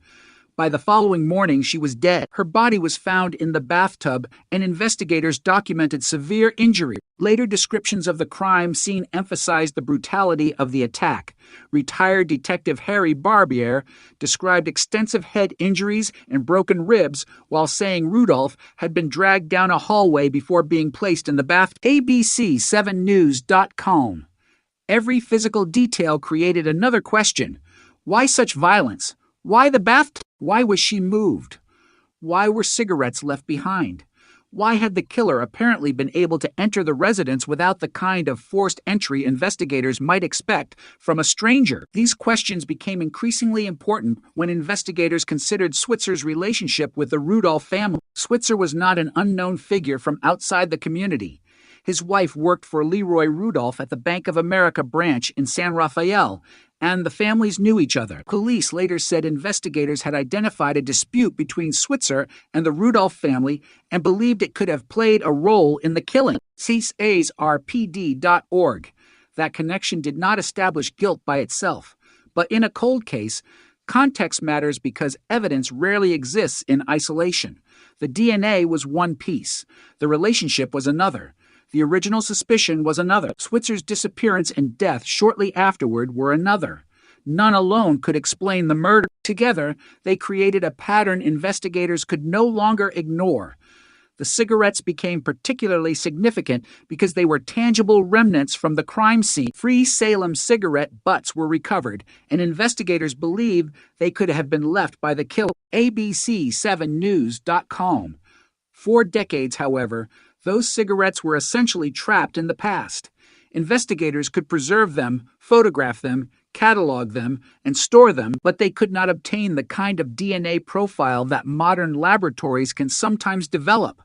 By the following morning, she was dead. Her body was found in the bathtub, and investigators documented severe injury. Later descriptions of the crime scene emphasized the brutality of the attack. Retired Detective Harry Barbier described extensive head injuries and broken ribs while saying Rudolph had been dragged down a hallway before being placed in the bath. ABC7news.com. Every physical detail created another question. Why such violence? Why the bathtub? Why was she moved? Why were cigarettes left behind? Why had the killer apparently been able to enter the residence without the kind of forced entry investigators might expect from a stranger? These questions became increasingly important when investigators considered Switzer's relationship with the Rudolph family. Switzer was not an unknown figure from outside the community. His wife worked for Leroy Rudolph at the Bank of America branch in San Rafael, and the families knew each other. Police later said investigators had identified a dispute between Switzer and the Rudolph family and believed it could have played a role in the killing. CSRPD.org. That connection did not establish guilt by itself, but in a cold case, context matters because evidence rarely exists in isolation. The DNA was one piece. The relationship was another. The original suspicion was another. Switzer's disappearance and death shortly afterward were another. None alone could explain the murder. Together, they created a pattern investigators could no longer ignore. The cigarettes became particularly significant because they were tangible remnants from the crime scene. Free Salem cigarette butts were recovered, and investigators believed they could have been left by the killer. ABC7news.com. For decades, however, those cigarettes were essentially trapped in the past. Investigators could preserve them, photograph them, catalog them, and store them, but they could not obtain the kind of DNA profile that modern laboratories can sometimes develop.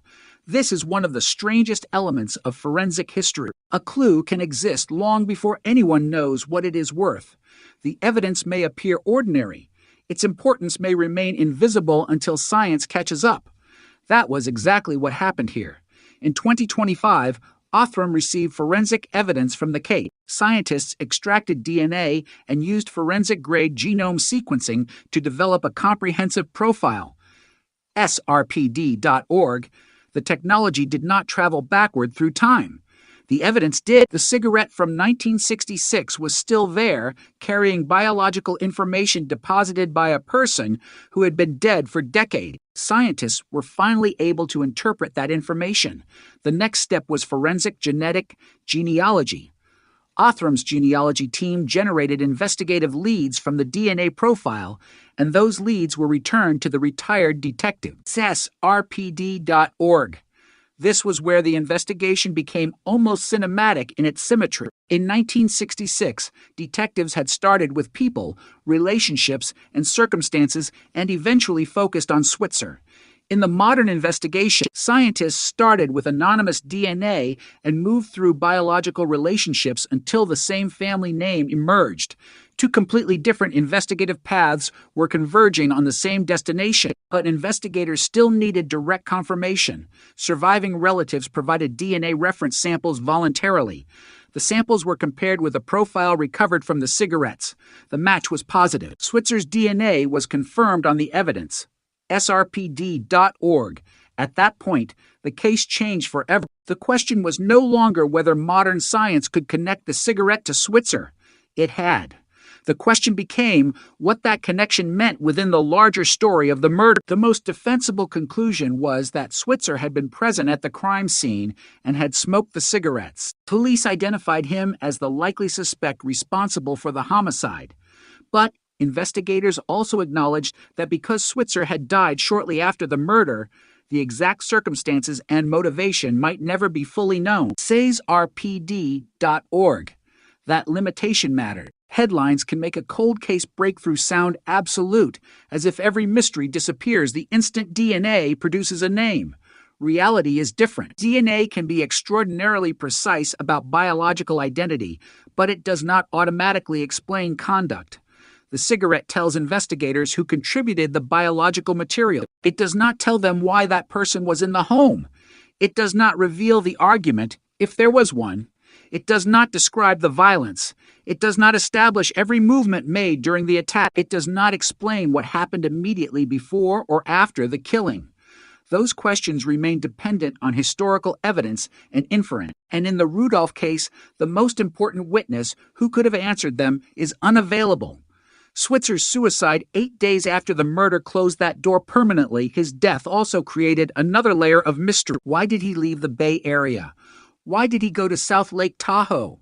This is one of the strangest elements of forensic history. A clue can exist long before anyone knows what it is worth. The evidence may appear ordinary. Its importance may remain invisible until science catches up. That was exactly what happened here. In 2025, Othram received forensic evidence from the case. Scientists extracted DNA and used forensic-grade genome sequencing to develop a comprehensive profile. SRPD.org. The technology did not travel backward through time. The evidence did. The cigarette from 1966 was still there, carrying biological information deposited by a person who had been dead for decades. Scientists were finally able to interpret that information. The next step was forensic genetic genealogy. Othram's genealogy team generated investigative leads from the DNA profile, and those leads were returned to the retired detective. SRPD.org. This was where the investigation became almost cinematic in its symmetry. In 1966, detectives had started with people, relationships, and circumstances, and eventually focused on Switzer. In the modern investigation, scientists started with anonymous DNA and moved through biological relationships until the same family name emerged. Two completely different investigative paths were converging on the same destination, but investigators still needed direct confirmation. Surviving relatives provided DNA reference samples voluntarily. The samples were compared with a profile recovered from the cigarettes. The match was positive. Switzer's DNA was confirmed on the evidence. SRPD.org. At that point, the case changed forever. The question was no longer whether modern science could connect the cigarette to Switzer. It had. The question became what that connection meant within the larger story of the murder. The most defensible conclusion was that Switzer had been present at the crime scene and had smoked the cigarettes. Police identified him as the likely suspect responsible for the homicide. But investigators also acknowledged that because Switzer had died shortly after the murder, the exact circumstances and motivation might never be fully known. SaysRPD.org. That limitation mattered. Headlines can make a cold case breakthrough sound absolute, as if every mystery disappears the instant DNA produces a name. Reality is different. DNA can be extraordinarily precise about biological identity, but it does not automatically explain conduct. The cigarette tells investigators who contributed the biological material. It does not tell them why that person was in the home. It does not reveal the argument, if there was one. It does not describe the violence. It does not establish every movement made during the attack. It does not explain what happened immediately before or after the killing. Those questions remain dependent on historical evidence and inference. And in the Rudolph case, the most important witness who could have answered them is unavailable. Switzer's suicide 8 days after the murder closed that door permanently. His death also created another layer of mystery. Why did he leave the Bay Area? Why did he go to South Lake Tahoe?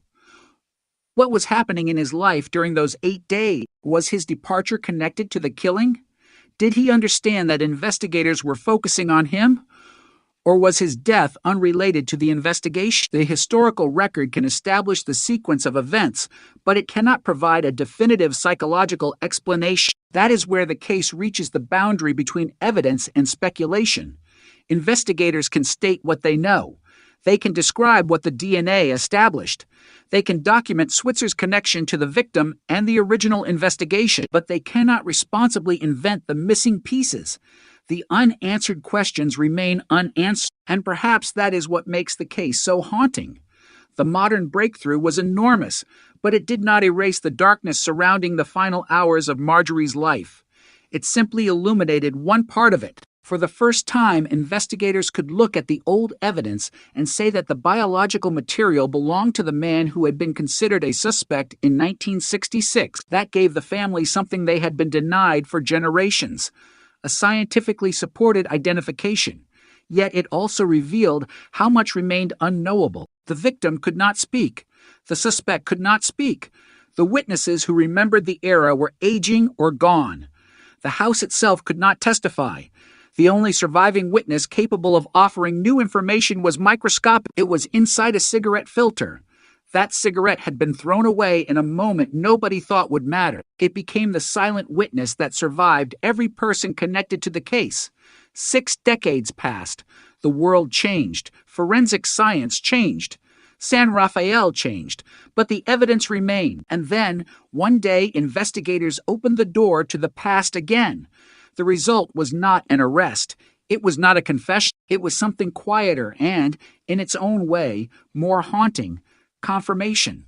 What was happening in his life during those 8 days? Was his departure connected to the killing? Did he understand that investigators were focusing on him? Or was his death unrelated to the investigation? The historical record can establish the sequence of events, but it cannot provide a definitive psychological explanation. That is where the case reaches the boundary between evidence and speculation. Investigators can state what they know. They can describe what the DNA established. They can document Switzer's connection to the victim and the original investigation, but they cannot responsibly invent the missing pieces. The unanswered questions remain unanswered, and perhaps that is what makes the case so haunting. The modern breakthrough was enormous, but it did not erase the darkness surrounding the final hours of Marjorie's life. It simply illuminated one part of it. For the first time, investigators could look at the old evidence and say that the biological material belonged to the man who had been considered a suspect in 1966. That gave the family something they had been denied for generations, a scientifically supported identification. Yet it also revealed how much remained unknowable. The victim could not speak. The suspect could not speak. The witnesses who remembered the era were aging or gone. The house itself could not testify. The only surviving witness capable of offering new information was microscopic. It was inside a cigarette filter. That cigarette had been thrown away in a moment nobody thought would matter. It became the silent witness that survived every person connected to the case. 6 decades passed. The world changed. Forensic science changed. San Rafael changed. But the evidence remained. And then, one day, investigators opened the door to the past again. The result was not an arrest. It was not a confession. It was something quieter and, in its own way, more haunting. Confirmation.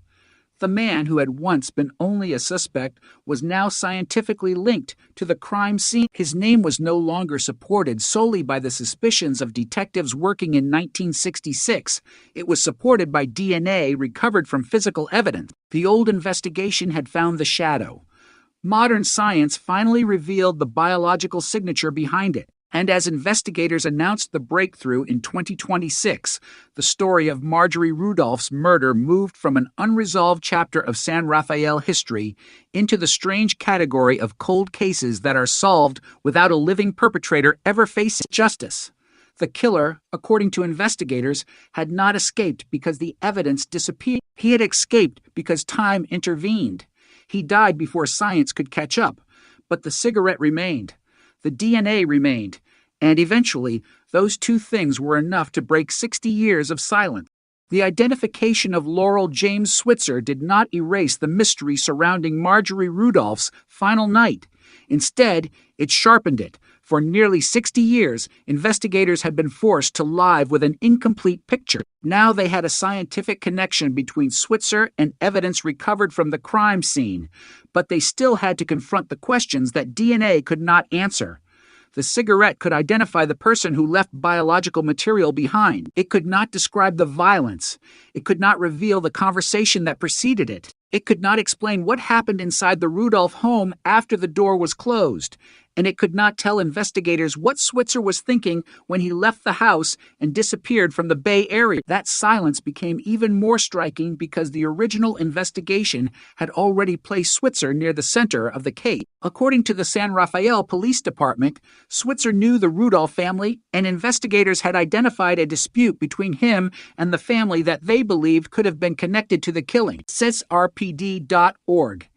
The man who had once been only a suspect was now scientifically linked to the crime scene. His name was no longer supported solely by the suspicions of detectives working in 1966. It was supported by DNA recovered from physical evidence. The old investigation had found the shadow. Modern science finally revealed the biological signature behind it. And as investigators announced the breakthrough in 2026, the story of Marjorie Rudolph's murder moved from an unresolved chapter of San Rafael history into the strange category of cold cases that are solved without a living perpetrator ever facing justice. The killer, according to investigators, had not escaped because the evidence disappeared. He had escaped because time intervened. He died before science could catch up, but the cigarette remained. The DNA remained, and eventually, those two things were enough to break 60 years of silence. The identification of Laurel James Switzer did not erase the mystery surrounding Marjorie Rudolph's final night. Instead, it sharpened it. For nearly 60 years, investigators had been forced to live with an incomplete picture. Now they had a scientific connection between Switzer and evidence recovered from the crime scene, but they still had to confront the questions that DNA could not answer. The cigarette could identify the person who left biological material behind. It could not describe the violence. It could not reveal the conversation that preceded it. It could not explain what happened inside the Rudolph home after the door was closed. And it could not tell investigators what Switzer was thinking when he left the house and disappeared from the Bay Area. That silence became even more striking because the original investigation had already placed Switzer near the center of the case. According to the San Rafael Police Department, Switzer knew the Rudolph family, and investigators had identified a dispute between him and the family that they believed could have been connected to the killing. Says RPD.org.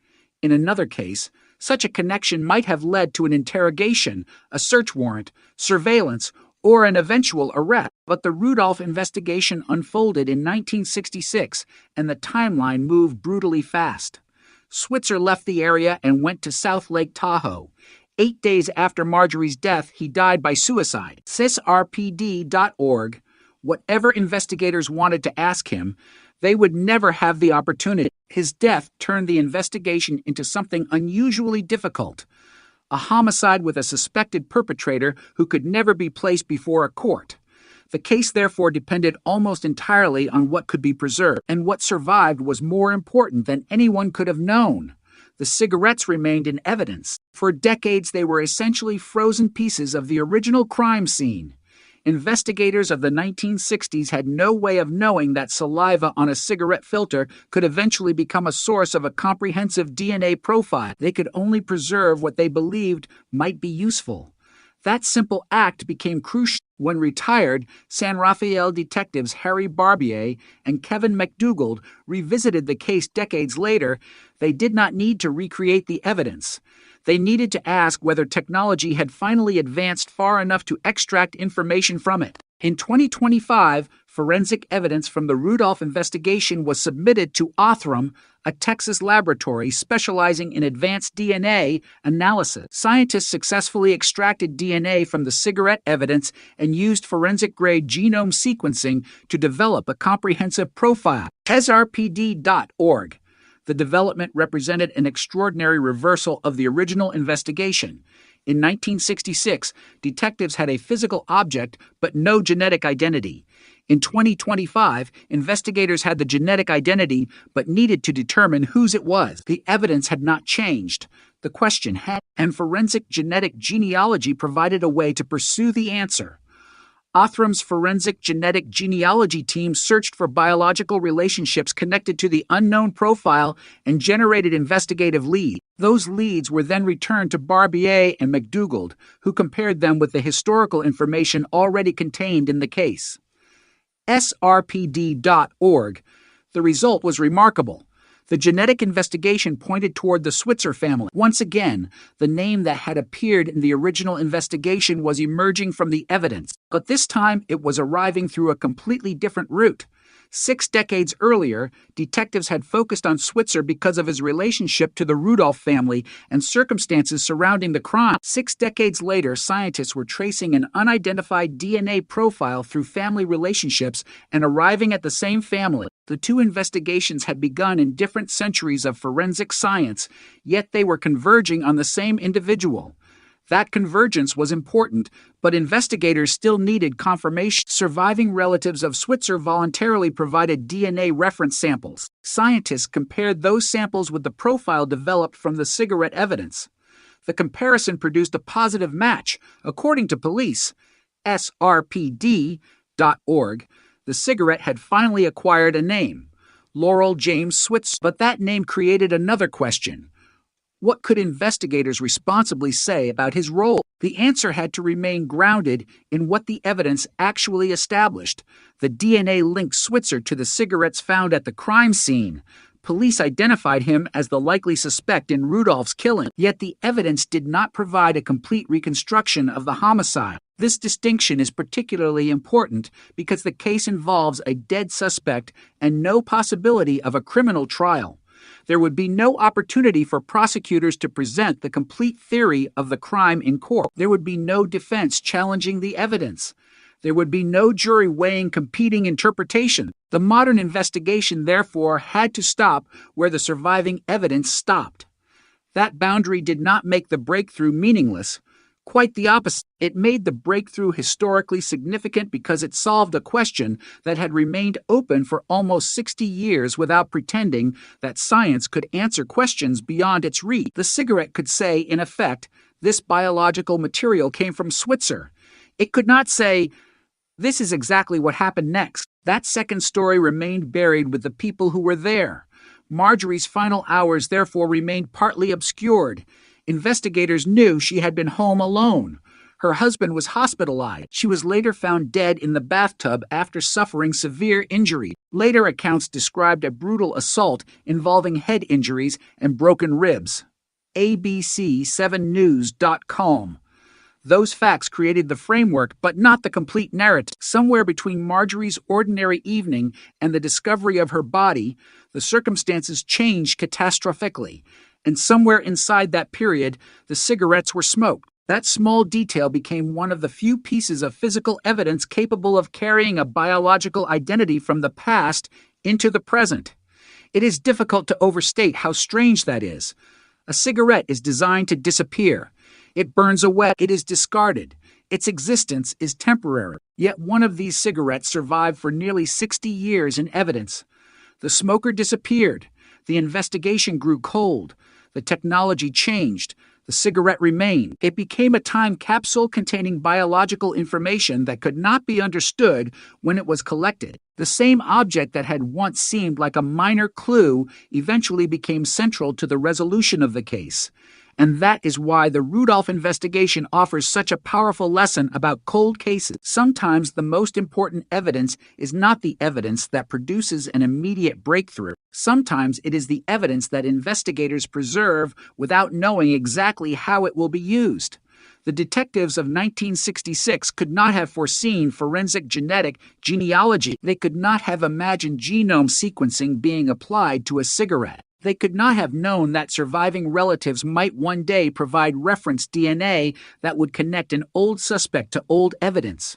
In another case, such a connection might have led to an interrogation, a search warrant, surveillance, or an eventual arrest. But the Rudolph investigation unfolded in 1966, and the timeline moved brutally fast. Switzer left the area and went to South Lake Tahoe. 8 days after Marjorie's death, he died by suicide. CISRPD.org. Whatever investigators wanted to ask him, they would never have the opportunity. His death turned the investigation into something unusually difficult. A homicide with a suspected perpetrator who could never be placed before a court. The case therefore depended almost entirely on what could be preserved, and what survived was more important than anyone could have known. The cigarettes remained in evidence. For decades they were essentially frozen pieces of the original crime scene. Investigators of the 1960s had no way of knowing that saliva on a cigarette filter could eventually become a source of a comprehensive DNA profile. They could only preserve what they believed might be useful. That simple act became crucial. When retired, San Rafael detectives Harry Barbier and Kevin McDougald revisited the case decades later. They did not need to recreate the evidence. They needed to ask whether technology had finally advanced far enough to extract information from it. In 2025, forensic evidence from the Rudolph investigation was submitted to Othram, a Texas laboratory specializing in advanced DNA analysis. Scientists successfully extracted DNA from the cigarette evidence and used forensic-grade genome sequencing to develop a comprehensive profile. SRPD.org. The development represented an extraordinary reversal of the original investigation. In 1966, detectives had a physical object but no genetic identity. In 2025, investigators had the genetic identity but needed to determine whose it was. The evidence had not changed. The question had, and forensic genetic genealogy provided a way to pursue the answer. Othram's forensic genetic genealogy team searched for biological relationships connected to the unknown profile and generated investigative leads. Those leads were then returned to Barbier and McDougald, who compared them with the historical information already contained in the case. SRPD.org. The result was remarkable. The genetic investigation pointed toward the Switzer family. Once again, the name that had appeared in the original investigation was emerging from the evidence, but this time it was arriving through a completely different route. 6 decades earlier, detectives had focused on Switzer because of his relationship to the Rudolph family and circumstances surrounding the crime. 6 decades later, scientists were tracing an unidentified DNA profile through family relationships and arriving at the same family. The two investigations had begun in different centuries of forensic science, yet they were converging on the same individual. That convergence was important, but investigators still needed confirmation. Surviving relatives of Switzer voluntarily provided DNA reference samples. Scientists compared those samples with the profile developed from the cigarette evidence. The comparison produced a positive match. According to police, SRPD.org, the cigarette had finally acquired a name, Laurel James Switzer. But that name created another question. What could investigators responsibly say about his role? The answer had to remain grounded in what the evidence actually established. The DNA linked Switzer to the cigarettes found at the crime scene. Police identified him as the likely suspect in Rudolph's killing, yet the evidence did not provide a complete reconstruction of the homicide. This distinction is particularly important because the case involves a dead suspect and no possibility of a criminal trial. There would be no opportunity for prosecutors to present the complete theory of the crime in court. There would be no defense challenging the evidence. There would be no jury weighing competing interpretations. The modern investigation, therefore, had to stop where the surviving evidence stopped. That boundary did not make the breakthrough meaningless. Quite the opposite. It made the breakthrough historically significant because it solved a question that had remained open for almost 60 years without pretending that science could answer questions beyond its reach. The cigarette could say, in effect, this biological material came from Switzer. It could not say, this is exactly what happened next. That second story remained buried with the people who were there. Marjorie's final hours therefore remained partly obscured. Investigators knew she had been home alone. Her husband was hospitalized. She was later found dead in the bathtub after suffering severe injury. Later accounts described a brutal assault involving head injuries and broken ribs. ABC7news.com. Those facts created the framework, but not the complete narrative. Somewhere between Marjorie's ordinary evening and the discovery of her body, the circumstances changed catastrophically. And somewhere inside that period, the cigarettes were smoked. That small detail became one of the few pieces of physical evidence capable of carrying a biological identity from the past into the present. It is difficult to overstate how strange that is. A cigarette is designed to disappear. It burns away. It is discarded. Its existence is temporary. Yet one of these cigarettes survived for nearly 60 years in evidence. The smoker disappeared. The investigation grew cold. The technology changed. The cigarette remained. It became a time capsule containing biological information that could not be understood when it was collected. The same object that had once seemed like a minor clue eventually became central to the resolution of the case. And that is why the Rudolph investigation offers such a powerful lesson about cold cases. Sometimes the most important evidence is not the evidence that produces an immediate breakthrough. Sometimes it is the evidence that investigators preserve without knowing exactly how it will be used. The detectives of 1966 could not have foreseen forensic genetic genealogy. They could not have imagined genome sequencing being applied to a cigarette. They could not have known that surviving relatives might one day provide reference DNA that would connect an old suspect to old evidence.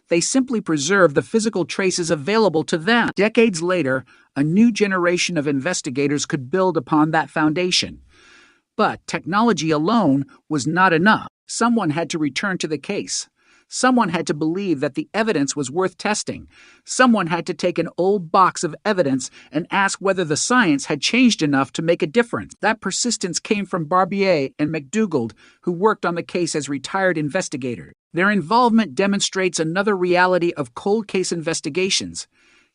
They simply preserved the physical traces available to them. Decades later, a new generation of investigators could build upon that foundation. But technology alone was not enough. Someone had to return to the case. Someone had to believe that the evidence was worth testing. Someone had to take an old box of evidence and ask whether the science had changed enough to make a difference. That persistence came from Barbier and McDougald, who worked on the case as retired investigators. Their involvement demonstrates another reality of cold case investigations.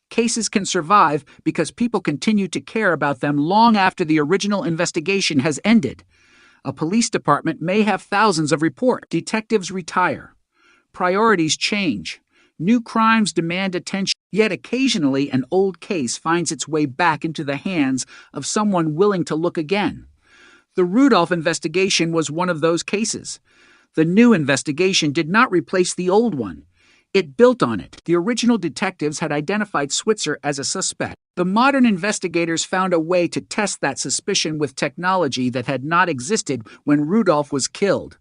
Cases can survive because people continue to care about them long after the original investigation has ended. A police department may have thousands of reports. Detectives retire. Priorities change. New crimes demand attention. Yet occasionally an old case finds its way back into the hands of someone willing to look again. The Rudolph investigation was one of those cases. The new investigation did not replace the old one. It built on it. The original detectives had identified Switzer as a suspect. The modern investigators found a way to test that suspicion with technology that had not existed when Rudolph was killed.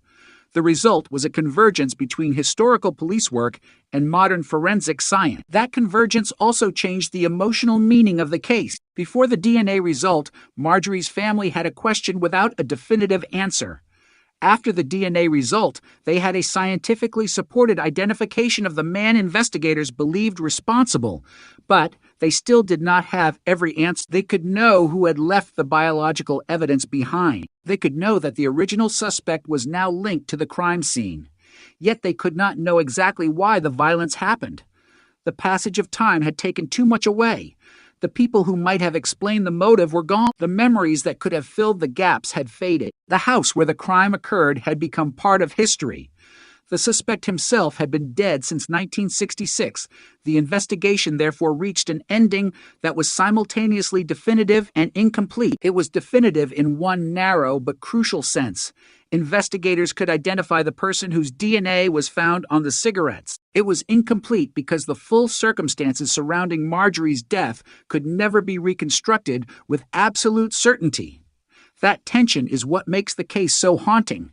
The result was a convergence between historical police work and modern forensic science. That convergence also changed the emotional meaning of the case. Before the DNA result, Marjorie's family had a question without a definitive answer. After the DNA result, they had a scientifically supported identification of the man investigators believed responsible, but they still did not have every answer. They could know who had left the biological evidence behind. They could know that the original suspect was now linked to the crime scene. Yet they could not know exactly why the violence happened. The passage of time had taken too much away. The people who might have explained the motive were gone. The memories that could have filled the gaps had faded. The house where the crime occurred had become part of history. The suspect himself had been dead since 1966. The investigation therefore reached an ending that was simultaneously definitive and incomplete. It was definitive in one narrow but crucial sense. Investigators could identify the person whose DNA was found on the cigarettes. It was incomplete because the full circumstances surrounding Marjorie's death could never be reconstructed with absolute certainty. That tension is what makes the case so haunting.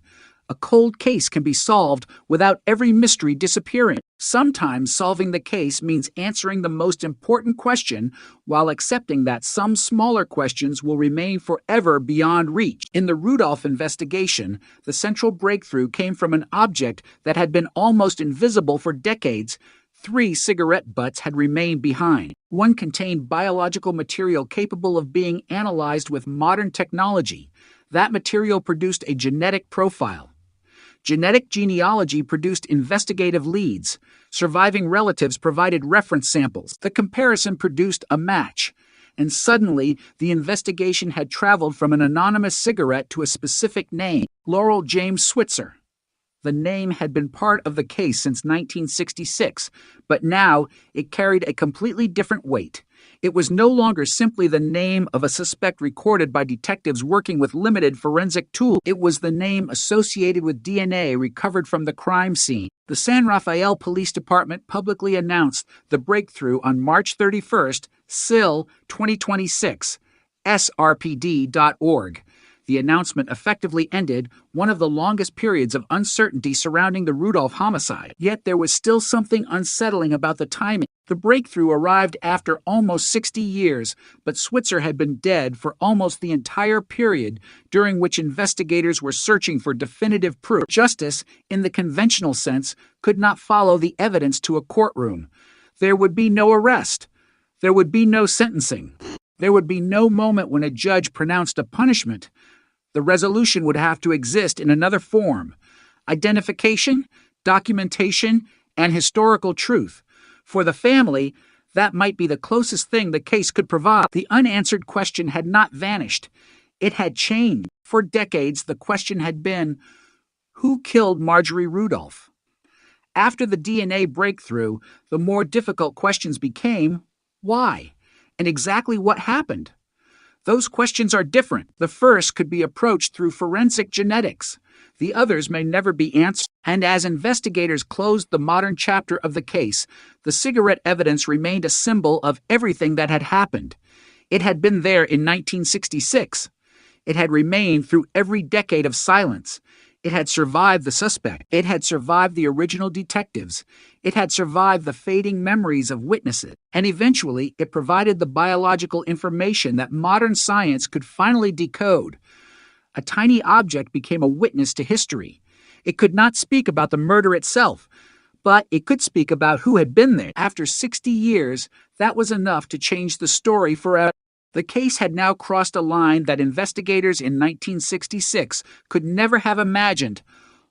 A cold case can be solved without every mystery disappearing. Sometimes solving the case means answering the most important question while accepting that some smaller questions will remain forever beyond reach. In the Rudolph investigation, the central breakthrough came from an object that had been almost invisible for decades. 3 cigarette butts had remained behind. One contained biological material capable of being analyzed with modern technology. That material produced a genetic profile. Genetic genealogy produced investigative leads. Surviving relatives provided reference samples. The comparison produced a match. And suddenly, the investigation had traveled from an anonymous cigarette to a specific name, Laurel James Switzer. The name had been part of the case since 1966, but now it carried a completely different weight. It was no longer simply the name of a suspect recorded by detectives working with limited forensic tools. It was the name associated with DNA recovered from the crime scene. The San Rafael Police Department publicly announced the breakthrough on March 31st, SIL 2026, srpd.org. The announcement effectively ended one of the longest periods of uncertainty surrounding the Rudolph homicide. Yet there was still something unsettling about the timing. The breakthrough arrived after almost 60 years, but Switzer had been dead for almost the entire period during which investigators were searching for definitive proof. Justice, in the conventional sense, could not follow the evidence to a courtroom. There would be no arrest. There would be no sentencing. There would be no moment when a judge pronounced a punishment. The resolution would have to exist in another form: identification, documentation, and historical truth. For the family, that might be the closest thing the case could provide. The unanswered question had not vanished. It had changed. For decades, the question had been, who killed Marjorie Rudolph? After the DNA breakthrough, the more difficult questions became, why? And exactly what happened? Those questions are different. The first could be approached through forensic genetics. The others may never be answered. And as investigators closed the modern chapter of the case, the cigarette evidence remained a symbol of everything that had happened. It had been there in 1966. It had remained through every decade of silence. It had survived the suspect. It had survived the original detectives. It had survived the fading memories of witnesses. And eventually, it provided the biological information that modern science could finally decode. A tiny object became a witness to history. It could not speak about the murder itself, but it could speak about who had been there. After 60 years, that was enough to change the story forever. The case had now crossed a line that investigators in 1966 could never have imagined.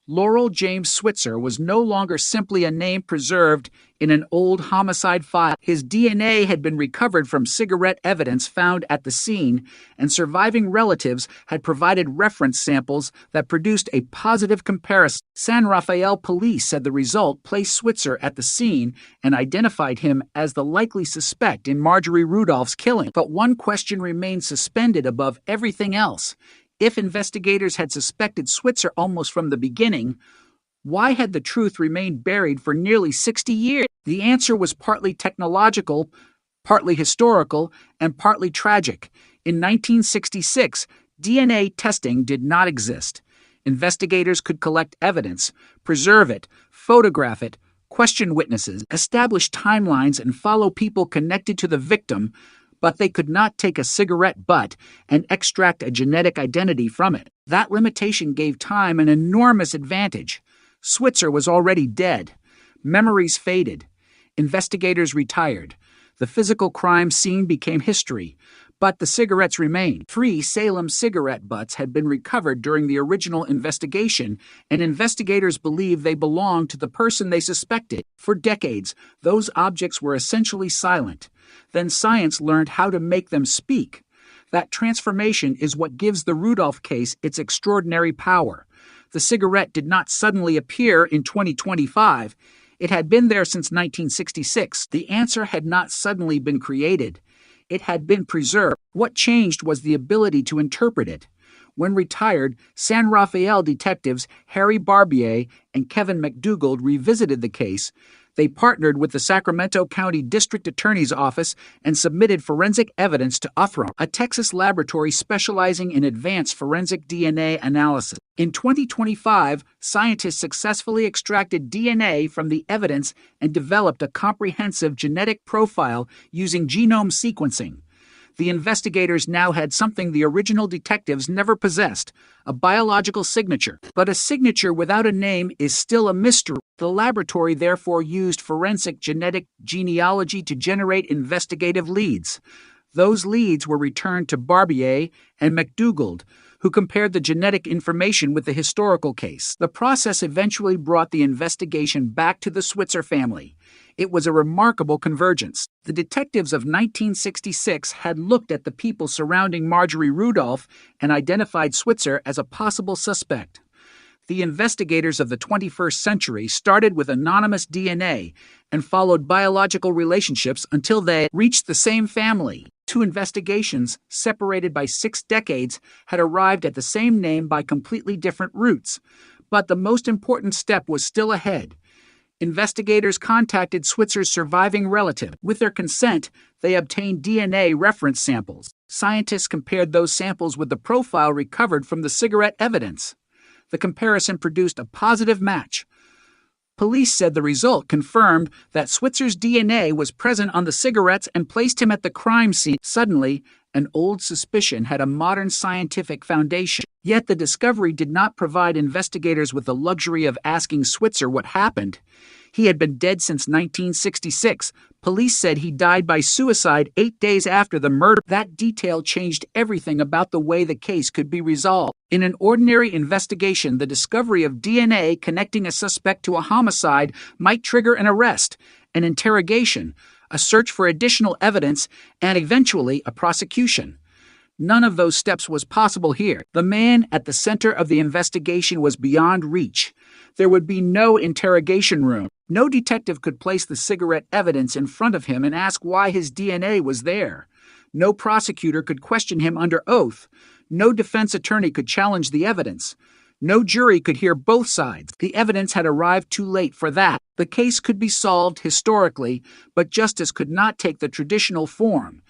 Laurel James Switzer was no longer simply a name preserved in an old homicide file. His DNA had been recovered from cigarette evidence found at the scene, and surviving relatives had provided reference samples that produced a positive comparison. San Rafael police said the result placed Switzer at the scene and identified him as the likely suspect in Marjorie Rudolph's killing. But one question remained suspended above everything else. If investigators had suspected Switzer almost from the beginning, Why had the truth remained buried for nearly 60 years? The answer was partly technological, partly historical, and partly tragic. In 1966, DNA testing did not exist. Investigators could collect evidence, preserve it, photograph it, question witnesses, establish timelines, and follow people connected to the victim, but they could not take a cigarette butt and extract a genetic identity from it. That limitation gave time an enormous advantage. Switzer was already dead. Memories faded. Investigators retired. The physical crime scene became history, but the cigarettes remained. 3 Salem cigarette butts had been recovered during the original investigation, and investigators believed they belonged to the person they suspected. For decades, those objects were essentially silent. Then science learned how to make them speak. That transformation is what gives the Rudolph case its extraordinary power. The cigarette did not suddenly appear in 2025. It had been there since 1966. The answer had not suddenly been created. It had been preserved. What changed was the ability to interpret it. When retired, San Rafael detectives Harry Barbier and Kevin McDougald revisited the case. They partnered with the Sacramento County District Attorney's Office and submitted forensic evidence to UFRO, a Texas laboratory specializing in advanced forensic DNA analysis. In 2025, scientists successfully extracted DNA from the evidence and developed a comprehensive genetic profile using genome sequencing. The investigators now had something the original detectives never possessed, a biological signature. But a signature without a name is still a mystery. The laboratory therefore used forensic genetic genealogy to generate investigative leads. Those leads were returned to Barbier and McDougald, who compared the genetic information with the historical case. The process eventually brought the investigation back to the Switzer family. It was a remarkable convergence. The detectives of 1966 had looked at the people surrounding Marjorie Rudolph and identified Switzer as a possible suspect. The investigators of the 21st century started with anonymous DNA and followed biological relationships until they reached the same family. 2 investigations, separated by 6 decades, had arrived at the same name by completely different routes. But the most important step was still ahead. Investigators contacted Switzer's surviving relative. With their consent, they obtained DNA reference samples. Scientists compared those samples with the profile recovered from the cigarette evidence. The comparison produced a positive match. Police said the result confirmed that Switzer's DNA was present on the cigarettes and placed him at the crime scene. Suddenly, an old suspicion had a modern scientific foundation. Yet the discovery did not provide investigators with the luxury of asking Switzer what happened. He had been dead since 1966. Police said he died by suicide 8 days after the murder. That detail changed everything about the way the case could be resolved. In an ordinary investigation, the discovery of DNA connecting a suspect to a homicide might trigger an arrest, an interrogation, a search for additional evidence, and eventually a prosecution. None of those steps was possible here. The man at the center of the investigation was beyond reach. There would be no interrogation room. No detective could place the cigarette evidence in front of him and ask why his DNA was there. No prosecutor could question him under oath. No defense attorney could challenge the evidence. No jury could hear both sides. The evidence had arrived too late for that. The case could be solved historically, but justice could not take the traditional form.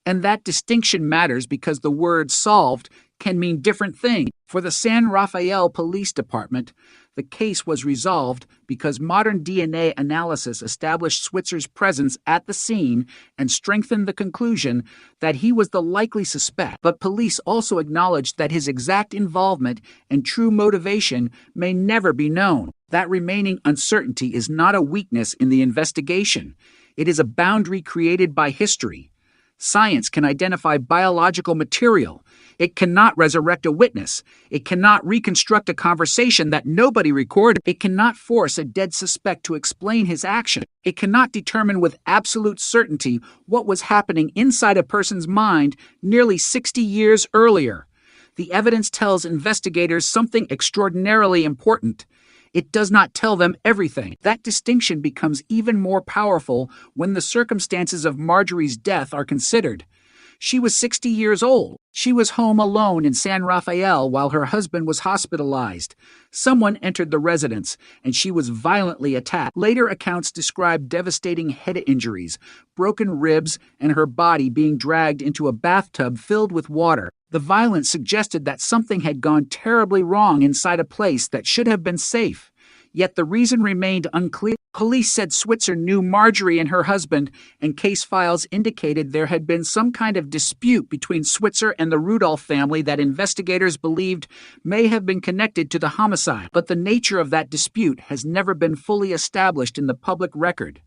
And that distinction matters because the word solved can mean different things. For the San Rafael Police Department, the case was resolved because modern DNA analysis established Switzer's presence at the scene and strengthened the conclusion that he was the likely suspect. But police also acknowledged that his exact involvement and true motivation may never be known. That remaining uncertainty is not a weakness in the investigation. It is a boundary created by history. Science can identify biological material. It cannot resurrect a witness. It cannot reconstruct a conversation that nobody recorded. It cannot force a dead suspect to explain his action. It cannot determine with absolute certainty what was happening inside a person's mind nearly 60 years earlier. The evidence tells investigators something extraordinarily important. It does not tell them everything. That distinction becomes even more powerful when the circumstances of Marjorie's death are considered. She was 60 years old. She was home alone in San Rafael while her husband was hospitalized. Someone entered the residence, and she was violently attacked. Later accounts described devastating head injuries, broken ribs, and her body being dragged into a bathtub filled with water. The violence suggested that something had gone terribly wrong inside a place that should have been safe. Yet the reason remained unclear. Police said Switzer knew Marjorie and her husband, and case files indicated there had been some kind of dispute between Switzer and the Rudolph family that investigators believed may have been connected to the homicide. But the nature of that dispute has never been fully established in the public record.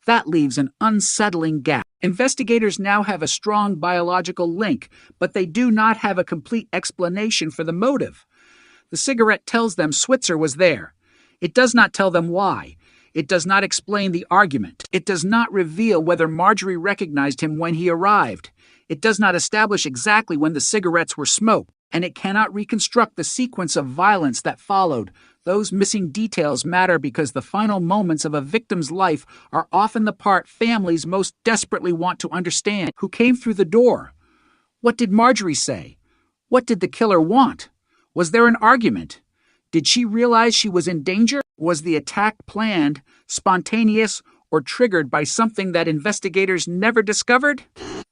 That leaves an unsettling gap. Investigators now have a strong biological link, but they do not have a complete explanation for the motive. The cigarette tells them Switzer was there. It does not tell them why. It does not explain the argument. It does not reveal whether Marjorie recognized him when he arrived. It does not establish exactly when the cigarettes were smoked, and it cannot reconstruct the sequence of violence that followed. Those missing details matter because the final moments of a victim's life are often the part families most desperately want to understand. Who came through the door? What did Marjorie say? What did the killer want? Was there an argument? Did she realize she was in danger? Was the attack planned, spontaneous, or triggered by something that investigators never discovered?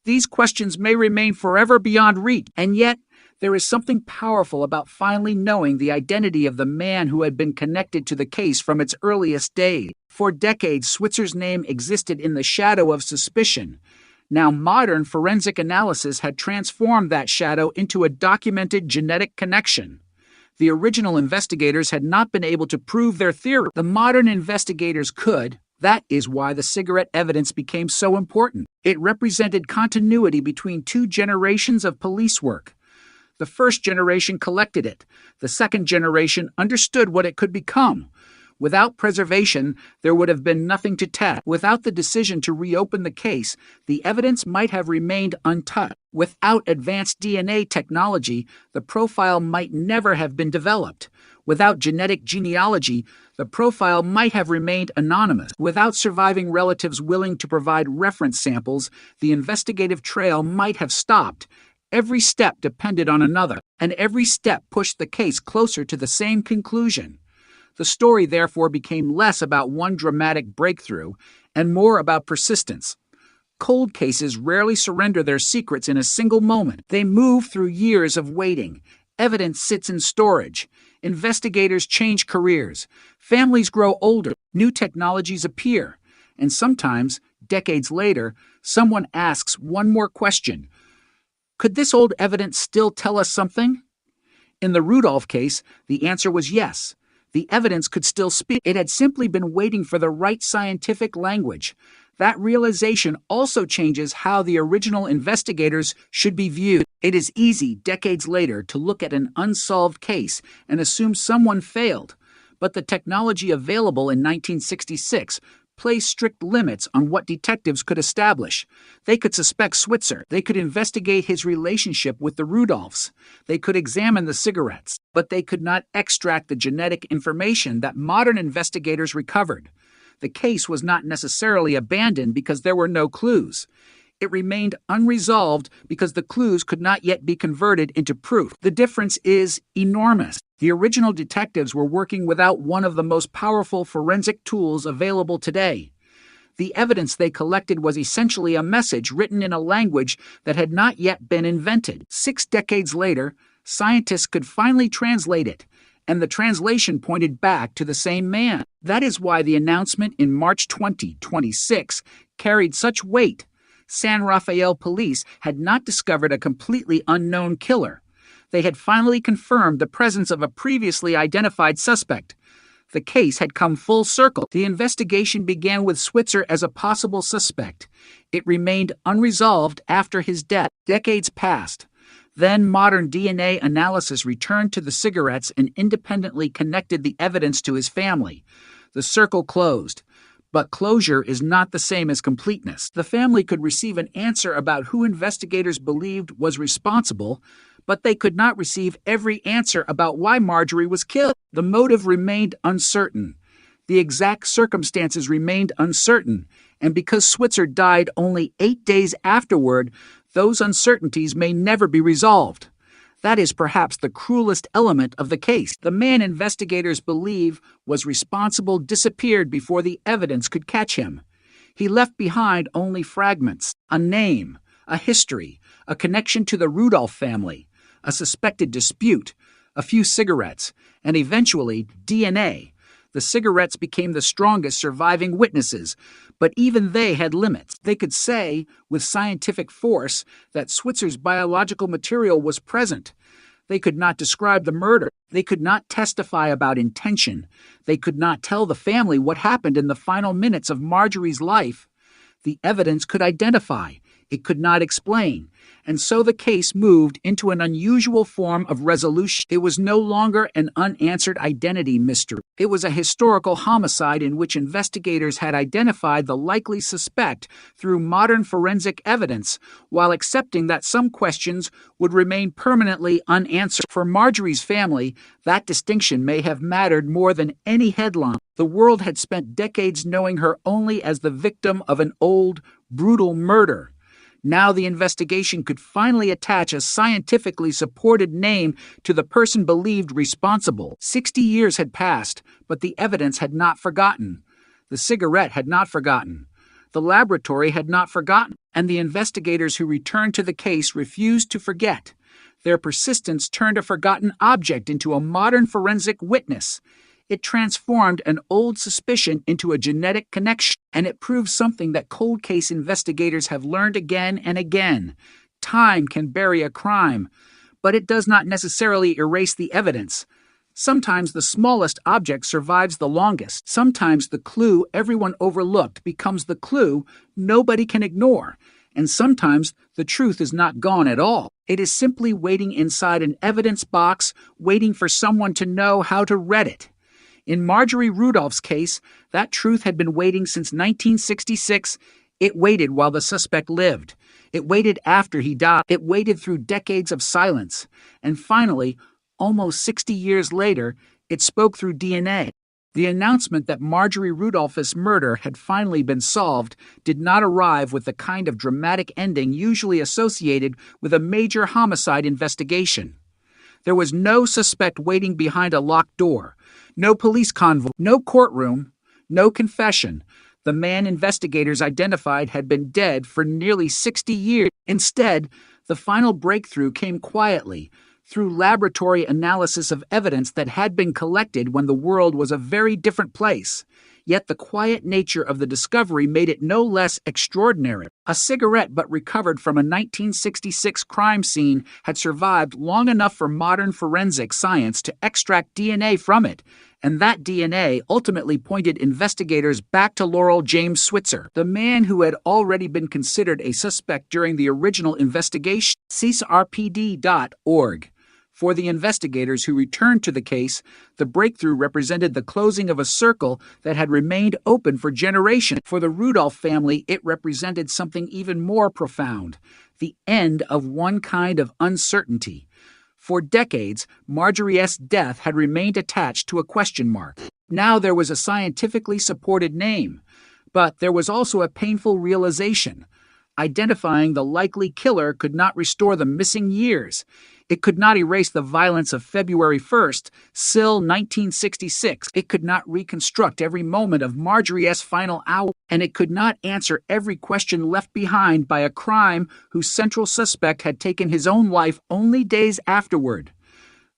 These questions may remain forever beyond reach, and yet there is something powerful about finally knowing the identity of the man who had been connected to the case from its earliest days. For decades, Switzer's name existed in the shadow of suspicion. Now, modern forensic analysis had transformed that shadow into a documented genetic connection. The original investigators had not been able to prove their theory. The modern investigators could. That is why the cigarette evidence became so important. It represented continuity between two generations of police work. The first generation collected it. The second generation understood what it could become. Without preservation, there would have been nothing to test. Without the decision to reopen the case, the evidence might have remained untouched. Without advanced DNA technology, the profile might never have been developed. Without genetic genealogy, the profile might have remained anonymous. Without surviving relatives willing to provide reference samples, the investigative trail might have stopped. Every step depended on another, and every step pushed the case closer to the same conclusion. The story therefore became less about one dramatic breakthrough and more about persistence. Cold cases rarely surrender their secrets in a single moment. They move through years of waiting. Evidence sits in storage. Investigators change careers. Families grow older. New technologies appear. And sometimes, decades later, someone asks one more question. Could this old evidence still tell us something? In the Rudolph case, the answer was yes. The evidence could still speak. It had simply been waiting for the right scientific language. That realization also changes how the original investigators should be viewed. It is easy, decades later, to look at an unsolved case and assume someone failed. But the technology available in 1966 placed strict limits on what detectives could establish. They could suspect Switzer. They could investigate his relationship with the Rudolphs. They could examine the cigarettes. But they could not extract the genetic information that modern investigators recovered. The case was not necessarily abandoned because there were no clues. It remained unresolved because the clues could not yet be converted into proof. The difference is enormous. The original detectives were working without one of the most powerful forensic tools available today. The evidence they collected was essentially a message written in a language that had not yet been invented. 6 decades later, scientists could finally translate it, and the translation pointed back to the same man. That is why the announcement in March 2026 carried such weight. San Rafael police had not discovered a completely unknown killer. They had finally confirmed the presence of a previously identified suspect. The case had come full circle. The investigation began with Switzer as a possible suspect. It remained unresolved after his death. Decades passed. Then modern DNA analysis returned to the cigarettes and independently connected the evidence to his family. The circle closed. But closure is not the same as completeness. The family could receive an answer about who investigators believed was responsible, but they could not receive every answer about why Marjorie was killed. The motive remained uncertain. The exact circumstances remained uncertain, and because Switzer died only 8 days afterward, those uncertainties may never be resolved. That is perhaps the cruelest element of the case. The man investigators believe was responsible disappeared before the evidence could catch him. He left behind only fragments, a name, a history, a connection to the Rudolph family, a suspected dispute, a few cigarettes, and eventually DNA. The cigarettes became the strongest surviving witnesses, but even they had limits. They could say, with scientific force, that Switzer's biological material was present. They could not describe the murder. They could not testify about intention. They could not tell the family what happened in the final minutes of Marjorie's life. The evidence could identify. It could not explain. And so the case moved into an unusual form of resolution. It was no longer an unanswered identity mystery. It was a historical homicide in which investigators had identified the likely suspect through modern forensic evidence, while accepting that some questions would remain permanently unanswered. For Marjorie's family, that distinction may have mattered more than any headline. The world had spent decades knowing her only as the victim of an old, brutal murder. Now the investigation could finally attach a scientifically supported name to the person believed responsible. 60 years had passed, but the evidence had not forgotten. The cigarette had not forgotten. The laboratory had not forgotten. And the investigators who returned to the case refused to forget. Their persistence turned a forgotten object into a modern forensic witness. It transformed an old suspicion into a genetic connection, and it proved something that cold case investigators have learned again and again. Time can bury a crime, but it does not necessarily erase the evidence. Sometimes the smallest object survives the longest. Sometimes the clue everyone overlooked becomes the clue nobody can ignore. And sometimes the truth is not gone at all. It is simply waiting inside an evidence box, waiting for someone to know how to read it. In Marjorie Rudolph's case, that truth had been waiting since 1966. It waited while the suspect lived. It waited after he died. It waited through decades of silence. And finally, almost 60 years later, it spoke through DNA. The announcement that Marjorie Rudolph's murder had finally been solved did not arrive with the kind of dramatic ending usually associated with a major homicide investigation. There was no suspect waiting behind a locked door. No police convoy, no courtroom, no confession. The man investigators identified had been dead for nearly 60 years. Instead, the final breakthrough came quietly, through laboratory analysis of evidence that had been collected when the world was a very different place. Yet the quiet nature of the discovery made it no less extraordinary. A cigarette but recovered from a 1966 crime scene had survived long enough for modern forensic science to extract DNA from it, and that DNA ultimately pointed investigators back to Laurel James Switzer, the man who had already been considered a suspect during the original investigation. CSRPD.org. For the investigators who returned to the case, the breakthrough represented the closing of a circle that had remained open for generations. For the Rudolph family, it represented something even more profound, the end of one kind of uncertainty. For decades, Marjorie's death had remained attached to a question mark. Now there was a scientifically supported name, but there was also a painful realization. Identifying the likely killer could not restore the missing years. It could not erase the violence of February 1st, Sill 1966. It could not reconstruct every moment of Marjorie's final hour, and it could not answer every question left behind by a crime whose central suspect had taken his own life only days afterward.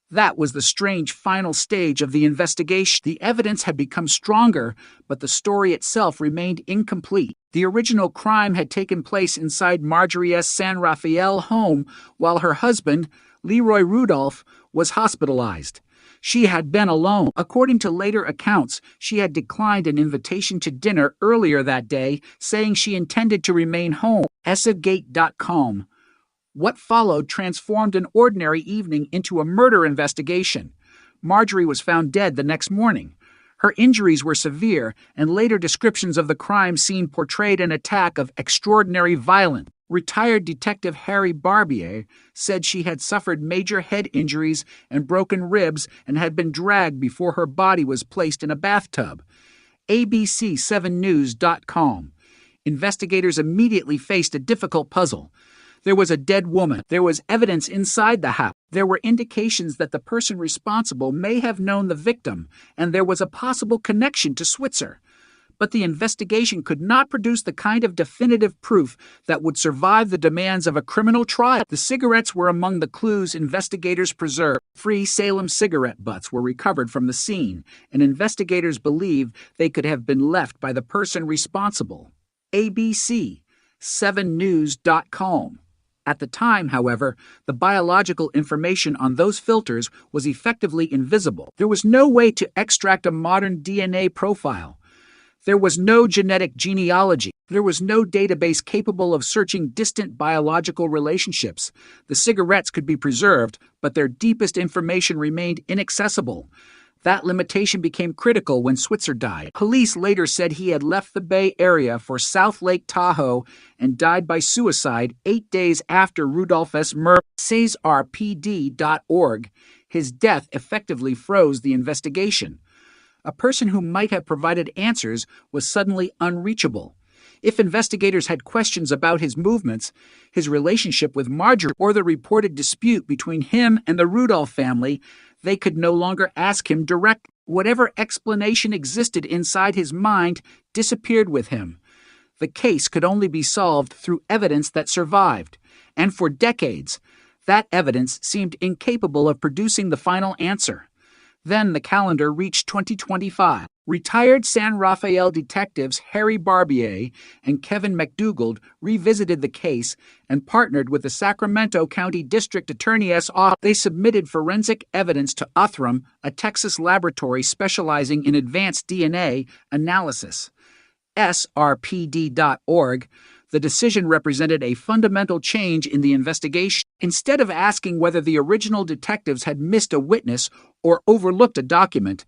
That was the strange final stage of the investigation. The evidence had become stronger, but the story itself remained incomplete. The original crime had taken place inside Marjorie's San Rafael home while her husband, Leroy Rudolph, was hospitalized. She had been alone. According to later accounts, she had declined an invitation to dinner earlier that day, saying she intended to remain home. EssaGate.com. What followed transformed an ordinary evening into a murder investigation. Marjorie was found dead the next morning. Her injuries were severe, and later descriptions of the crime scene portrayed an attack of extraordinary violence. Retired Detective Harry Barbier said she had suffered major head injuries and broken ribs and had been dragged before her body was placed in a bathtub. ABC7news.com. Investigators immediately faced a difficult puzzle. There was a dead woman. There was evidence inside the house. There were indications that the person responsible may have known the victim, and there was a possible connection to Switzer. But the investigation could not produce the kind of definitive proof that would survive the demands of a criminal trial. The cigarettes were among the clues investigators preserved. Free Salem cigarette butts were recovered from the scene, and investigators believed they could have been left by the person responsible. ABC, 7news.com. At the time, however, the biological information on those filters was effectively invisible. There was no way to extract a modern DNA profile. There was no genetic genealogy. There was no database capable of searching distant biological relationships. The cigarettes could be preserved, but their deepest information remained inaccessible. That limitation became critical when Switzer died. Police later said he had left the Bay Area for South Lake Tahoe and died by suicide 8 days after Rudolph S. murder. Says RPD.org. His death effectively froze the investigation. A person who might have provided answers was suddenly unreachable. If investigators had questions about his movements, his relationship with Marjorie, or the reported dispute between him and the Rudolph family, they could no longer ask him directly. Whatever explanation existed inside his mind disappeared with him. The case could only be solved through evidence that survived, and for decades, that evidence seemed incapable of producing the final answer. Then the calendar reached 2025. Retired San Rafael detectives Harry Barbier and Kevin McDougald revisited the case and partnered with the Sacramento County District Attorney's Office. They submitted forensic evidence to Othram, a Texas laboratory specializing in advanced DNA analysis. SRPD.org. The decision represented a fundamental change in the investigation. Instead of asking whether the original detectives had missed a witness or overlooked a document,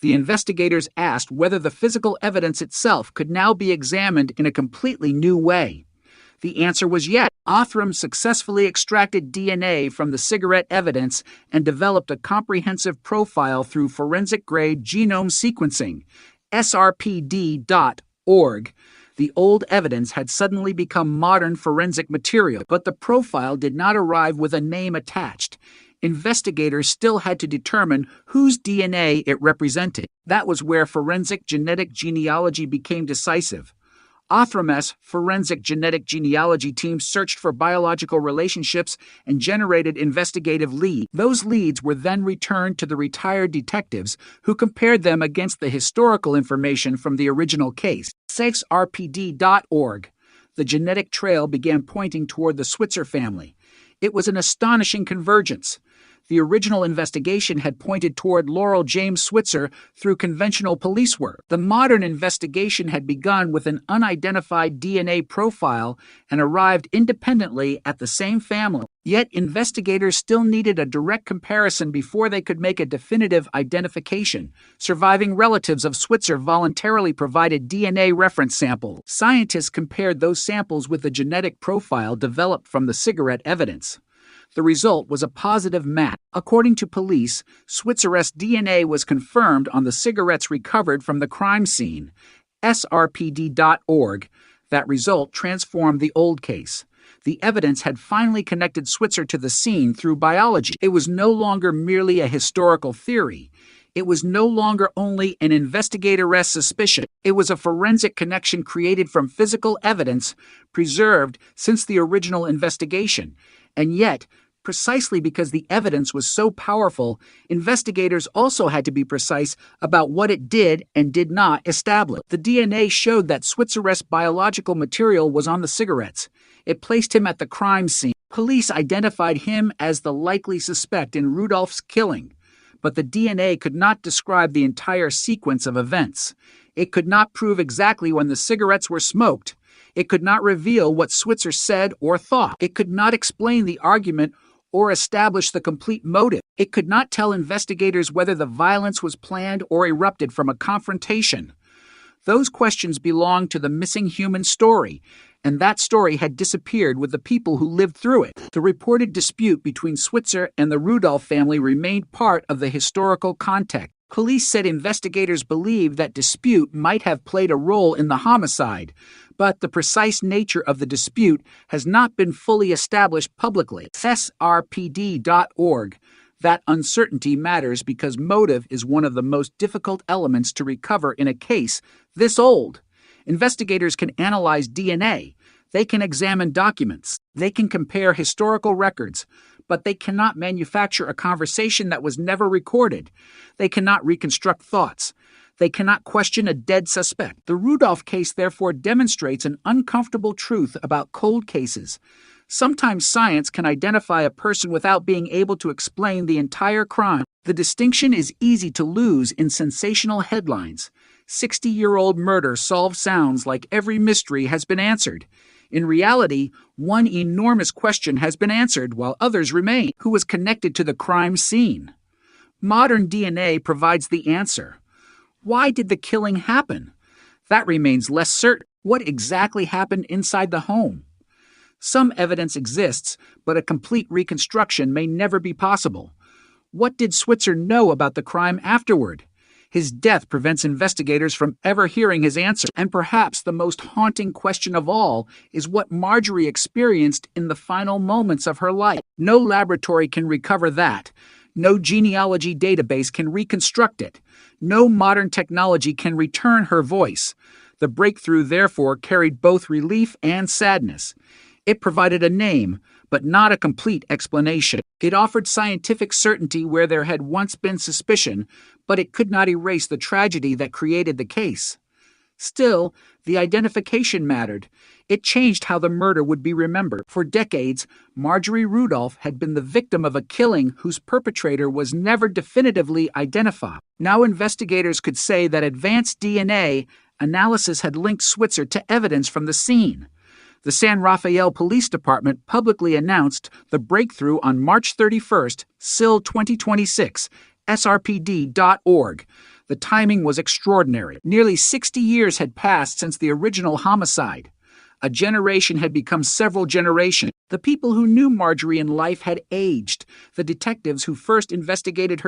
the investigators asked whether the physical evidence itself could now be examined in a completely new way. The answer was yes. Othram successfully extracted DNA from the cigarette evidence and developed a comprehensive profile through forensic-grade genome sequencing. SRPD.org. The old evidence had suddenly become modern forensic material, but the profile did not arrive with a name attached. Investigators still had to determine whose DNA it represented. That was where forensic genetic genealogy became decisive. Othram's forensic genetic genealogy team searched for biological relationships and generated investigative leads. Those leads were then returned to the retired detectives, who compared them against the historical information from the original case. SexRPD.org. The genetic trail began pointing toward the Switzer family. It was an astonishing convergence. The original investigation had pointed toward Laurel James Switzer through conventional police work. The modern investigation had begun with an unidentified DNA profile and arrived independently at the same family. Yet investigators still needed a direct comparison before they could make a definitive identification. Surviving relatives of Switzer voluntarily provided DNA reference samples. Scientists compared those samples with the genetic profile developed from the cigarette evidence. The result was a positive match. According to police, Switzer's DNA was confirmed on the cigarettes recovered from the crime scene. SRPD.org. That result transformed the old case. The evidence had finally connected Switzer to the scene through biology. It was no longer merely a historical theory. It was no longer only an investigator's suspicion. It was a forensic connection created from physical evidence preserved since the original investigation. And yet, precisely because the evidence was so powerful, investigators also had to be precise about what it did and did not establish. The DNA showed that Switzer's biological material was on the cigarettes. It placed him at the crime scene. Police identified him as the likely suspect in Rudolph's killing, but the DNA could not describe the entire sequence of events. It could not prove exactly when the cigarettes were smoked. It could not reveal what Switzer said or thought. It could not explain the argument or establish the complete motive. It could not tell investigators whether the violence was planned or erupted from a confrontation. Those questions belonged to the missing human story, and that story had disappeared with the people who lived through it. The reported dispute between Switzer and the Rudolph family remained part of the historical context. Police said investigators believe that dispute might have played a role in the homicide, but the precise nature of the dispute has not been fully established publicly. SRPD.org. That uncertainty matters because motive is one of the most difficult elements to recover in a case this old. Investigators can analyze DNA. They can examine documents. They can compare historical records. But they cannot manufacture a conversation that was never recorded. They cannot reconstruct thoughts. They cannot question a dead suspect. The Rudolph case therefore demonstrates an uncomfortable truth about cold cases. Sometimes science can identify a person without being able to explain the entire crime. The distinction is easy to lose in sensational headlines. 60-year-old murder solved sounds like every mystery has been answered. In reality, one enormous question has been answered while others remain. Who was connected to the crime scene? Modern DNA provides the answer. Why did the killing happen? That remains less certain. What exactly happened inside the home? Some evidence exists, but a complete reconstruction may never be possible. What did Switzer know about the crime afterward? His death prevents investigators from ever hearing his answer. And perhaps the most haunting question of all is what Marjorie experienced in the final moments of her life. No laboratory can recover that. No genealogy database can reconstruct it. No modern technology can return her voice. The breakthrough, therefore, carried both relief and sadness. It provided a name, but not a complete explanation. It offered scientific certainty where there had once been suspicion, but it could not erase the tragedy that created the case. Still, the identification mattered. It changed how the murder would be remembered. For decades, Marjorie Rudolph had been the victim of a killing whose perpetrator was never definitively identified. Now investigators could say that advanced DNA analysis had linked Switzer to evidence from the scene. The San Rafael Police Department publicly announced the breakthrough on March 31st, SIL 2026, SRPD.org. The timing was extraordinary. Nearly 60 years had passed since the original homicide. A generation had become several generations. The people who knew Marjorie in life had aged. The detectives who first investigated her